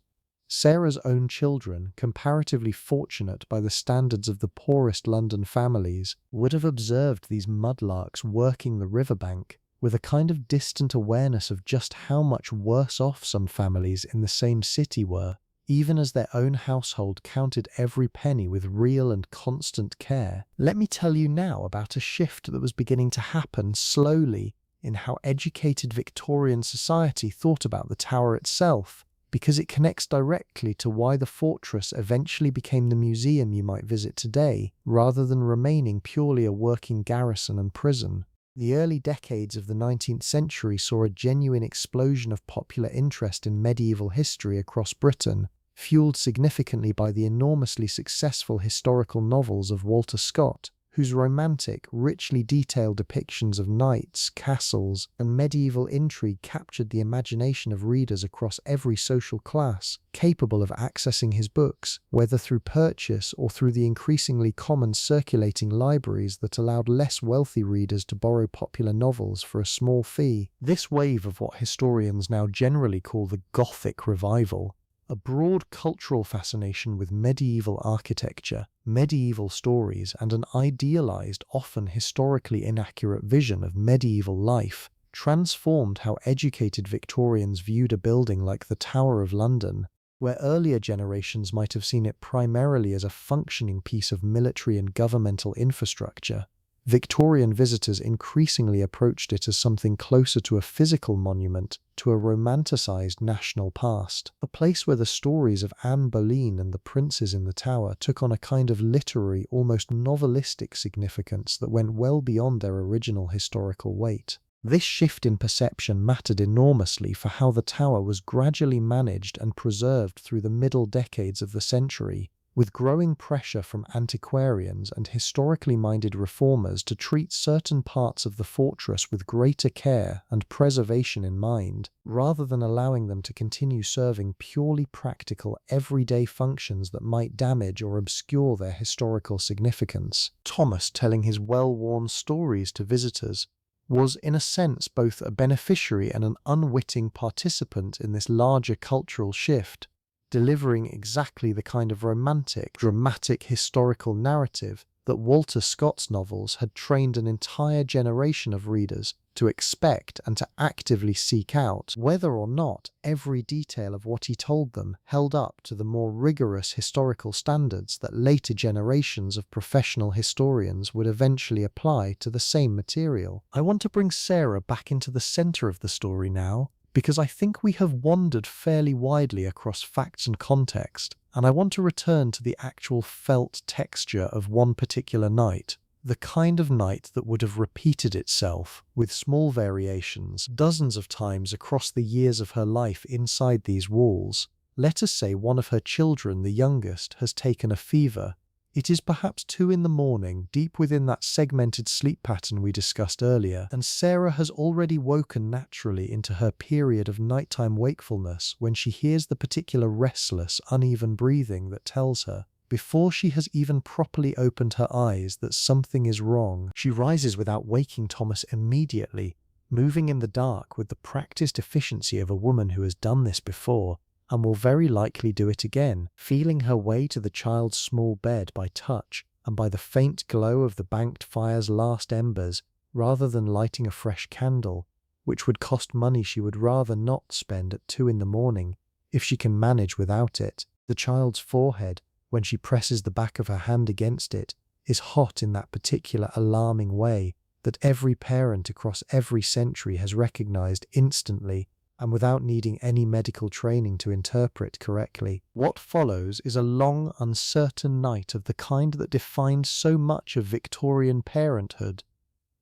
Sarah's own children, comparatively fortunate by the standards of the poorest London families, would have observed these mudlarks working the riverbank with a kind of distant awareness of just how much worse off some families in the same city were, even as their own household counted every penny with real and constant care. Let me tell you now about a shift that was beginning to happen slowly in how educated Victorian society thought about the tower itself, because it connects directly to why the fortress eventually became the museum you might visit today, rather than remaining purely a working garrison and prison. The early decades of the 19th century saw a genuine explosion of popular interest in medieval history across Britain, fueled significantly by the enormously successful historical novels of Walter Scott, whose romantic, richly detailed depictions of knights, castles, and medieval intrigue captured the imagination of readers across every social class, capable of accessing his books, whether through purchase or through the increasingly common circulating libraries that allowed less wealthy readers to borrow popular novels for a small fee. This wave of what historians now generally call the Gothic Revival, a broad cultural fascination with medieval architecture, medieval stories, and an idealized, often historically inaccurate vision of medieval life, transformed how educated Victorians viewed a building like the Tower of London, where earlier generations might have seen it primarily as a functioning piece of military and governmental infrastructure. Victorian visitors increasingly approached it as something closer to a physical monument, to a romanticised national past, a place where the stories of Anne Boleyn and the princes in the Tower took on a kind of literary, almost novelistic significance that went well beyond their original historical weight. This shift in perception mattered enormously for how the Tower was gradually managed and preserved through the middle decades of the century, with growing pressure from antiquarians and historically minded reformers to treat certain parts of the fortress with greater care and preservation in mind, rather than allowing them to continue serving purely practical, everyday functions that might damage or obscure their historical significance. Thomas, telling his well-worn stories to visitors, was in a sense both a beneficiary and an unwitting participant in this larger cultural shift, delivering exactly the kind of romantic, dramatic historical narrative that Walter Scott's novels had trained an entire generation of readers to expect and to actively seek out, whether or not every detail of what he told them held up to the more rigorous historical standards that later generations of professional historians would eventually apply to the same material. I want to bring Sarah back into the centre of the story now, because I think we have wandered fairly widely across facts and context, and I want to return to the actual felt texture of one particular night, the kind of night that would have repeated itself, with small variations, dozens of times across the years of her life inside these walls. Let us say one of her children, the youngest, has taken a fever. It is perhaps 2 in the morning, deep within that segmented sleep pattern we discussed earlier, and Sarah has already woken naturally into her period of nighttime wakefulness when she hears the particular restless, uneven breathing that tells her, before she has even properly opened her eyes, that something is wrong. She rises without waking Thomas immediately, moving in the dark with the practiced efficiency of a woman who has done this before, and will very likely do it again, feeling her way to the child's small bed by touch and by the faint glow of the banked fire's last embers, rather than lighting a fresh candle, which would cost money she would rather not spend at 2 in the morning, if she can manage without it. The child's forehead, when she presses the back of her hand against it, is hot in that particular alarming way that every parent across every century has recognized instantly, and without needing any medical training to interpret correctly. What follows is a long, uncertain night of the kind that defined so much of Victorian parenthood,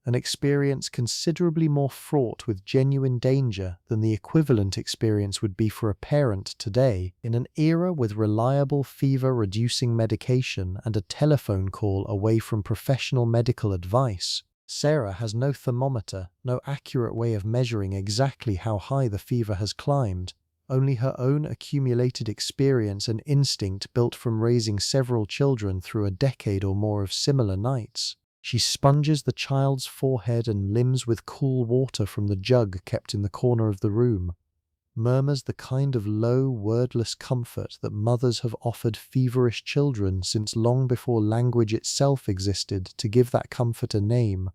an experience considerably more fraught with genuine danger than the equivalent experience would be for a parent today, in an era with reliable fever-reducing medication and a telephone call away from professional medical advice. Sarah has no thermometer, no accurate way of measuring exactly how high the fever has climbed, only her own accumulated experience and instinct built from raising several children through a decade or more of similar nights. She sponges the child's forehead and limbs with cool water from the jug kept in the corner of the room, murmurs the kind of low, wordless comfort that mothers have offered feverish children since long before language itself existed to give that comfort a name,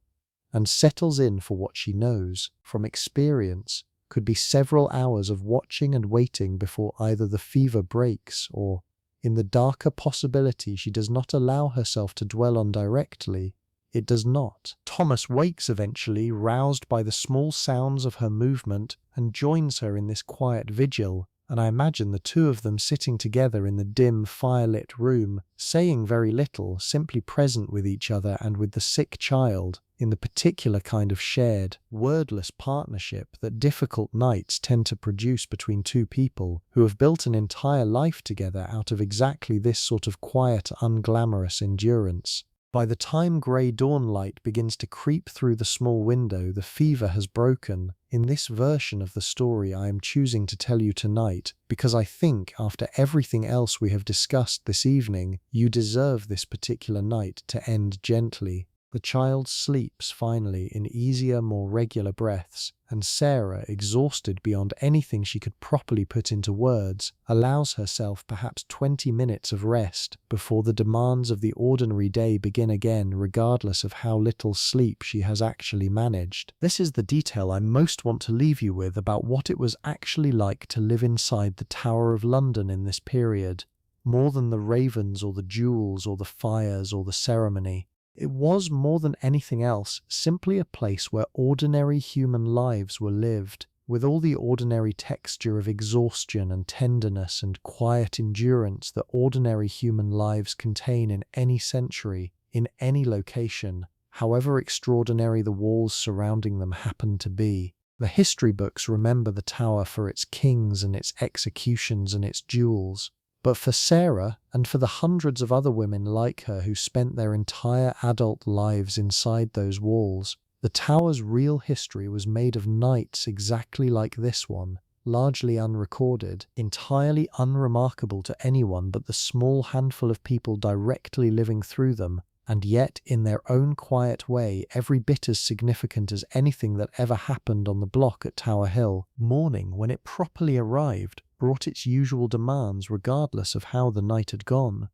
and settles in for what she knows, from experience, could be several hours of watching and waiting before either the fever breaks or, in the darker possibility she does not allow herself to dwell on directly, it does not. Thomas wakes eventually, roused by the small sounds of her movement, and joins her in this quiet vigil, and I imagine the two of them sitting together in the dim, firelit room, saying very little, simply present with each other and with the sick child, in the particular kind of shared, wordless partnership that difficult nights tend to produce between two people who have built an entire life together out of exactly this sort of quiet, unglamorous endurance. By the time grey dawnlight begins to creep through the small window, the fever has broken. In this version of the story I am choosing to tell you tonight, because I think, after everything else we have discussed this evening, you deserve this particular night to end gently. The child sleeps finally in easier, more regular breaths, and Sarah, exhausted beyond anything she could properly put into words, allows herself perhaps 20 minutes of rest before the demands of the ordinary day begin again, regardless of how little sleep she has actually managed. This is the detail I most want to leave you with about what it was actually like to live inside the Tower of London in this period, more than the ravens or the jewels or the fires or the ceremony. It was, more than anything else, simply a place where ordinary human lives were lived, with all the ordinary texture of exhaustion and tenderness and quiet endurance that ordinary human lives contain in any century, in any location, however extraordinary the walls surrounding them happen to be. The history books remember the tower for its kings and its executions and its duels. But for Sarah, and for the hundreds of other women like her who spent their entire adult lives inside those walls, the tower's real history was made of nights exactly like this one, largely unrecorded, entirely unremarkable to anyone but the small handful of people directly living through them, and yet, in their own quiet way, every bit as significant as anything that ever happened on the block at Tower Hill. Morning, when it properly arrived, brought its usual demands regardless of how the night had gone.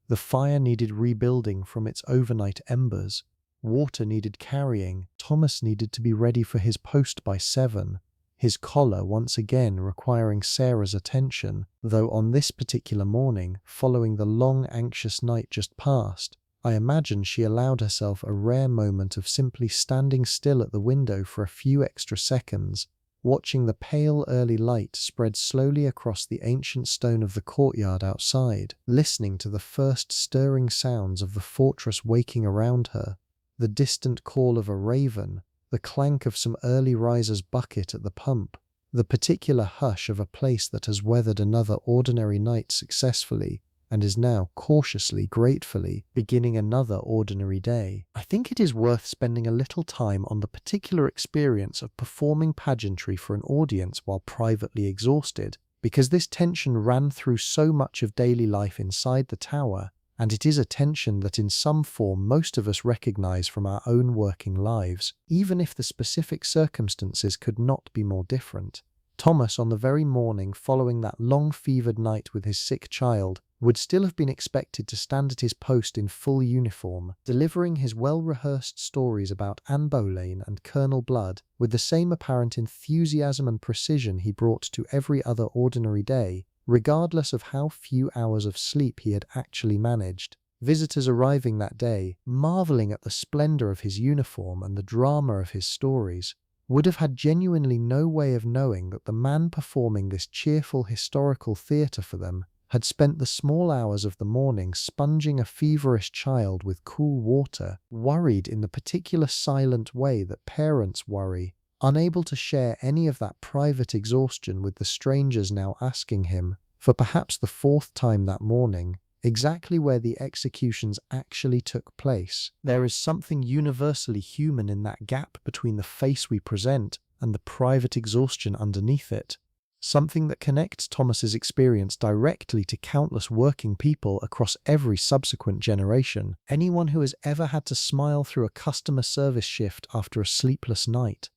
The fire needed rebuilding from its overnight embers. Water needed carrying. Thomas needed to be ready for his post by 7. His collar once again requiring Sarah's attention, though on this particular morning, following the long anxious night just past, I imagine she allowed herself a rare moment of simply standing still at the window for a few extra seconds, watching the pale early light spread slowly across the ancient stone of the courtyard outside, listening to the first stirring sounds of the fortress waking around her, the distant call of a raven, the clank of some early riser's bucket at the pump, the particular hush of a place that has weathered another ordinary night successfully, and is now cautiously, gratefully, beginning another ordinary day. I think it is worth spending a little time on the particular experience of performing pageantry for an audience while privately exhausted, because this tension ran through so much of daily life inside the tower, and it is a tension that in some form most of us recognize from our own working lives, even if the specific circumstances could not be more different. Thomas, on the very morning following that long fevered night with his sick child, would still have been expected to stand at his post in full uniform, delivering his well-rehearsed stories about Anne Boleyn and Colonel Blood with the same apparent enthusiasm and precision he brought to every other ordinary day, regardless of how few hours of sleep he had actually managed. Visitors arriving that day, marveling at the splendor of his uniform and the drama of his stories, would have had genuinely no way of knowing that the man performing this cheerful historical theatre for them had spent the small hours of the morning sponging a feverish child with cool water, worried in the particular silent way that parents worry, unable to share any of that private exhaustion with the strangers now asking him, for perhaps the 4th time that morning, exactly where the executions actually took place. There is something universally human in that gap between the face we present and the private exhaustion underneath it. Something that connects Thomas's experience directly to countless working people across every subsequent generation. Anyone who has ever had to smile through a customer service shift after a sleepless night.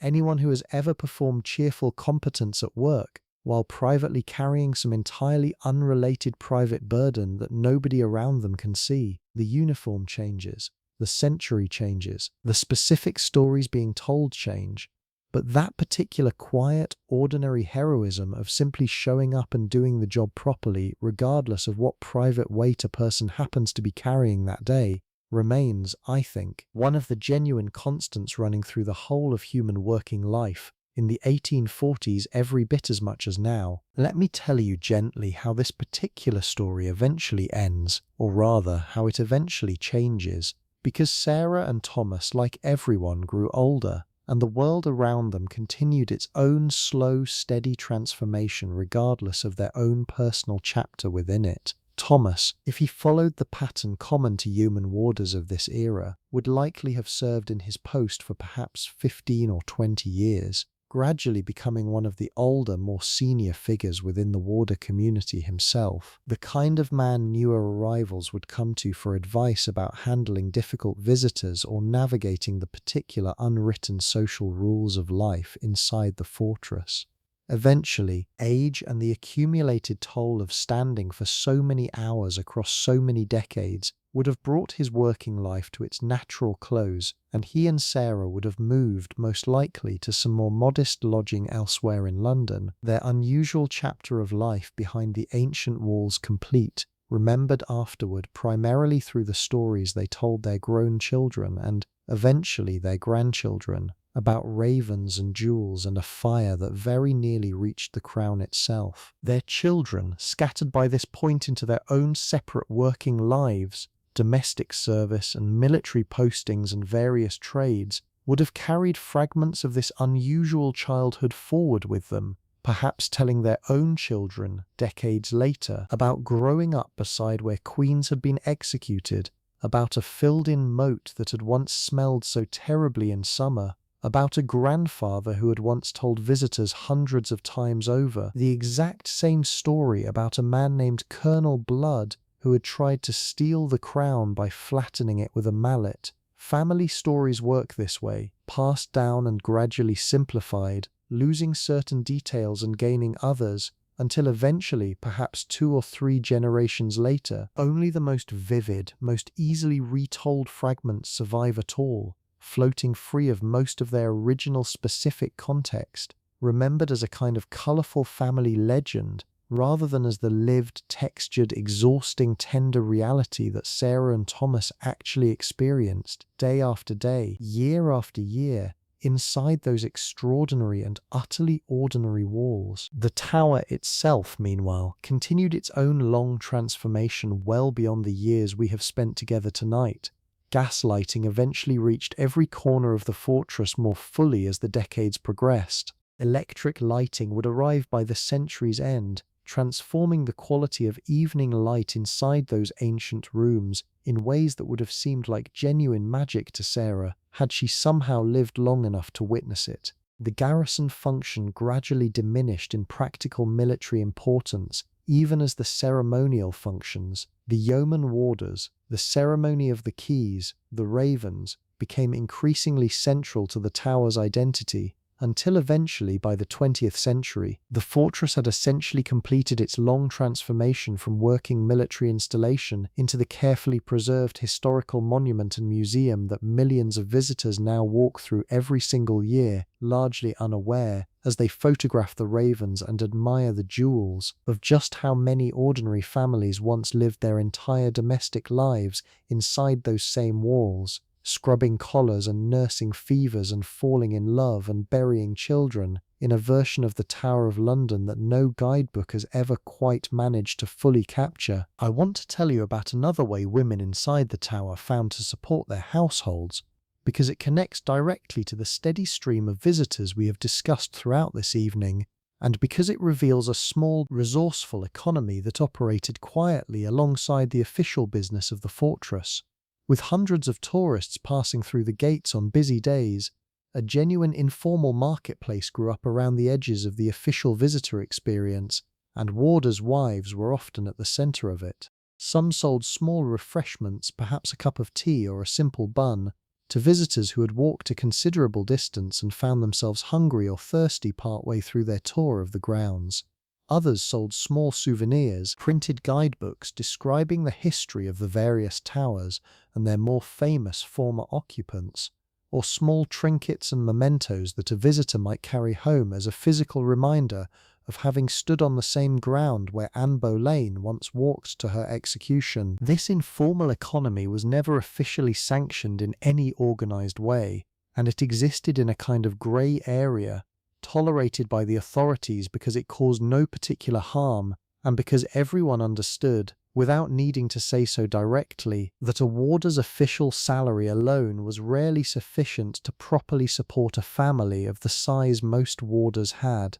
Anyone who has ever performed cheerful competence at work while privately carrying some entirely unrelated private burden that nobody around them can see. The uniform changes, the century changes, the specific stories being told change, but that particular quiet, ordinary heroism of simply showing up and doing the job properly, regardless of what private weight a person happens to be carrying that day, remains, I think, one of the genuine constants running through the whole of human working life, in the 1840s every bit as much as now. Let me tell you gently how this particular story eventually ends, or rather, how it eventually changes, because Sarah and Thomas, like everyone, grew older, and the world around them continued its own slow, steady transformation regardless of their own personal chapter within it. Thomas, if he followed the pattern common to Yeoman Warders of this era, would likely have served in his post for perhaps 15 or 20 years, gradually becoming one of the older, more senior figures within the warder community himself, the kind of man newer arrivals would come to for advice about handling difficult visitors or navigating the particular unwritten social rules of life inside the fortress. Eventually, age and the accumulated toll of standing for so many hours across so many decades would have brought his working life to its natural close, and he and Sarah would have moved, most likely, to some more modest lodging elsewhere in London, their unusual chapter of life behind the ancient walls complete, remembered afterward primarily through the stories they told their grown children and eventually their grandchildren about ravens and jewels and a fire that very nearly reached the crown itself. Their children, scattered by this point into their own separate working lives, domestic service and military postings and various trades, would have carried fragments of this unusual childhood forward with them, perhaps telling their own children, decades later, about growing up beside where queens had been executed, about a filled-in moat that had once smelled so terribly in summer, about a grandfather who had once told visitors hundreds of times over the exact same story about a man named Colonel Blood who had tried to steal the crown by flattening it with a mallet. Family stories work this way, passed down and gradually simplified, losing certain details and gaining others, until eventually, perhaps 2 or 3 generations later, only the most vivid, most easily retold fragments survive at all, floating free of most of their original specific context, remembered as a kind of colourful family legend, rather than as the lived, textured, exhausting, tender reality that Sarah and Thomas actually experienced, day after day, year after year, inside those extraordinary and utterly ordinary walls. The tower itself, meanwhile, continued its own long transformation well beyond the years we have spent together tonight. Gaslighting eventually reached every corner of the fortress more fully as the decades progressed. Electric lighting would arrive by the century's end, transforming the quality of evening light inside those ancient rooms in ways that would have seemed like genuine magic to Sarah, had she somehow lived long enough to witness it. The garrison function gradually diminished in practical military importance, even as the ceremonial functions, the Yeoman Warders, the ceremony of the keys, the ravens, became increasingly central to the tower's identity, until eventually, by the 20th century, the fortress had essentially completed its long transformation from working military installation into the carefully preserved historical monument and museum that millions of visitors now walk through every single year, largely unaware, as they photograph the ravens and admire the jewels, of just how many ordinary families once lived their entire domestic lives inside those same walls, scrubbing collars and nursing fevers and falling in love and burying children, in a version of the Tower of London that no guidebook has ever quite managed to fully capture. I want to tell you about another way women inside the tower found to support their households, because it connects directly to the steady stream of visitors we have discussed throughout this evening, and because it reveals a small, resourceful economy that operated quietly alongside the official business of the fortress. With hundreds of tourists passing through the gates on busy days, a genuine informal marketplace grew up around the edges of the official visitor experience, and warders' wives were often at the centre of it. Some sold small refreshments, perhaps a cup of tea or a simple bun, to visitors who had walked a considerable distance and found themselves hungry or thirsty partway through their tour of the grounds. Others sold small souvenirs, printed guidebooks describing the history of the various towers and their more famous former occupants, or small trinkets and mementos that a visitor might carry home as a physical reminder of having stood on the same ground where Anne Boleyn once walked to her execution. This informal economy was never officially sanctioned in any organised way, and it existed in a kind of grey area, tolerated by the authorities because it caused no particular harm, and because everyone understood, without needing to say so directly, that a warder's official salary alone was rarely sufficient to properly support a family of the size most warders had.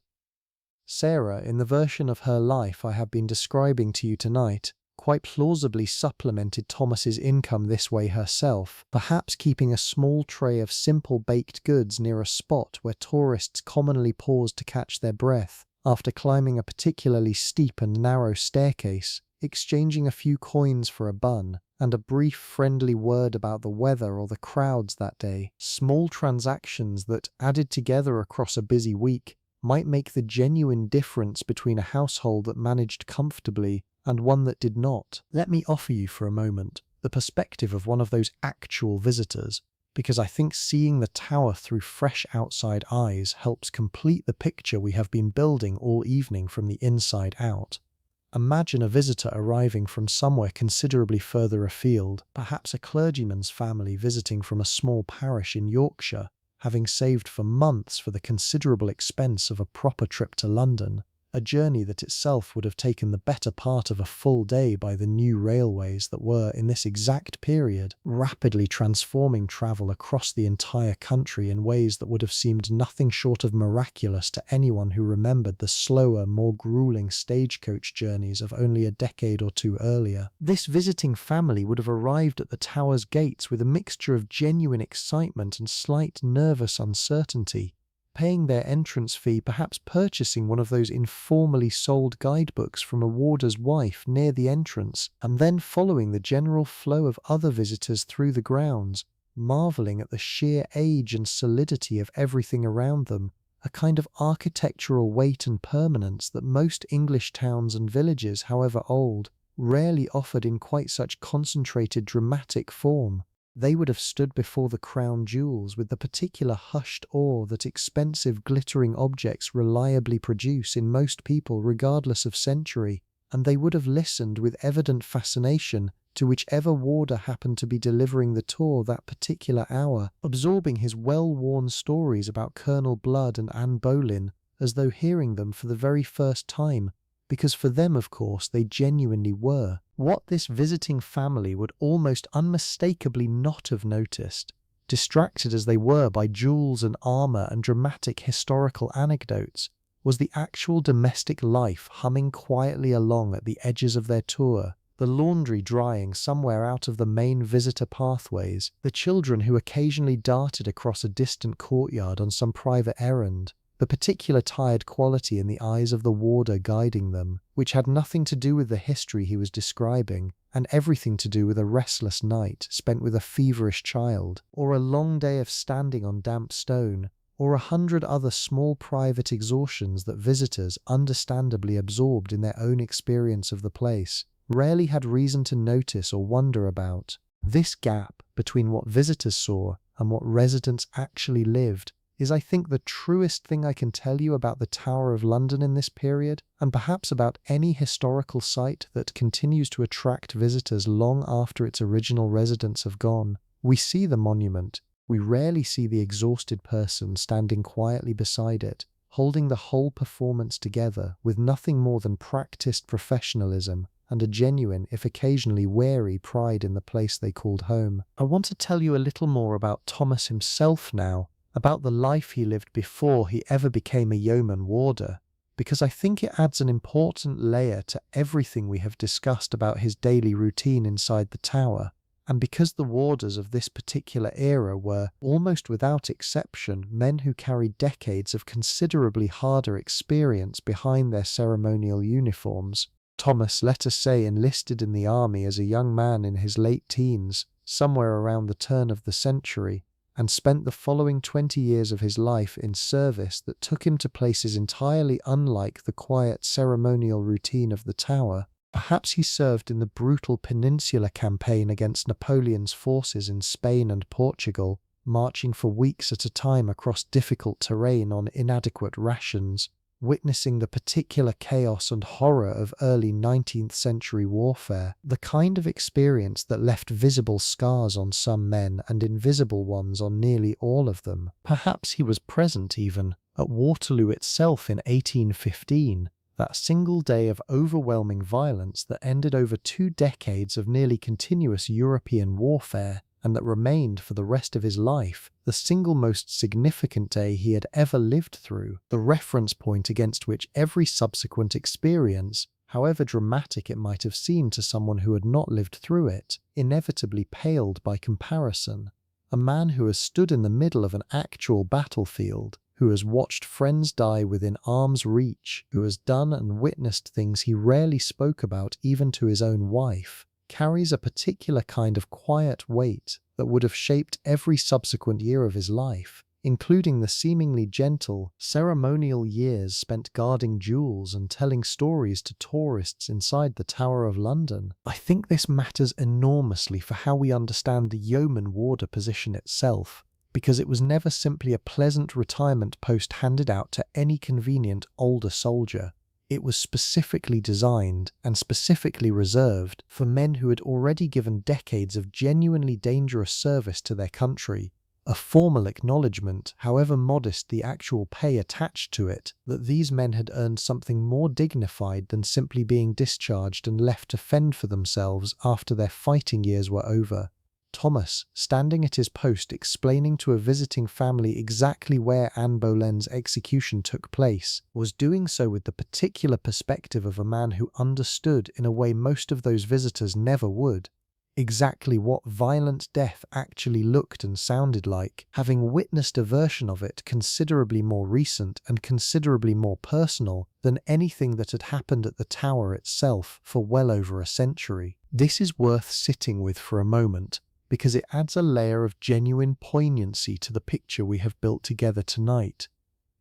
Sarah, in the version of her life I have been describing to you tonight, quite plausibly supplemented Thomas's income this way herself, perhaps keeping a small tray of simple baked goods near a spot where tourists commonly paused to catch their breath after climbing a particularly steep and narrow staircase, exchanging a few coins for a bun, and a brief friendly word about the weather or the crowds that day. Small transactions that, added together across a busy week, might make the genuine difference between a household that managed comfortably and one that did not. Let me offer you for a moment the perspective of one of those actual visitors, because I think seeing the tower through fresh outside eyes helps complete the picture we have been building all evening from the inside out. Imagine a visitor arriving from somewhere considerably further afield, perhaps a clergyman's family visiting from a small parish in Yorkshire, having saved for months for the considerable expense of a proper trip to London, a journey that itself would have taken the better part of a full day by the new railways that were, in this exact period, rapidly transforming travel across the entire country in ways that would have seemed nothing short of miraculous to anyone who remembered the slower, more grueling stagecoach journeys of only a decade or two earlier. This visiting family would have arrived at the tower's gates with a mixture of genuine excitement and slight nervous uncertainty, paying their entrance fee, perhaps purchasing one of those informally sold guidebooks from a warder's wife near the entrance, and then following the general flow of other visitors through the grounds, marvelling at the sheer age and solidity of everything around them, a kind of architectural weight and permanence that most English towns and villages, however old, rarely offered in quite such concentrated dramatic form. They would have stood before the crown jewels with the particular hushed awe that expensive glittering objects reliably produce in most people regardless of century, and they would have listened with evident fascination to whichever warder happened to be delivering the tour that particular hour, absorbing his well-worn stories about Colonel Blood and Anne Boleyn as though hearing them for the very first time, because for them, of course, they genuinely were. What this visiting family would almost unmistakably not have noticed, distracted as they were by jewels and armour and dramatic historical anecdotes, was the actual domestic life humming quietly along at the edges of their tour, the laundry drying somewhere out of the main visitor pathways, the children who occasionally darted across a distant courtyard on some private errand, the particular tired quality in the eyes of the warder guiding them, which had nothing to do with the history he was describing, and everything to do with a restless night spent with a feverish child, or a long day of standing on damp stone, or 100 other small private exhaustions that visitors, understandably absorbed in their own experience of the place, rarely had reason to notice or wonder about. This gap between what visitors saw and what residents actually lived is, I think, the truest thing I can tell you about the Tower of London in this period, and perhaps about any historical site that continues to attract visitors long after its original residents have gone. We see the monument. We rarely see the exhausted person standing quietly beside it, holding the whole performance together with nothing more than practiced professionalism and a genuine, if occasionally wary, pride in the place they called home. I want to tell you a little more about Thomas himself now, about the life he lived before he ever became a yeoman warder, because I think it adds an important layer to everything we have discussed about his daily routine inside the tower, and because the warders of this particular era were, almost without exception, men who carried decades of considerably harder experience behind their ceremonial uniforms. Thomas, let us say, enlisted in the army as a young man in his late teens, somewhere around the turn of the century, and spent the following 20 years of his life in service that took him to places entirely unlike the quiet ceremonial routine of the Tower. Perhaps he served in the brutal Peninsular campaign against Napoleon's forces in Spain and Portugal, marching for weeks at a time across difficult terrain on inadequate rations, witnessing the particular chaos and horror of early 19th century warfare, the kind of experience that left visible scars on some men and invisible ones on nearly all of them. Perhaps he was present even at Waterloo itself in 1815, that single day of overwhelming violence that ended over 2 decades of nearly continuous European warfare, and that remained for the rest of his life the single most significant day he had ever lived through, the reference point against which every subsequent experience, however dramatic it might have seemed to someone who had not lived through it, inevitably paled by comparison. A man who has stood in the middle of an actual battlefield, who has watched friends die within arm's reach, who has done and witnessed things he rarely spoke about even to his own wife, carries a particular kind of quiet weight that would have shaped every subsequent year of his life, including the seemingly gentle, ceremonial years spent guarding jewels and telling stories to tourists inside the Tower of London. I think this matters enormously for how we understand the yeoman warder position itself, because it was never simply a pleasant retirement post handed out to any convenient older soldier. It was specifically designed and specifically reserved for men who had already given decades of genuinely dangerous service to their country. A formal acknowledgement, however modest the actual pay attached to it, that these men had earned something more dignified than simply being discharged and left to fend for themselves after their fighting years were over. Thomas, standing at his post explaining to a visiting family exactly where Anne Boleyn's execution took place, was doing so with the particular perspective of a man who understood in a way most of those visitors never would, exactly what violent death actually looked and sounded like, having witnessed a version of it considerably more recent and considerably more personal than anything that had happened at the Tower itself for well over a century. This is worth sitting with for a moment, because it adds a layer of genuine poignancy to the picture we have built together tonight.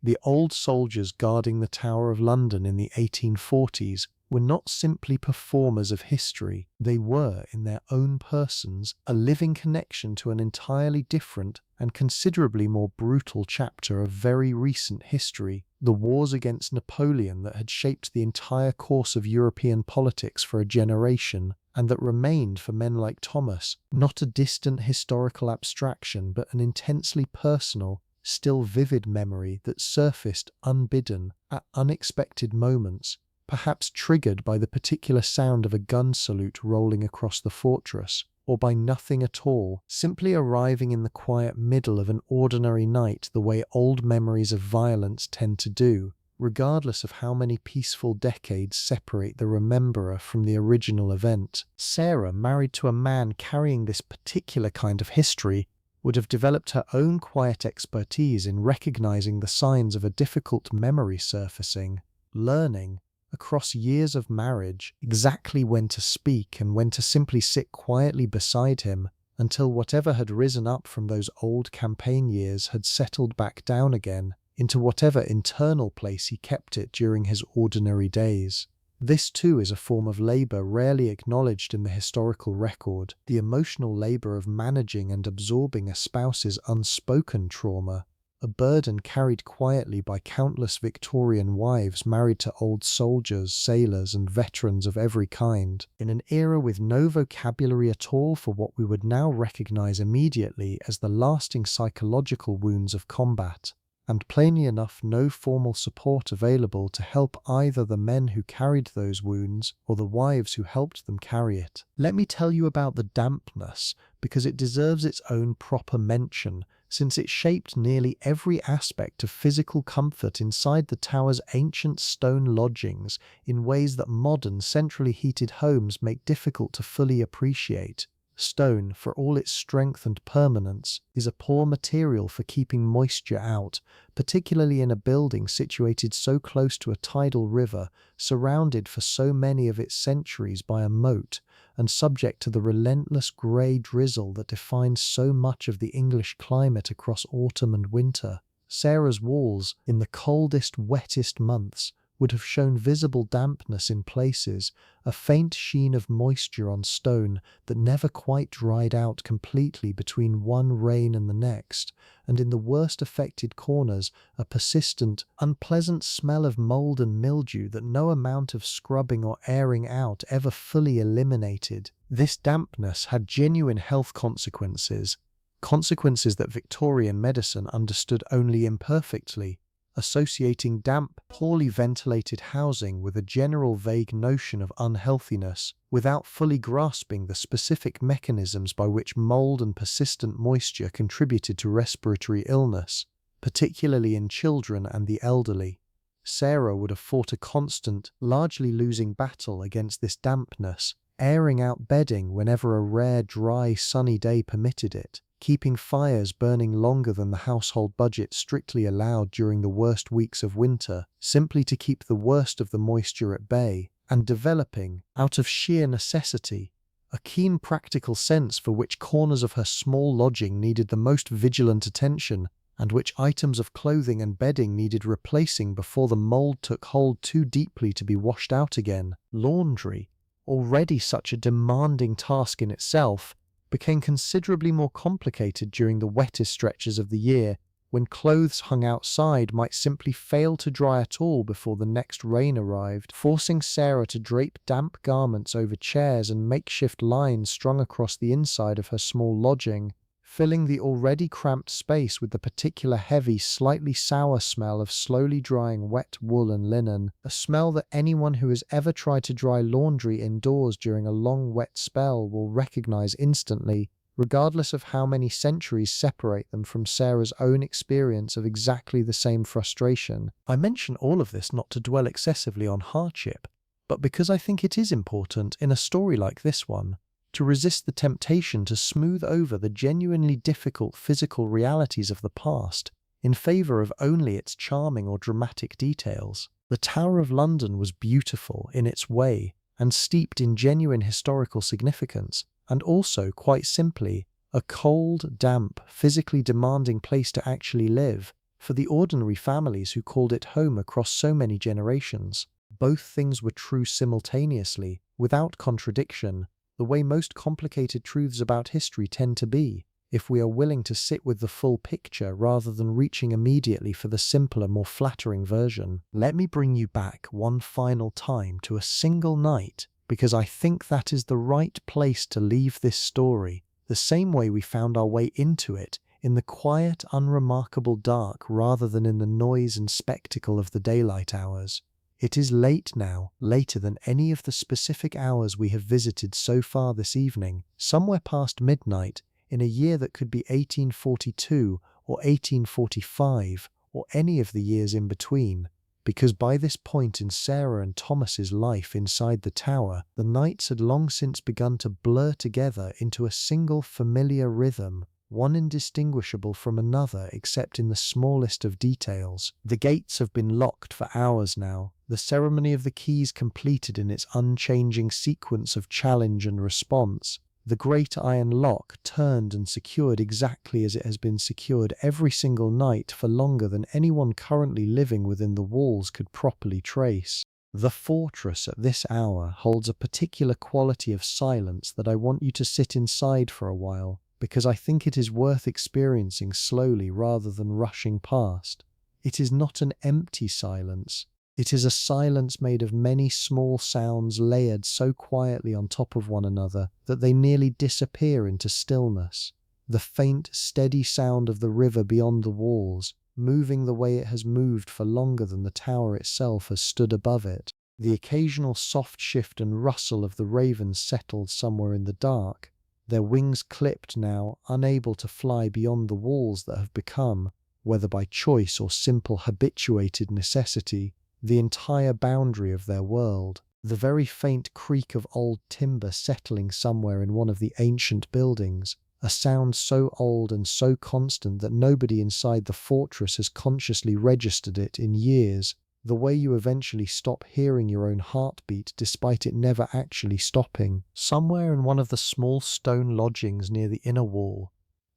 The old soldiers guarding the Tower of London in the 1840s were not simply performers of history, they were, in their own persons, a living connection to an entirely different and considerably more brutal chapter of very recent history, the wars against Napoleon that had shaped the entire course of European politics for a generation, and that remained for men like Thomas not a distant historical abstraction but an intensely personal, still vivid memory that surfaced unbidden at unexpected moments, perhaps triggered by the particular sound of a gun salute rolling across the fortress, or by nothing at all, simply arriving in the quiet middle of an ordinary night the way old memories of violence tend to do, regardless of how many peaceful decades separate the rememberer from the original event. Sarah, married to a man carrying this particular kind of history, would have developed her own quiet expertise in recognizing the signs of a difficult memory surfacing, learning, across years of marriage, exactly when to speak and when to simply sit quietly beside him until whatever had risen up from those old campaign years had settled back down again into whatever internal place he kept it during his ordinary days. This too is a form of labour rarely acknowledged in the historical record, the emotional labour of managing and absorbing a spouse's unspoken trauma, a burden carried quietly by countless Victorian wives married to old soldiers, sailors, and veterans of every kind, in an era with no vocabulary at all for what we would now recognise immediately as the lasting psychological wounds of combat, and plainly enough no formal support available to help either the men who carried those wounds or the wives who helped them carry it. Let me tell you about the dampness, because it deserves its own proper mention, since it shaped nearly every aspect of physical comfort inside the Tower's ancient stone lodgings in ways that modern centrally heated homes make difficult to fully appreciate. Stone, for all its strength and permanence, is a poor material for keeping moisture out, particularly in a building situated so close to a tidal river, surrounded for so many of its centuries by a moat, and subject to the relentless grey drizzle that defines so much of the English climate across autumn and winter. Sarah's walls, in the coldest, wettest months, would have shown visible dampness in places, a faint sheen of moisture on stone that never quite dried out completely between one rain and the next, and in the worst affected corners a persistent, unpleasant smell of mould and mildew that no amount of scrubbing or airing out ever fully eliminated. This dampness had genuine health consequences that Victorian medicine understood only imperfectly, associating damp, poorly ventilated housing with a general vague notion of unhealthiness, without fully grasping the specific mechanisms by which mold and persistent moisture contributed to respiratory illness, particularly in children and the elderly. Sarah would have fought a constant, largely losing battle against this dampness, airing out bedding whenever a rare, dry, sunny day permitted it, keeping fires burning longer than the household budget strictly allowed during the worst weeks of winter, simply to keep the worst of the moisture at bay, and developing, out of sheer necessity, a keen practical sense for which corners of her small lodging needed the most vigilant attention, and which items of clothing and bedding needed replacing before the mould took hold too deeply to be washed out again. Laundry, already such a demanding task in itself, became considerably more complicated during the wettest stretches of the year, when clothes hung outside might simply fail to dry at all before the next rain arrived, forcing Sarah to drape damp garments over chairs and makeshift lines strung across the inside of her small lodging, filling the already cramped space with the particular heavy, slightly sour smell of slowly drying wet wool and linen, a smell that anyone who has ever tried to dry laundry indoors during a long wet spell will recognize instantly, regardless of how many centuries separate them from Sarah's own experience of exactly the same frustration. I mention all of this not to dwell excessively on hardship, but because I think it is important, in a story like this one, to resist the temptation to smooth over the genuinely difficult physical realities of the past in favour of only its charming or dramatic details. The Tower of London was beautiful in its way and steeped in genuine historical significance, and also, quite simply, a cold, damp, physically demanding place to actually live for the ordinary families who called it home across so many generations. Both things were true simultaneously, without contradiction, the way most complicated truths about history tend to be, if we are willing to sit with the full picture rather than reaching immediately for the simpler, more flattering version. Let me bring you back one final time to a single night, because I think that is the right place to leave this story, the same way we found our way into it, in the quiet, unremarkable dark rather than in the noise and spectacle of the daylight hours. It is late now, later than any of the specific hours we have visited so far this evening, somewhere past midnight, in a year that could be 1842 or 1845 or any of the years in between, because by this point in Sarah and Thomas's life inside the tower, the nights had long since begun to blur together into a single familiar rhythm, one indistinguishable from another except in the smallest of details. The gates have been locked for hours now, the ceremony of the keys completed in its unchanging sequence of challenge and response, the great iron lock turned and secured exactly as it has been secured every single night for longer than anyone currently living within the walls could properly trace. The fortress at this hour holds a particular quality of silence that I want you to sit inside for a while, because I think it is worth experiencing slowly rather than rushing past. It is not an empty silence. It is a silence made of many small sounds layered so quietly on top of one another that they nearly disappear into stillness. The faint, steady sound of the river beyond the walls, moving the way it has moved for longer than the tower itself has stood above it. The occasional soft shift and rustle of the ravens settled somewhere in the dark, their wings clipped now, unable to fly beyond the walls that have become, whether by choice or simple habituated necessity, the entire boundary of their world. The very faint creak of old timber settling somewhere in one of the ancient buildings, a sound so old and so constant that nobody inside the fortress has consciously registered it in years, the way you eventually stop hearing your own heartbeat despite it never actually stopping. Somewhere in one of the small stone lodgings near the inner wall,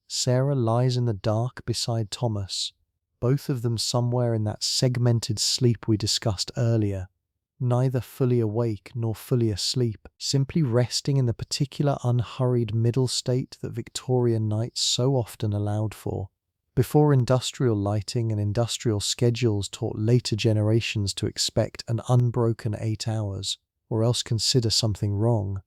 Sarah lies in the dark beside Thomas, both of them somewhere in that segmented sleep we discussed earlier, neither fully awake nor fully asleep, simply resting in the particular unhurried middle state that Victorian nights so often allowed for. Before industrial lighting and industrial schedules taught later generations to expect an unbroken 8 hours, or else consider something wrong.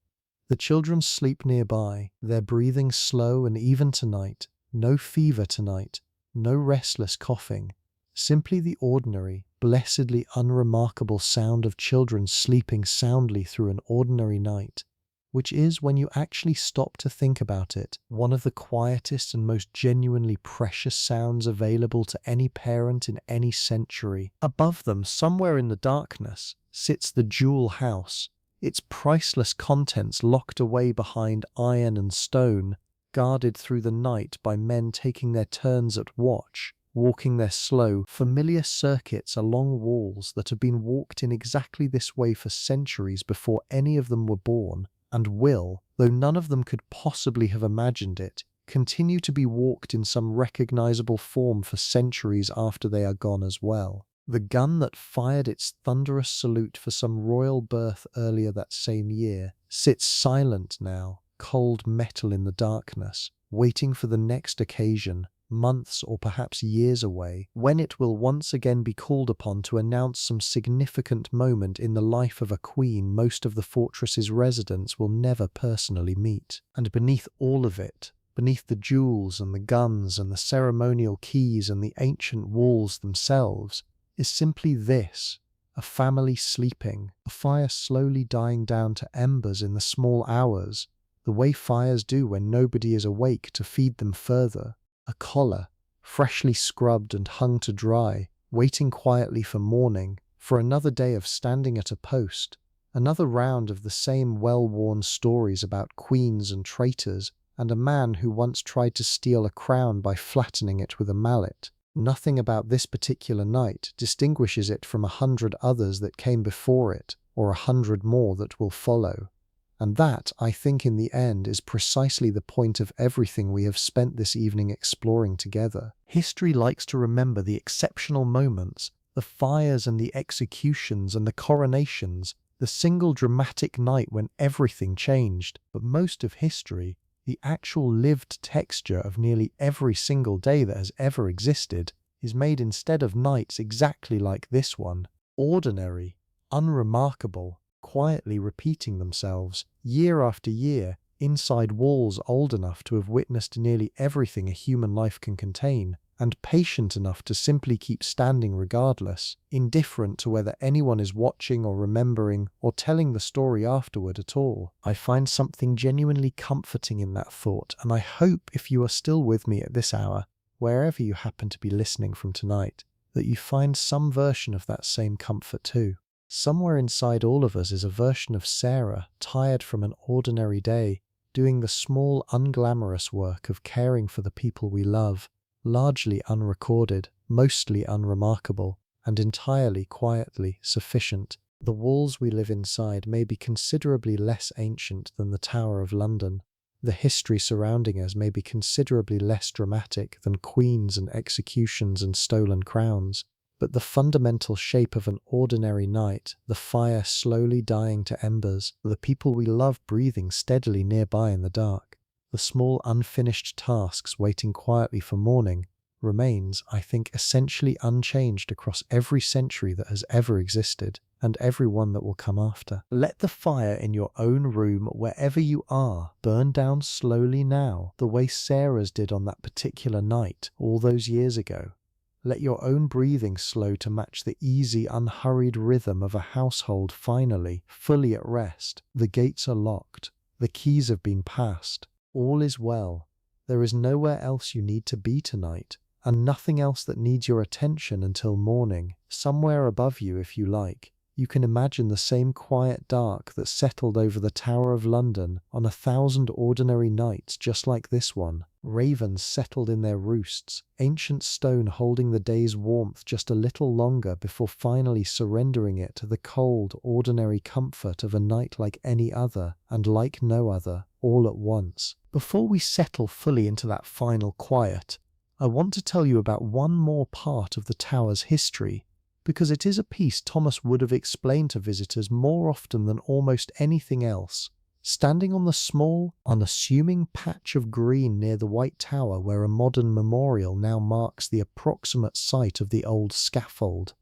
The children sleep nearby, their breathing slow and even tonight, no fever tonight, no restless coughing, simply the ordinary, blessedly unremarkable sound of children sleeping soundly through an ordinary night, which is, when you actually stop to think about it, one of the quietest and most genuinely precious sounds available to any parent in any century. Above them, somewhere in the darkness, sits the jewel house, its priceless contents locked away behind iron and stone, guarded through the night by men taking their turns at watch, walking their slow, familiar circuits along walls that have been walked in exactly this way for centuries before any of them were born, and will, though none of them could possibly have imagined it, continue to be walked in some recognizable form for centuries after they are gone as well. The gun that fired its thunderous salute for some royal birth earlier that same year sits silent now, cold metal in the darkness, waiting for the next occasion, months or perhaps years away, when it will once again be called upon to announce some significant moment in the life of a queen most of the fortress's residents will never personally meet. And beneath all of it, beneath the jewels and the guns and the ceremonial keys and the ancient walls themselves, is simply this: a family sleeping, a fire slowly dying down to embers in the small hours, the way fires do when nobody is awake to feed them further, a collar, freshly scrubbed and hung to dry, waiting quietly for morning, for another day of standing at a post, another round of the same well-worn stories about queens and traitors, and a man who once tried to steal a crown by flattening it with a mallet. Nothing about this particular night distinguishes it from 100 others that came before it, or 100 more that will follow. And that, I think in the end, is precisely the point of everything we have spent this evening exploring together. History likes to remember the exceptional moments, the fires and the executions and the coronations, the single dramatic night when everything changed. But most of history, the actual lived texture of nearly every single day that has ever existed, is made instead of nights exactly like this one, ordinary, unremarkable, quietly repeating themselves, year after year, inside walls old enough to have witnessed nearly everything a human life can contain, and patient enough to simply keep standing regardless, indifferent to whether anyone is watching or remembering or telling the story afterward at all. I find something genuinely comforting in that thought, and I hope if you are still with me at this hour, wherever you happen to be listening from tonight, that you find some version of that same comfort too. Somewhere inside all of us is a version of Sarah, tired from an ordinary day, doing the small, unglamorous work of caring for the people we love, largely unrecorded, mostly unremarkable, and entirely quietly sufficient. The walls we live inside may be considerably less ancient than the Tower of London. The history surrounding us may be considerably less dramatic than queens and executions and stolen crowns. But the fundamental shape of an ordinary night, the fire slowly dying to embers, the people we love breathing steadily nearby in the dark, the small unfinished tasks waiting quietly for morning, remains, I think, essentially unchanged across every century that has ever existed, and every one that will come after. Let the fire in your own room, wherever you are, burn down slowly now, the way Sarah's did on that particular night, all those years ago. Let your own breathing slow to match the easy, unhurried rhythm of a household finally, fully at rest. The gates are locked. The keys have been passed. All is well. There is nowhere else you need to be tonight, and nothing else that needs your attention until morning. Somewhere above you, if you like, you can imagine the same quiet dark that settled over the Tower of London on 1,000 ordinary nights just like this one. Ravens settled in their roosts, ancient stone holding the day's warmth just a little longer before finally surrendering it to the cold, ordinary comfort of a night like any other, and like no other, all at once. Before we settle fully into that final quiet, I want to tell you about one more part of the tower's history, because it is a piece Thomas would have explained to visitors more often than almost anything else. Standing on the small, unassuming patch of green near the White Tower where a modern memorial now marks the approximate site of the old scaffold.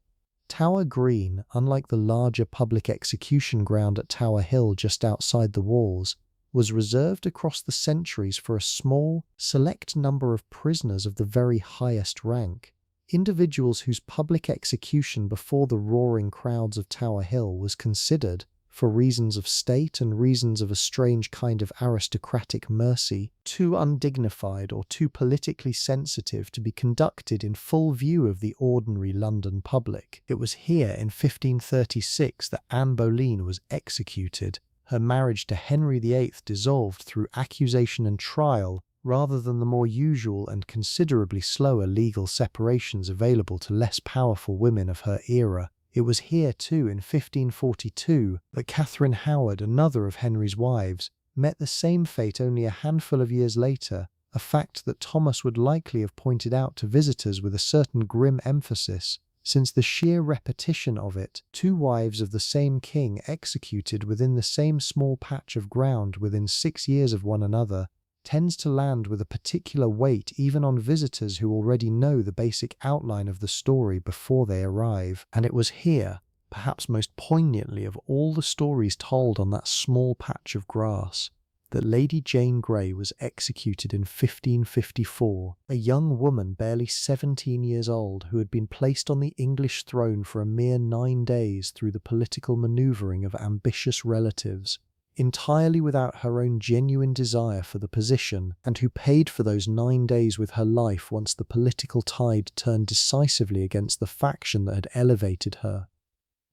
Tower Green, unlike the larger public execution ground at Tower Hill just outside the walls, was reserved across the centuries for a small, select number of prisoners of the very highest rank, individuals whose public execution before the roaring crowds of Tower Hill was considered, for reasons of state and reasons of a strange kind of aristocratic mercy, too undignified or too politically sensitive to be conducted in full view of the ordinary London public. It was here in 1536 that Anne Boleyn was executed, her marriage to Henry VIII dissolved through accusation and trial, rather than the more usual and considerably slower legal separations available to less powerful women of her era. It was here, too, in 1542, that Catherine Howard, another of Henry's wives, met the same fate only a handful of years later, a fact that Thomas would likely have pointed out to visitors with a certain grim emphasis, since the sheer repetition of it, 2 wives of the same king executed within the same small patch of ground within 6 years of one another, tends to land with a particular weight even on visitors who already know the basic outline of the story before they arrive. And it was here, perhaps most poignantly of all the stories told on that small patch of grass, that Lady Jane Grey was executed in 1554, a young woman barely 17 years old who had been placed on the English throne for a mere 9 days through the political manoeuvring of ambitious relatives, entirely without her own genuine desire for the position, and who paid for those 9 days with her life once the political tide turned decisively against the faction that had elevated her.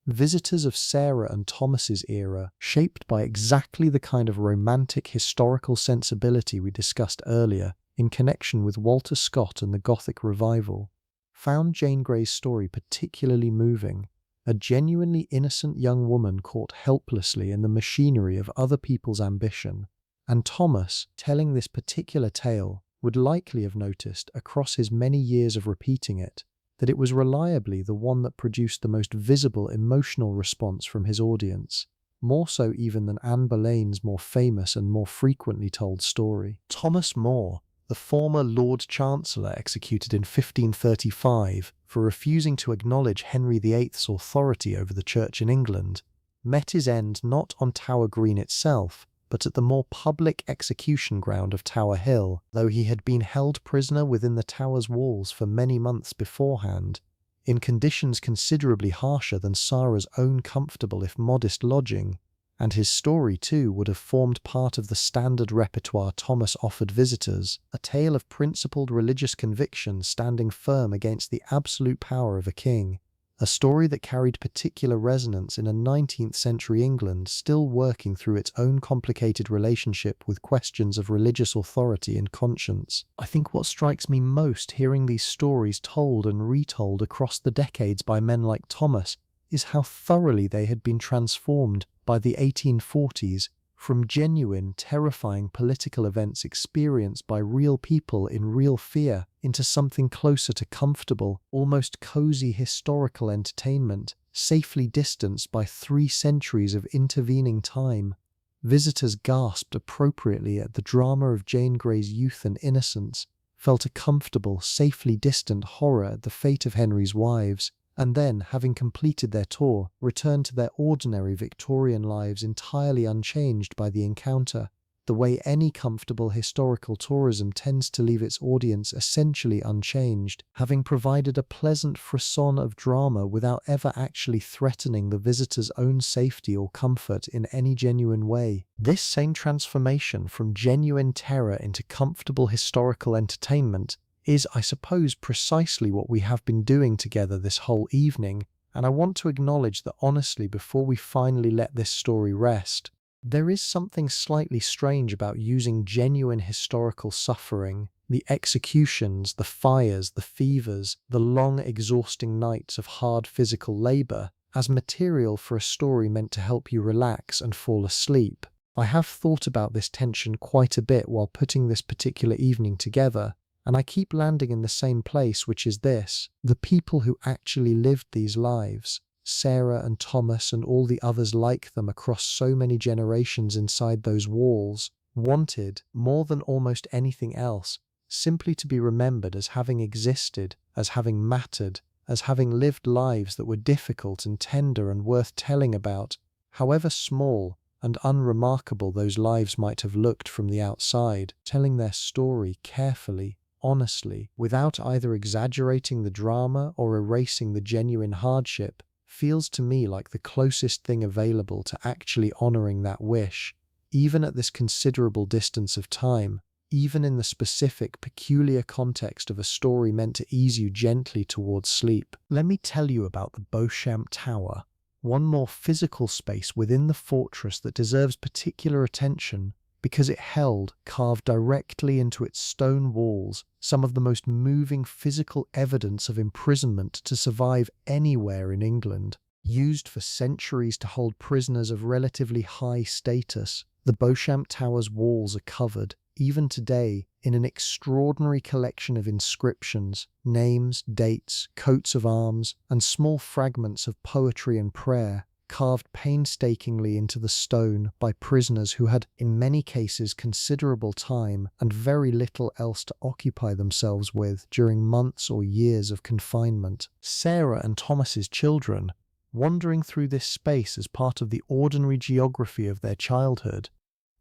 Visitors of Sarah and Thomas's era, shaped by exactly the kind of romantic historical sensibility we discussed earlier in connection with Walter Scott and the Gothic revival, found Jane Grey's story particularly moving. A genuinely innocent young woman caught helplessly in the machinery of other people's ambition, and Thomas, telling this particular tale, would likely have noticed, across his many years of repeating it, that it was reliably the one that produced the most visible emotional response from his audience, more so even than Anne Boleyn's more famous and more frequently told story. Thomas More, the former Lord Chancellor executed in 1535 for refusing to acknowledge Henry VIII's authority over the Church in England, met his end not on Tower Green itself, but at the more public execution ground of Tower Hill, though he had been held prisoner within the Tower's walls for many months beforehand, in conditions considerably harsher than Sarah's own comfortable if modest lodging, and his story too would have formed part of the standard repertoire Thomas offered visitors, a tale of principled religious conviction standing firm against the absolute power of a king, a story that carried particular resonance in a 19th century England still working through its own complicated relationship with questions of religious authority and conscience. I think what strikes me most hearing these stories told and retold across the decades by men like Thomas is how thoroughly they had been transformed by the 1840s from genuine, terrifying political events experienced by real people in real fear into something closer to comfortable, almost cozy historical entertainment, safely distanced by 3 centuries of intervening time. Visitors gasped appropriately at the drama of Jane Grey's youth and innocence, felt a comfortable, safely distant horror at the fate of Henry's wives, and then, having completed their tour, returned to their ordinary Victorian lives entirely unchanged by the encounter, the way any comfortable historical tourism tends to leave its audience essentially unchanged, having provided a pleasant frisson of drama without ever actually threatening the visitor's own safety or comfort in any genuine way. This same transformation from genuine terror into comfortable historical entertainment is, I suppose, precisely what we have been doing together this whole evening, and I want to acknowledge that honestly before we finally let this story rest, there is something slightly strange about using genuine historical suffering, the executions, the fires, the fevers, the long exhausting nights of hard physical labor, as material for a story meant to help you relax and fall asleep. I have thought about this tension quite a bit while putting this particular evening together, and I keep landing in the same place, which is this: the people who actually lived these lives, Sarah and Thomas and all the others like them across so many generations inside those walls, wanted, more than almost anything else, simply to be remembered as having existed, as having mattered, as having lived lives that were difficult and tender and worth telling about, however small and unremarkable those lives might have looked from the outside, telling their story carefully, honestly, without either exaggerating the drama or erasing the genuine hardship, feels to me like the closest thing available to actually honoring that wish, even at this considerable distance of time, even in the specific, peculiar context of a story meant to ease you gently towards sleep. Let me tell you about the Beauchamp Tower, one more physical space within the fortress that deserves particular attention because it held, carved directly into its stone walls, some of the most moving physical evidence of imprisonment to survive anywhere in England. Used for centuries to hold prisoners of relatively high status, the Beauchamp Tower's walls are covered, even today, in an extraordinary collection of inscriptions, names, dates, coats of arms, and small fragments of poetry and prayer, carved painstakingly into the stone by prisoners who had, in many cases, considerable time and very little else to occupy themselves with during months or years of confinement. Sarah and Thomas's children, wandering through this space as part of the ordinary geography of their childhood,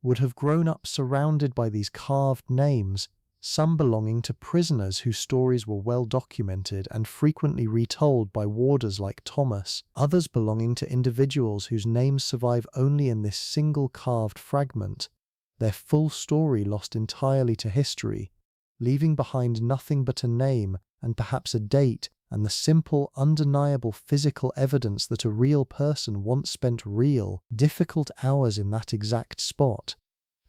would have grown up surrounded by these carved names, some belonging to prisoners whose stories were well documented and frequently retold by warders like Thomas, others belonging to individuals whose names survive only in this single carved fragment, their full story lost entirely to history, leaving behind nothing but a name and perhaps a date and the simple, undeniable physical evidence that a real person once spent real, difficult hours in that exact spot,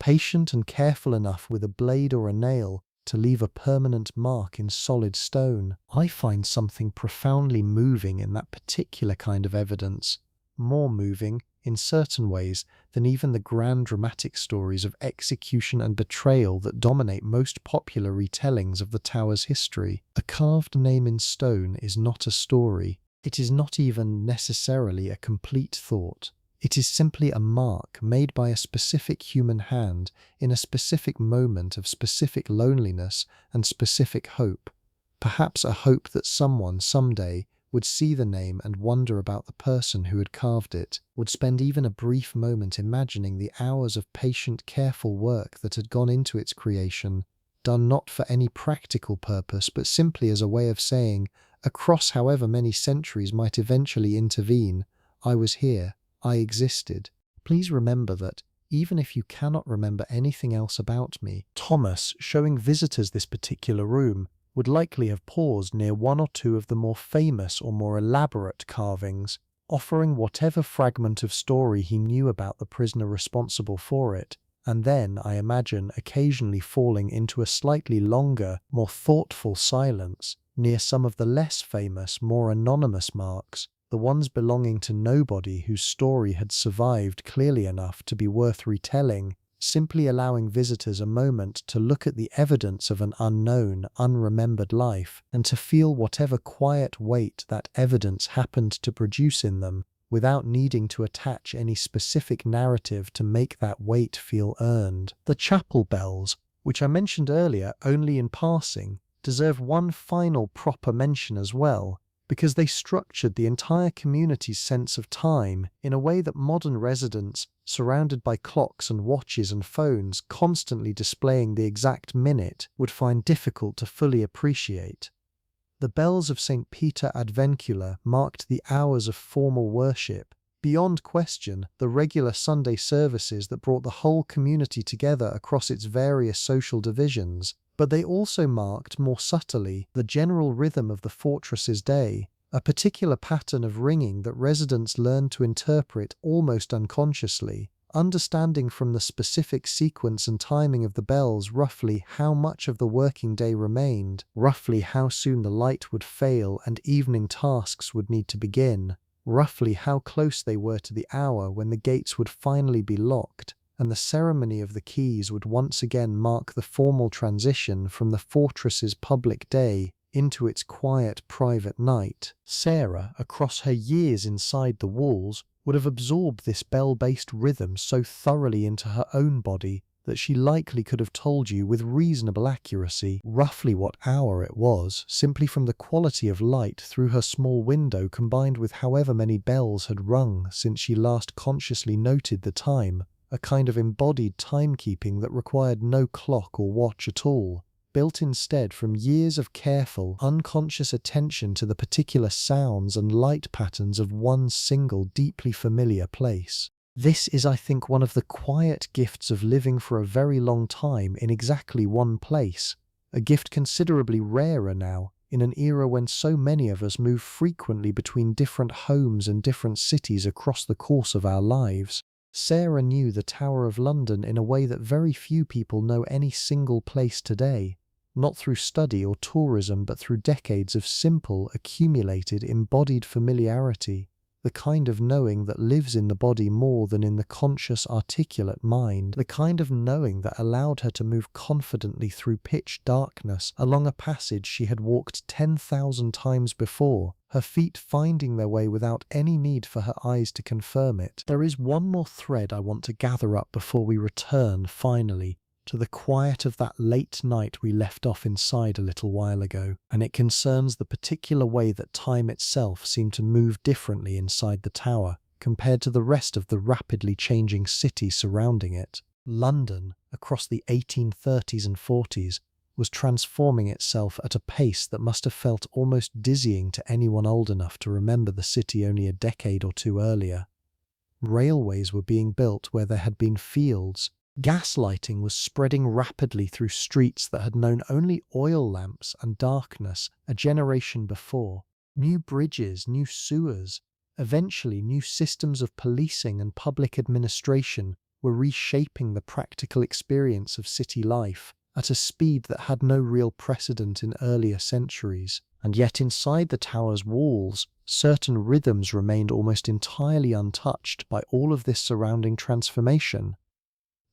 patient and careful enough with a blade or a nail to leave a permanent mark in solid stone. I find something profoundly moving in that particular kind of evidence, more moving, in certain ways, than even the grand dramatic stories of execution and betrayal that dominate most popular retellings of the tower's history. A carved name in stone is not a story. It is not even necessarily a complete thought. It is simply a mark made by a specific human hand in a specific moment of specific loneliness and specific hope. Perhaps a hope that someone someday would see the name and wonder about the person who had carved it, would spend even a brief moment imagining the hours of patient, careful work that had gone into its creation, done not for any practical purpose but simply as a way of saying, across however many centuries might eventually intervene, I was here. I existed. Please remember that, even if you cannot remember anything else about me, Thomas, showing visitors this particular room, would likely have paused near one or two of the more famous or more elaborate carvings, offering whatever fragment of story he knew about the prisoner responsible for it, and then, I imagine, occasionally falling into a slightly longer, more thoughtful silence near some of the less famous, more anonymous marks, the ones belonging to nobody whose story had survived clearly enough to be worth retelling, simply allowing visitors a moment to look at the evidence of an unknown, unremembered life, and to feel whatever quiet weight that evidence happened to produce in them, without needing to attach any specific narrative to make that weight feel earned. The chapel bells, which I mentioned earlier only in passing, deserve one final proper mention as well, because they structured the entire community's sense of time in a way that modern residents, surrounded by clocks and watches and phones constantly displaying the exact minute, would find difficult to fully appreciate. The bells of St. Peter ad Vincula marked the hours of formal worship, beyond question the regular Sunday services that brought the whole community together across its various social divisions, but they also marked, more subtly, the general rhythm of the fortress's day, a particular pattern of ringing that residents learned to interpret almost unconsciously, understanding from the specific sequence and timing of the bells roughly how much of the working day remained, roughly how soon the light would fail and evening tasks would need to begin, roughly how close they were to the hour when the gates would finally be locked, and the ceremony of the keys would once again mark the formal transition from the fortress's public day into its quiet private night. Sarah, across her years inside the walls, would have absorbed this bell-based rhythm so thoroughly into her own body that she likely could have told you with reasonable accuracy roughly what hour it was, simply from the quality of light through her small window combined with however many bells had rung since she last consciously noted the time, a kind of embodied timekeeping that required no clock or watch at all, built instead from years of careful, unconscious attention to the particular sounds and light patterns of one single deeply familiar place. This is, I think, one of the quiet gifts of living for a very long time in exactly one place, a gift considerably rarer now, in an era when so many of us move frequently between different homes and different cities across the course of our lives. Sarah knew the Tower of London in a way that very few people know any single place today, not through study or tourism but through decades of simple, accumulated, embodied familiarity. the kind of knowing that lives in the body more than in the conscious, articulate mind, the kind of knowing that allowed her to move confidently through pitch darkness along a passage she had walked 10,000 times before, her feet finding their way without any need for her eyes to confirm it. There is one more thread I want to gather up before we return, finally, to the quiet of that late night we left off inside a little while ago, and it concerns the particular way that time itself seemed to move differently inside the tower compared to the rest of the rapidly changing city surrounding it. London, across the 1830s and 40s, was transforming itself at a pace that must have felt almost dizzying to anyone old enough to remember the city only a decade or two earlier. Railways were being built where there had been fields. Gaslighting was spreading rapidly through streets that had known only oil lamps and darkness a generation before. New bridges, new sewers, eventually new systems of policing and public administration were reshaping the practical experience of city life at a speed that had no real precedent in earlier centuries. And yet inside the tower's walls, certain rhythms remained almost entirely untouched by all of this surrounding transformation.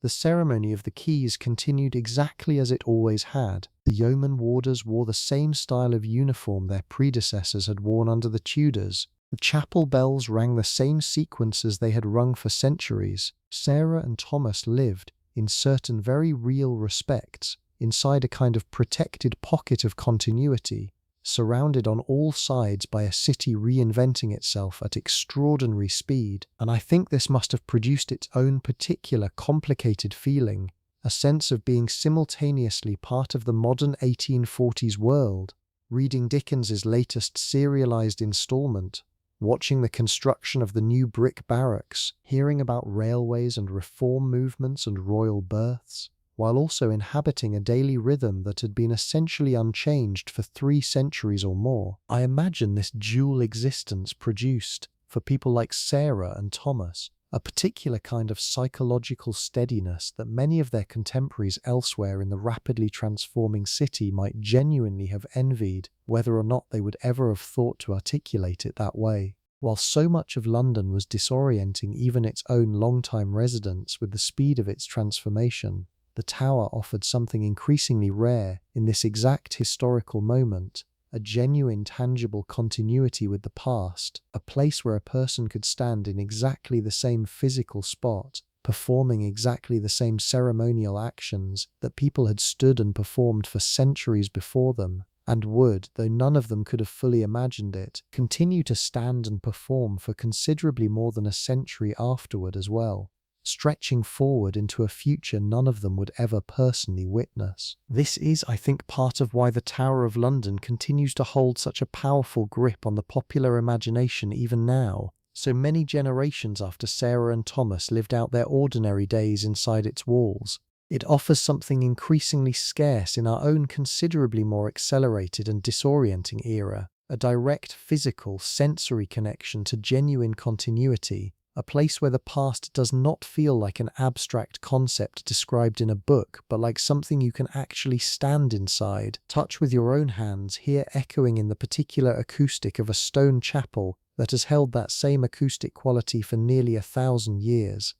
The ceremony of the keys continued exactly as it always had. The Yeoman Warders wore the same style of uniform their predecessors had worn under the Tudors. The chapel bells rang the same sequences they had rung for centuries. Sarah and Thomas lived, in certain very real respects, inside a kind of protected pocket of continuity, surrounded on all sides by a city reinventing itself at extraordinary speed, and I think this must have produced its own particular complicated feeling, a sense of being simultaneously part of the modern 1840s world, reading Dickens's latest serialized installment, watching the construction of the new brick barracks, hearing about railways and reform movements and royal births, while also inhabiting a daily rhythm that had been essentially unchanged for 3 centuries or more. I imagine this dual existence produced, for people like Sarah and Thomas, a particular kind of psychological steadiness that many of their contemporaries elsewhere in the rapidly transforming city might genuinely have envied, whether or not they would ever have thought to articulate it that way. While so much of London was disorienting even its own long-time residents with the speed of its transformation, the tower offered something increasingly rare in this exact historical moment, a genuine tangible continuity with the past, a place where a person could stand in exactly the same physical spot, performing exactly the same ceremonial actions that people had stood and performed for centuries before them, and would, though none of them could have fully imagined it, continue to stand and perform for considerably more than a century afterward as well, stretching forward into a future none of them would ever personally witness. This is, I think, part of why the Tower of London continues to hold such a powerful grip on the popular imagination even now, so many generations after Sarah and Thomas lived out their ordinary days inside its walls. It offers something increasingly scarce in our own considerably more accelerated and disorienting era, a direct physical, sensory connection to genuine continuity, a place where the past does not feel like an abstract concept described in a book, but like something you can actually stand inside, touch with your own hands, hear echoing in the particular acoustic of a stone chapel that has held that same acoustic quality for nearly 1,000 years.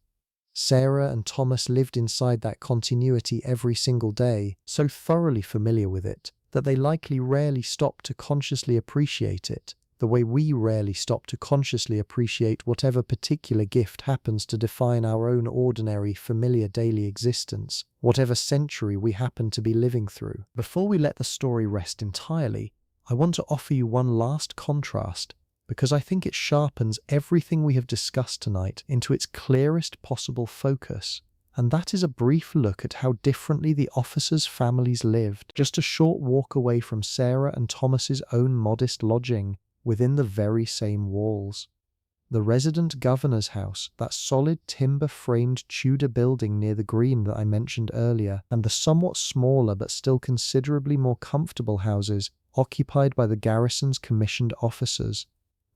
Sarah and Thomas lived inside that continuity every single day, so thoroughly familiar with it that they likely rarely stopped to consciously appreciate it, the way we rarely stop to consciously appreciate whatever particular gift happens to define our own ordinary, familiar daily existence, whatever century we happen to be living through. Before we let the story rest entirely, I want to offer you one last contrast, because I think it sharpens everything we have discussed tonight into its clearest possible focus, and that is a brief look at how differently the officers' families lived, just a short walk away from Sarah and Thomas's own modest lodging, within the very same walls. The resident governor's house, that solid timber-framed Tudor building near the green that I mentioned earlier, and the somewhat smaller but still considerably more comfortable houses occupied by the garrison's commissioned officers,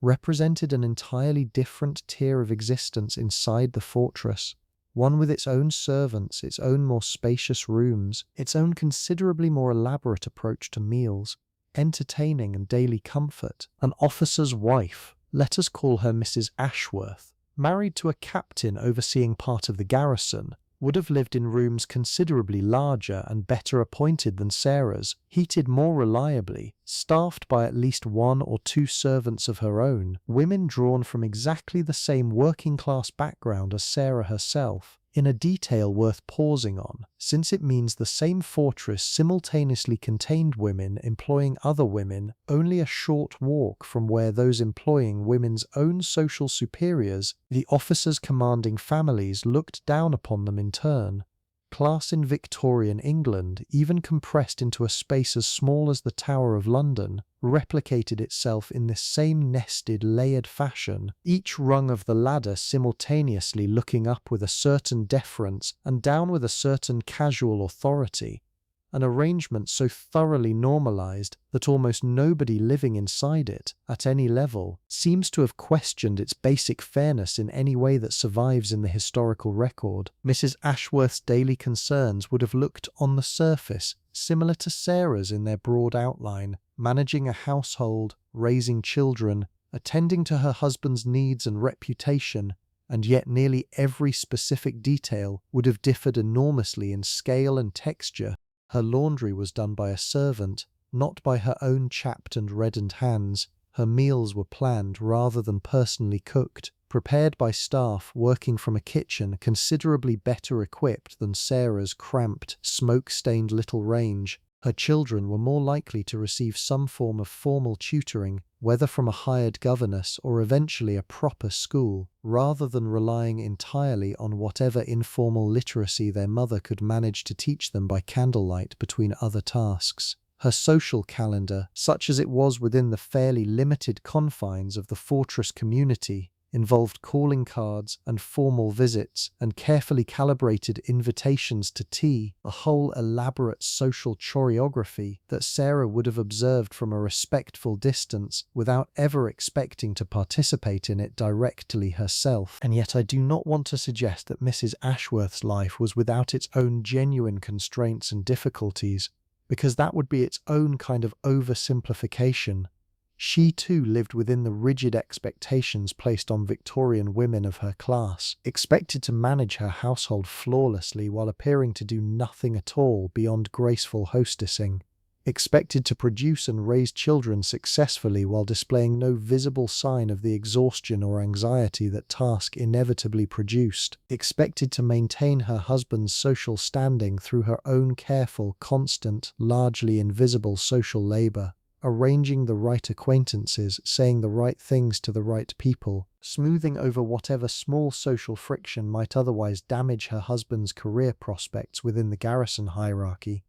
represented an entirely different tier of existence inside the fortress, one with its own servants, its own more spacious rooms, its own considerably more elaborate approach to meals, entertaining and daily comfort. An officer's wife, Let us call her Mrs. Ashworth, married to a captain overseeing part of the garrison, would have lived in rooms considerably larger and better appointed than Sarah's, heated more reliably, staffed by at least one or two servants of her own, women drawn from exactly the same working-class background as Sarah herself, in a detail worth pausing on, since it means the same fortress simultaneously contained women employing other women only a short walk from where those employing women's own social superiors, the officers commanding families, looked down upon them in turn. Class in Victorian England, even compressed into a space as small as the Tower of London, replicated itself in this same nested, layered fashion, each rung of the ladder simultaneously looking up with a certain deference and down with a certain casual authority, an arrangement so thoroughly normalized that almost nobody living inside it, at any level, seems to have questioned its basic fairness in any way that survives in the historical record. Mrs. Ashworth's daily concerns would have looked, on the surface, similar to Sarah's in their broad outline, managing a household, raising children, attending to her husband's needs and reputation, and yet nearly every specific detail would have differed enormously in scale and texture. Her laundry was done by a servant, not by her own chapped and reddened hands. Her meals were planned rather than personally cooked, prepared by staff working from a kitchen considerably better equipped than Sarah's cramped, smoke-stained little range. Her children were more likely to receive some form of formal tutoring, whether from a hired governess or eventually a proper school, rather than relying entirely on whatever informal literacy their mother could manage to teach them by candlelight between other tasks. Her social calendar, such as it was within the fairly limited confines of the fortress community, involved calling cards and formal visits and carefully calibrated invitations to tea, a whole elaborate social choreography that Sarah would have observed from a respectful distance without ever expecting to participate in it directly herself. And yet I do not want to suggest that Mrs. Ashworth's life was without its own genuine constraints and difficulties, because that would be its own kind of oversimplification. She too lived within the rigid expectations placed on Victorian women of her class, expected to manage her household flawlessly while appearing to do nothing at all beyond graceful hostessing, expected to produce and raise children successfully while displaying no visible sign of the exhaustion or anxiety that task inevitably produced, expected to maintain her husband's social standing through her own careful, constant, largely invisible social labor, arranging the right acquaintances, saying the right things to the right people, smoothing over whatever small social friction might otherwise damage her husband's career prospects within the garrison hierarchy.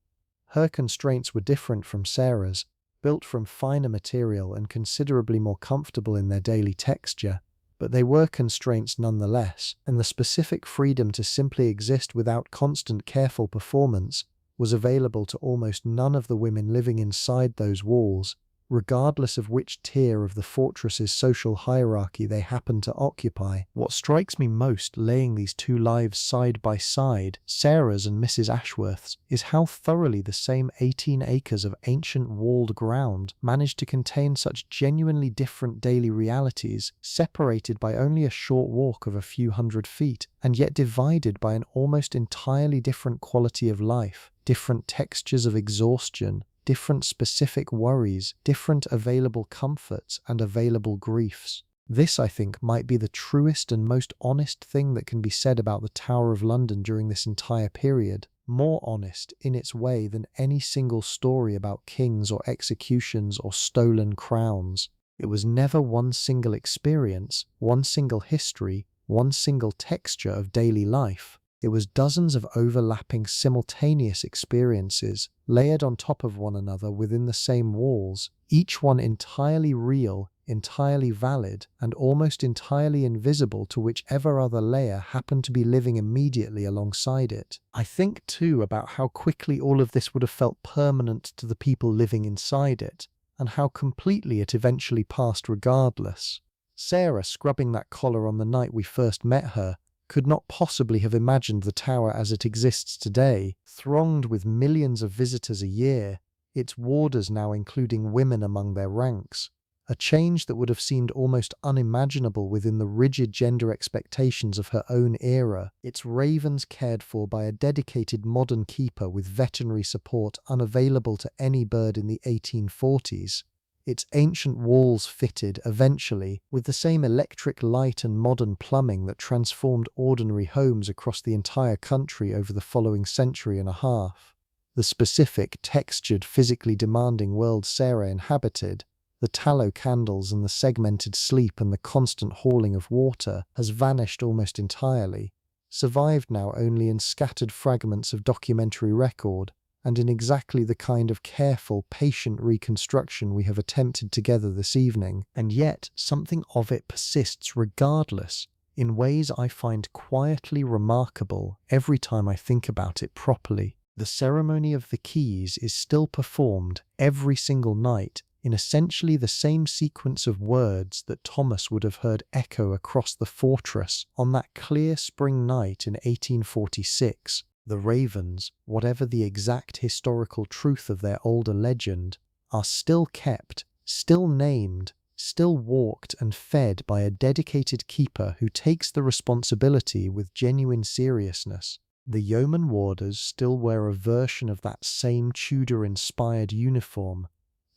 Her constraints were different from Sarah's, built from finer material and considerably more comfortable in their daily texture, but they were constraints nonetheless, and the specific freedom to simply exist without constant careful performance was available to almost none of the women living inside those walls, regardless of which tier of the fortress's social hierarchy they happened to occupy. What strikes me most laying these two lives side by side, Sarah's and Mrs. Ashworth's, is how thoroughly the same 18 acres of ancient walled ground managed to contain such genuinely different daily realities, separated by only a short walk of a few hundred feet, and yet divided by an almost entirely different quality of life, different textures of exhaustion, different specific worries, different available comforts and available griefs. This, I think, might be the truest and most honest thing that can be said about the Tower of London during this entire period. More honest, in its way, than any single story about kings or executions or stolen crowns. It was never one single experience, one single history, one single texture of daily life. It was dozens of overlapping simultaneous experiences, layered on top of one another within the same walls, each one entirely real, entirely valid, and almost entirely invisible to whichever other layer happened to be living immediately alongside it. I think, too, about how quickly all of this would have felt permanent to the people living inside it, and how completely it eventually passed regardless. Sarah, scrubbing that collar on the night we first met her, could not possibly have imagined the tower as it exists today, thronged with millions of visitors a year, its warders now including women among their ranks, a change that would have seemed almost unimaginable within the rigid gender expectations of her own era. Its ravens cared for by a dedicated modern keeper with veterinary support unavailable to any bird in the 1840s. Its ancient walls fitted, eventually, with the same electric light and modern plumbing that transformed ordinary homes across the entire country over the following century and a half. The specific, textured, physically demanding world Sarah inhabited, the tallow candles and the segmented sleep and the constant hauling of water, has vanished almost entirely, survived now only in scattered fragments of documentary record, and in exactly the kind of careful, patient reconstruction we have attempted together this evening. And yet, something of it persists regardless, in ways I find quietly remarkable every time I think about it properly. The ceremony of the keys is still performed every single night in essentially the same sequence of words that Thomas would have heard echo across the fortress on that clear spring night in 1846. The ravens, whatever the exact historical truth of their older legend, are still kept, still named, still walked and fed by a dedicated keeper who takes the responsibility with genuine seriousness. The Yeoman Warders still wear a version of that same Tudor-inspired uniform,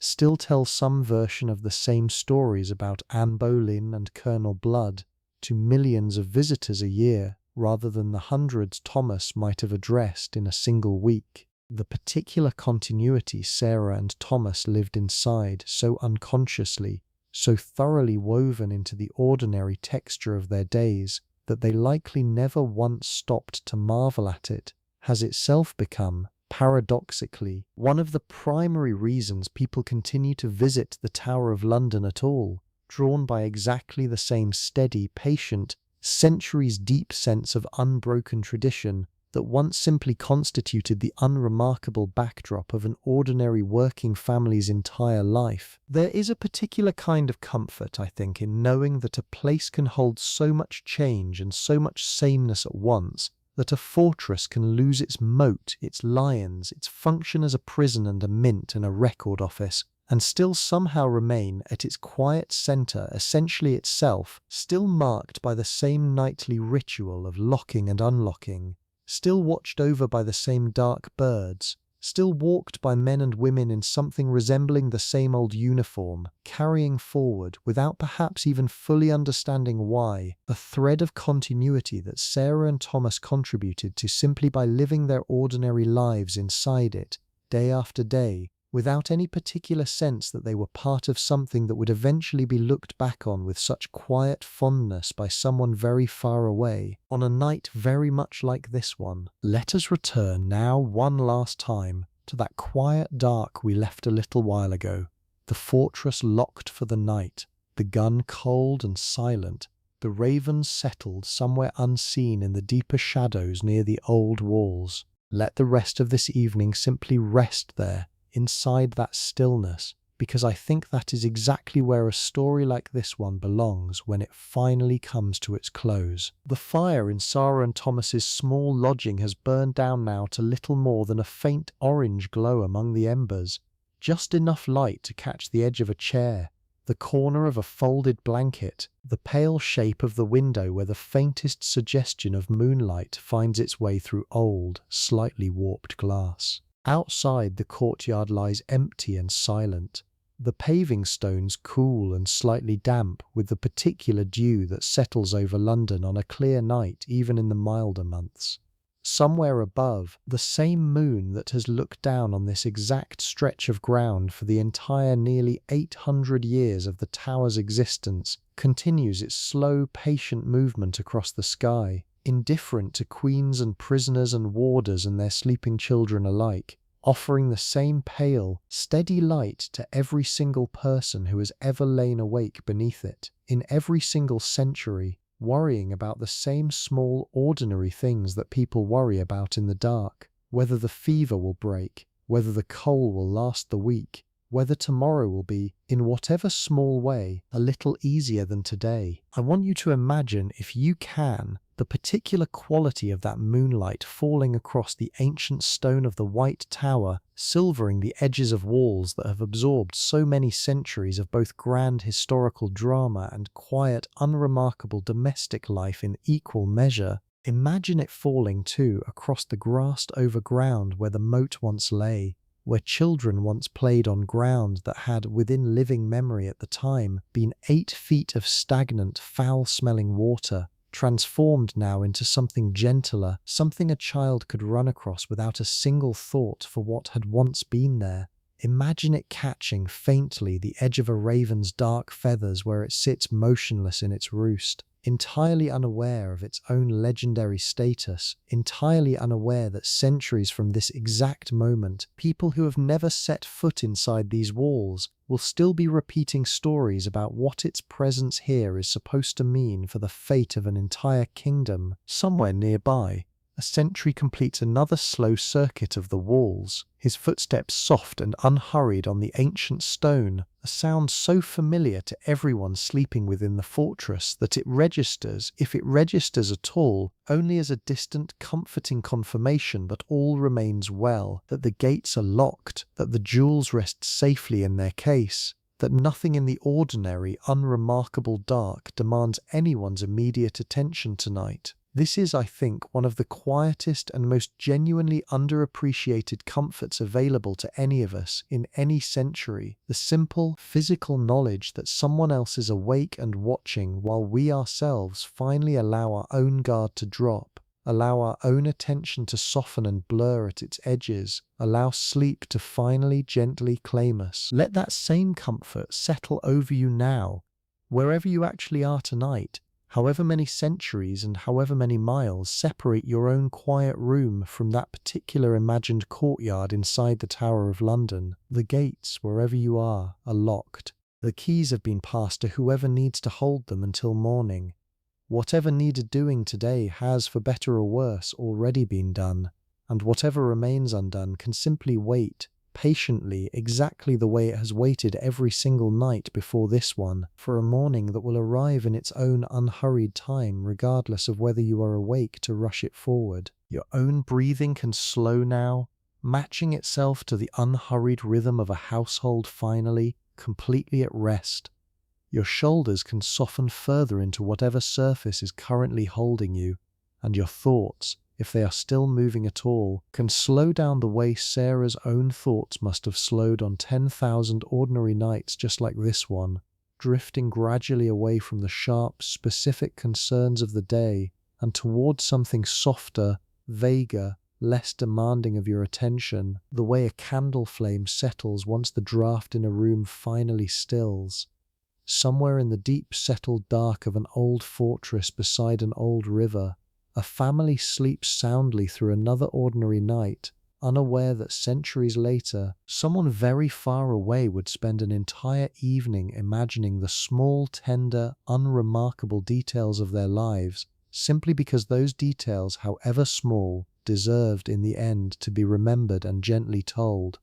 still tell some version of the same stories about Anne Boleyn and Colonel Blood to millions of visitors a year, rather than the hundreds Thomas might have addressed in a single week. The particular continuity Sarah and Thomas lived inside so unconsciously, so thoroughly woven into the ordinary texture of their days, that they likely never once stopped to marvel at it, has itself become, paradoxically, one of the primary reasons people continue to visit the Tower of London at all, drawn by exactly the same steady, patient, centuries-deep sense of unbroken tradition that once simply constituted the unremarkable backdrop of an ordinary working family's entire life. There is a particular kind of comfort, I think, in knowing that a place can hold so much change and so much sameness at once, that a fortress can lose its moat, its lions, its function as a prison and a mint and a record office, and still somehow remain at its quiet centre, essentially itself, still marked by the same nightly ritual of locking and unlocking, still watched over by the same dark birds, still walked by men and women in something resembling the same old uniform, carrying forward, without perhaps even fully understanding why, a thread of continuity that Sarah and Thomas contributed to simply by living their ordinary lives inside it, day after day, without any particular sense that they were part of something that would eventually be looked back on with such quiet fondness by someone very far away, on a night very much like this one. Let us return now one last time to that quiet dark we left a little while ago, the fortress locked for the night, the gun cold and silent, the ravens settled somewhere unseen in the deeper shadows near the old walls. Let the rest of this evening simply rest there, inside that stillness, because I think that is exactly where a story like this one belongs when it finally comes to its close. The fire in Sarah and Thomas's small lodging has burned down now to little more than a faint orange glow among the embers, just enough light to catch the edge of a chair, the corner of a folded blanket, the pale shape of the window where the faintest suggestion of moonlight finds its way through old, slightly warped glass. Outside, the courtyard lies empty and silent, the paving stones cool and slightly damp with the particular dew that settles over London on a clear night even in the milder months. Somewhere above, the same moon that has looked down on this exact stretch of ground for the entire nearly 800 years of the tower's existence continues its slow, patient movement across the sky, indifferent to queens and prisoners and warders and their sleeping children alike, offering the same pale, steady light to every single person who has ever lain awake beneath it, in every single century, worrying about the same small, ordinary things that people worry about in the dark, whether the fever will break, whether the coal will last the week, whether tomorrow will be, in whatever small way, a little easier than today. I want you to imagine, if you can, the particular quality of that moonlight falling across the ancient stone of the White Tower, silvering the edges of walls that have absorbed so many centuries of both grand historical drama and quiet, unremarkable domestic life in equal measure. Imagine it falling, too, across the grassed-over ground where the moat once lay, where children once played on ground that had, within living memory at the time, been 8 feet of stagnant, foul-smelling water, transformed now into something gentler, something a child could run across without a single thought for what had once been there. Imagine it catching faintly the edge of a raven's dark feathers where it sits motionless in its roost, entirely unaware of its own legendary status, entirely unaware that centuries from this exact moment, people who have never set foot inside these walls will still be repeating stories about what its presence here is supposed to mean for the fate of an entire kingdom. Somewhere nearby, a sentry completes another slow circuit of the walls, his footsteps soft and unhurried on the ancient stone, a sound so familiar to everyone sleeping within the fortress that it registers, if it registers at all, only as a distant, comforting confirmation that all remains well, that the gates are locked, that the jewels rest safely in their case, that nothing in the ordinary, unremarkable dark demands anyone's immediate attention tonight. This is, I think, one of the quietest and most genuinely underappreciated comforts available to any of us in any century, the simple, physical knowledge that someone else is awake and watching while we ourselves finally allow our own guard to drop, allow our own attention to soften and blur at its edges, allow sleep to finally gently claim us. Let that same comfort settle over you now, wherever you actually are tonight. However many centuries and however many miles separate your own quiet room from that particular imagined courtyard inside the Tower of London, the gates, wherever you are locked. The keys have been passed to whoever needs to hold them until morning. Whatever needed doing today has, for better or worse, already been done, and whatever remains undone can simply wait, patiently, exactly the way it has waited every single night before this one, for a morning that will arrive in its own unhurried time, regardless of whether you are awake to rush it forward. Your own breathing can slow now, matching itself to the unhurried rhythm of a household finally, completely at rest. Your shoulders can soften further into whatever surface is currently holding you, and your thoughts, if they are still moving at all, can slow down the way Sarah's own thoughts must have slowed on 10,000 ordinary nights just like this one, drifting gradually away from the sharp, specific concerns of the day and towards something softer, vaguer, less demanding of your attention, the way a candle flame settles once the draft in a room finally stills. Somewhere in the deep settled dark of an old fortress beside an old river, a family sleeps soundly through another ordinary night, unaware that centuries later, someone very far away would spend an entire evening imagining the small, tender, unremarkable details of their lives, simply because those details, however small, deserved in the end to be remembered and gently told.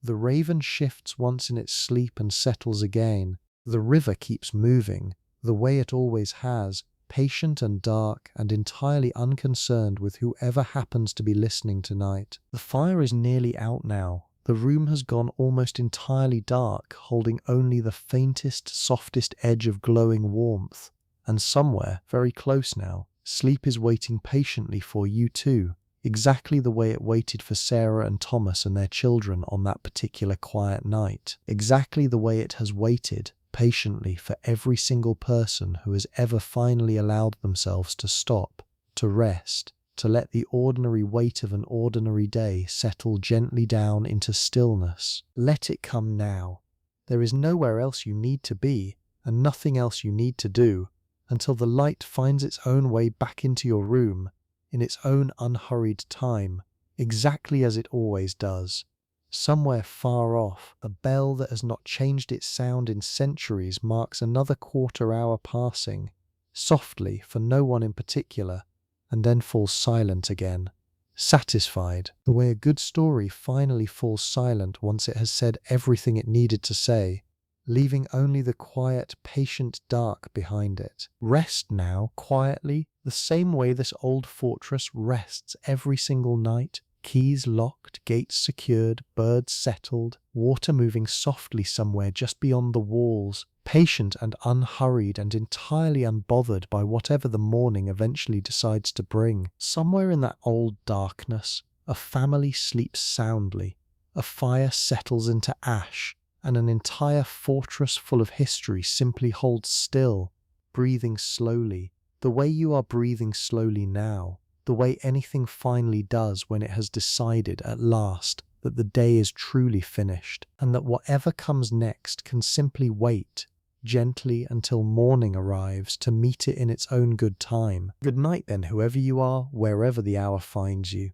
The raven shifts once in its sleep and settles again. The river keeps moving, the way it always has, patient and dark and entirely unconcerned with whoever happens to be listening tonight. The fire is nearly out now. The room has gone almost entirely dark, holding only the faintest, softest edge of glowing warmth. And somewhere, very close now, sleep is waiting patiently for you too, exactly the way it waited for Sarah and Thomas and their children on that particular quiet night. Exactly the way it has waited patiently for every single person who has ever finally allowed themselves to stop, to rest, to let the ordinary weight of an ordinary day settle gently down into stillness. Let it come now. There is nowhere else you need to be, and nothing else you need to do, until the light finds its own way back into your room, in its own unhurried time, exactly as it always does. Somewhere far off, a bell that has not changed its sound in centuries marks another quarter-hour passing, softly for no one in particular, and then falls silent again. satisfied, the way a good story finally falls silent once it has said everything it needed to say, leaving only the quiet, patient dark behind it. Rest now, quietly, the same way this old fortress rests every single night. Keys locked, gates secured, birds settled, water moving softly somewhere just beyond the walls, patient and unhurried and entirely unbothered by whatever the morning eventually decides to bring. Somewhere in that old darkness, a family sleeps soundly, a fire settles into ash, and an entire fortress full of history simply holds still, breathing slowly, the way you are breathing slowly now. The way anything finally does when it has decided at last that the day is truly finished, and that whatever comes next can simply wait gently until morning arrives to meet it in its own good time. Good night then, whoever you are, wherever the hour finds you.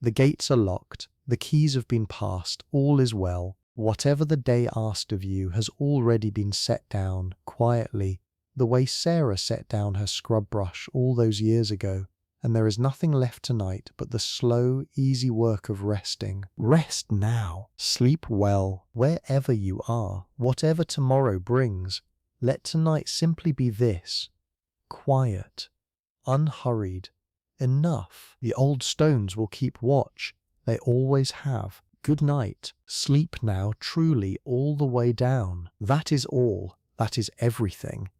The gates are locked, the keys have been passed, all is well. Whatever the day asked of you has already been set down, quietly, the way Sarah set down her scrub brush all those years ago. And there is nothing left tonight but the slow, easy work of resting. Rest now. Sleep well, wherever you are, whatever tomorrow brings. Let tonight simply be this: quiet, unhurried, enough. The old stones will keep watch. They always have. Good night. Sleep now, truly, all the way down. That is all. That is everything.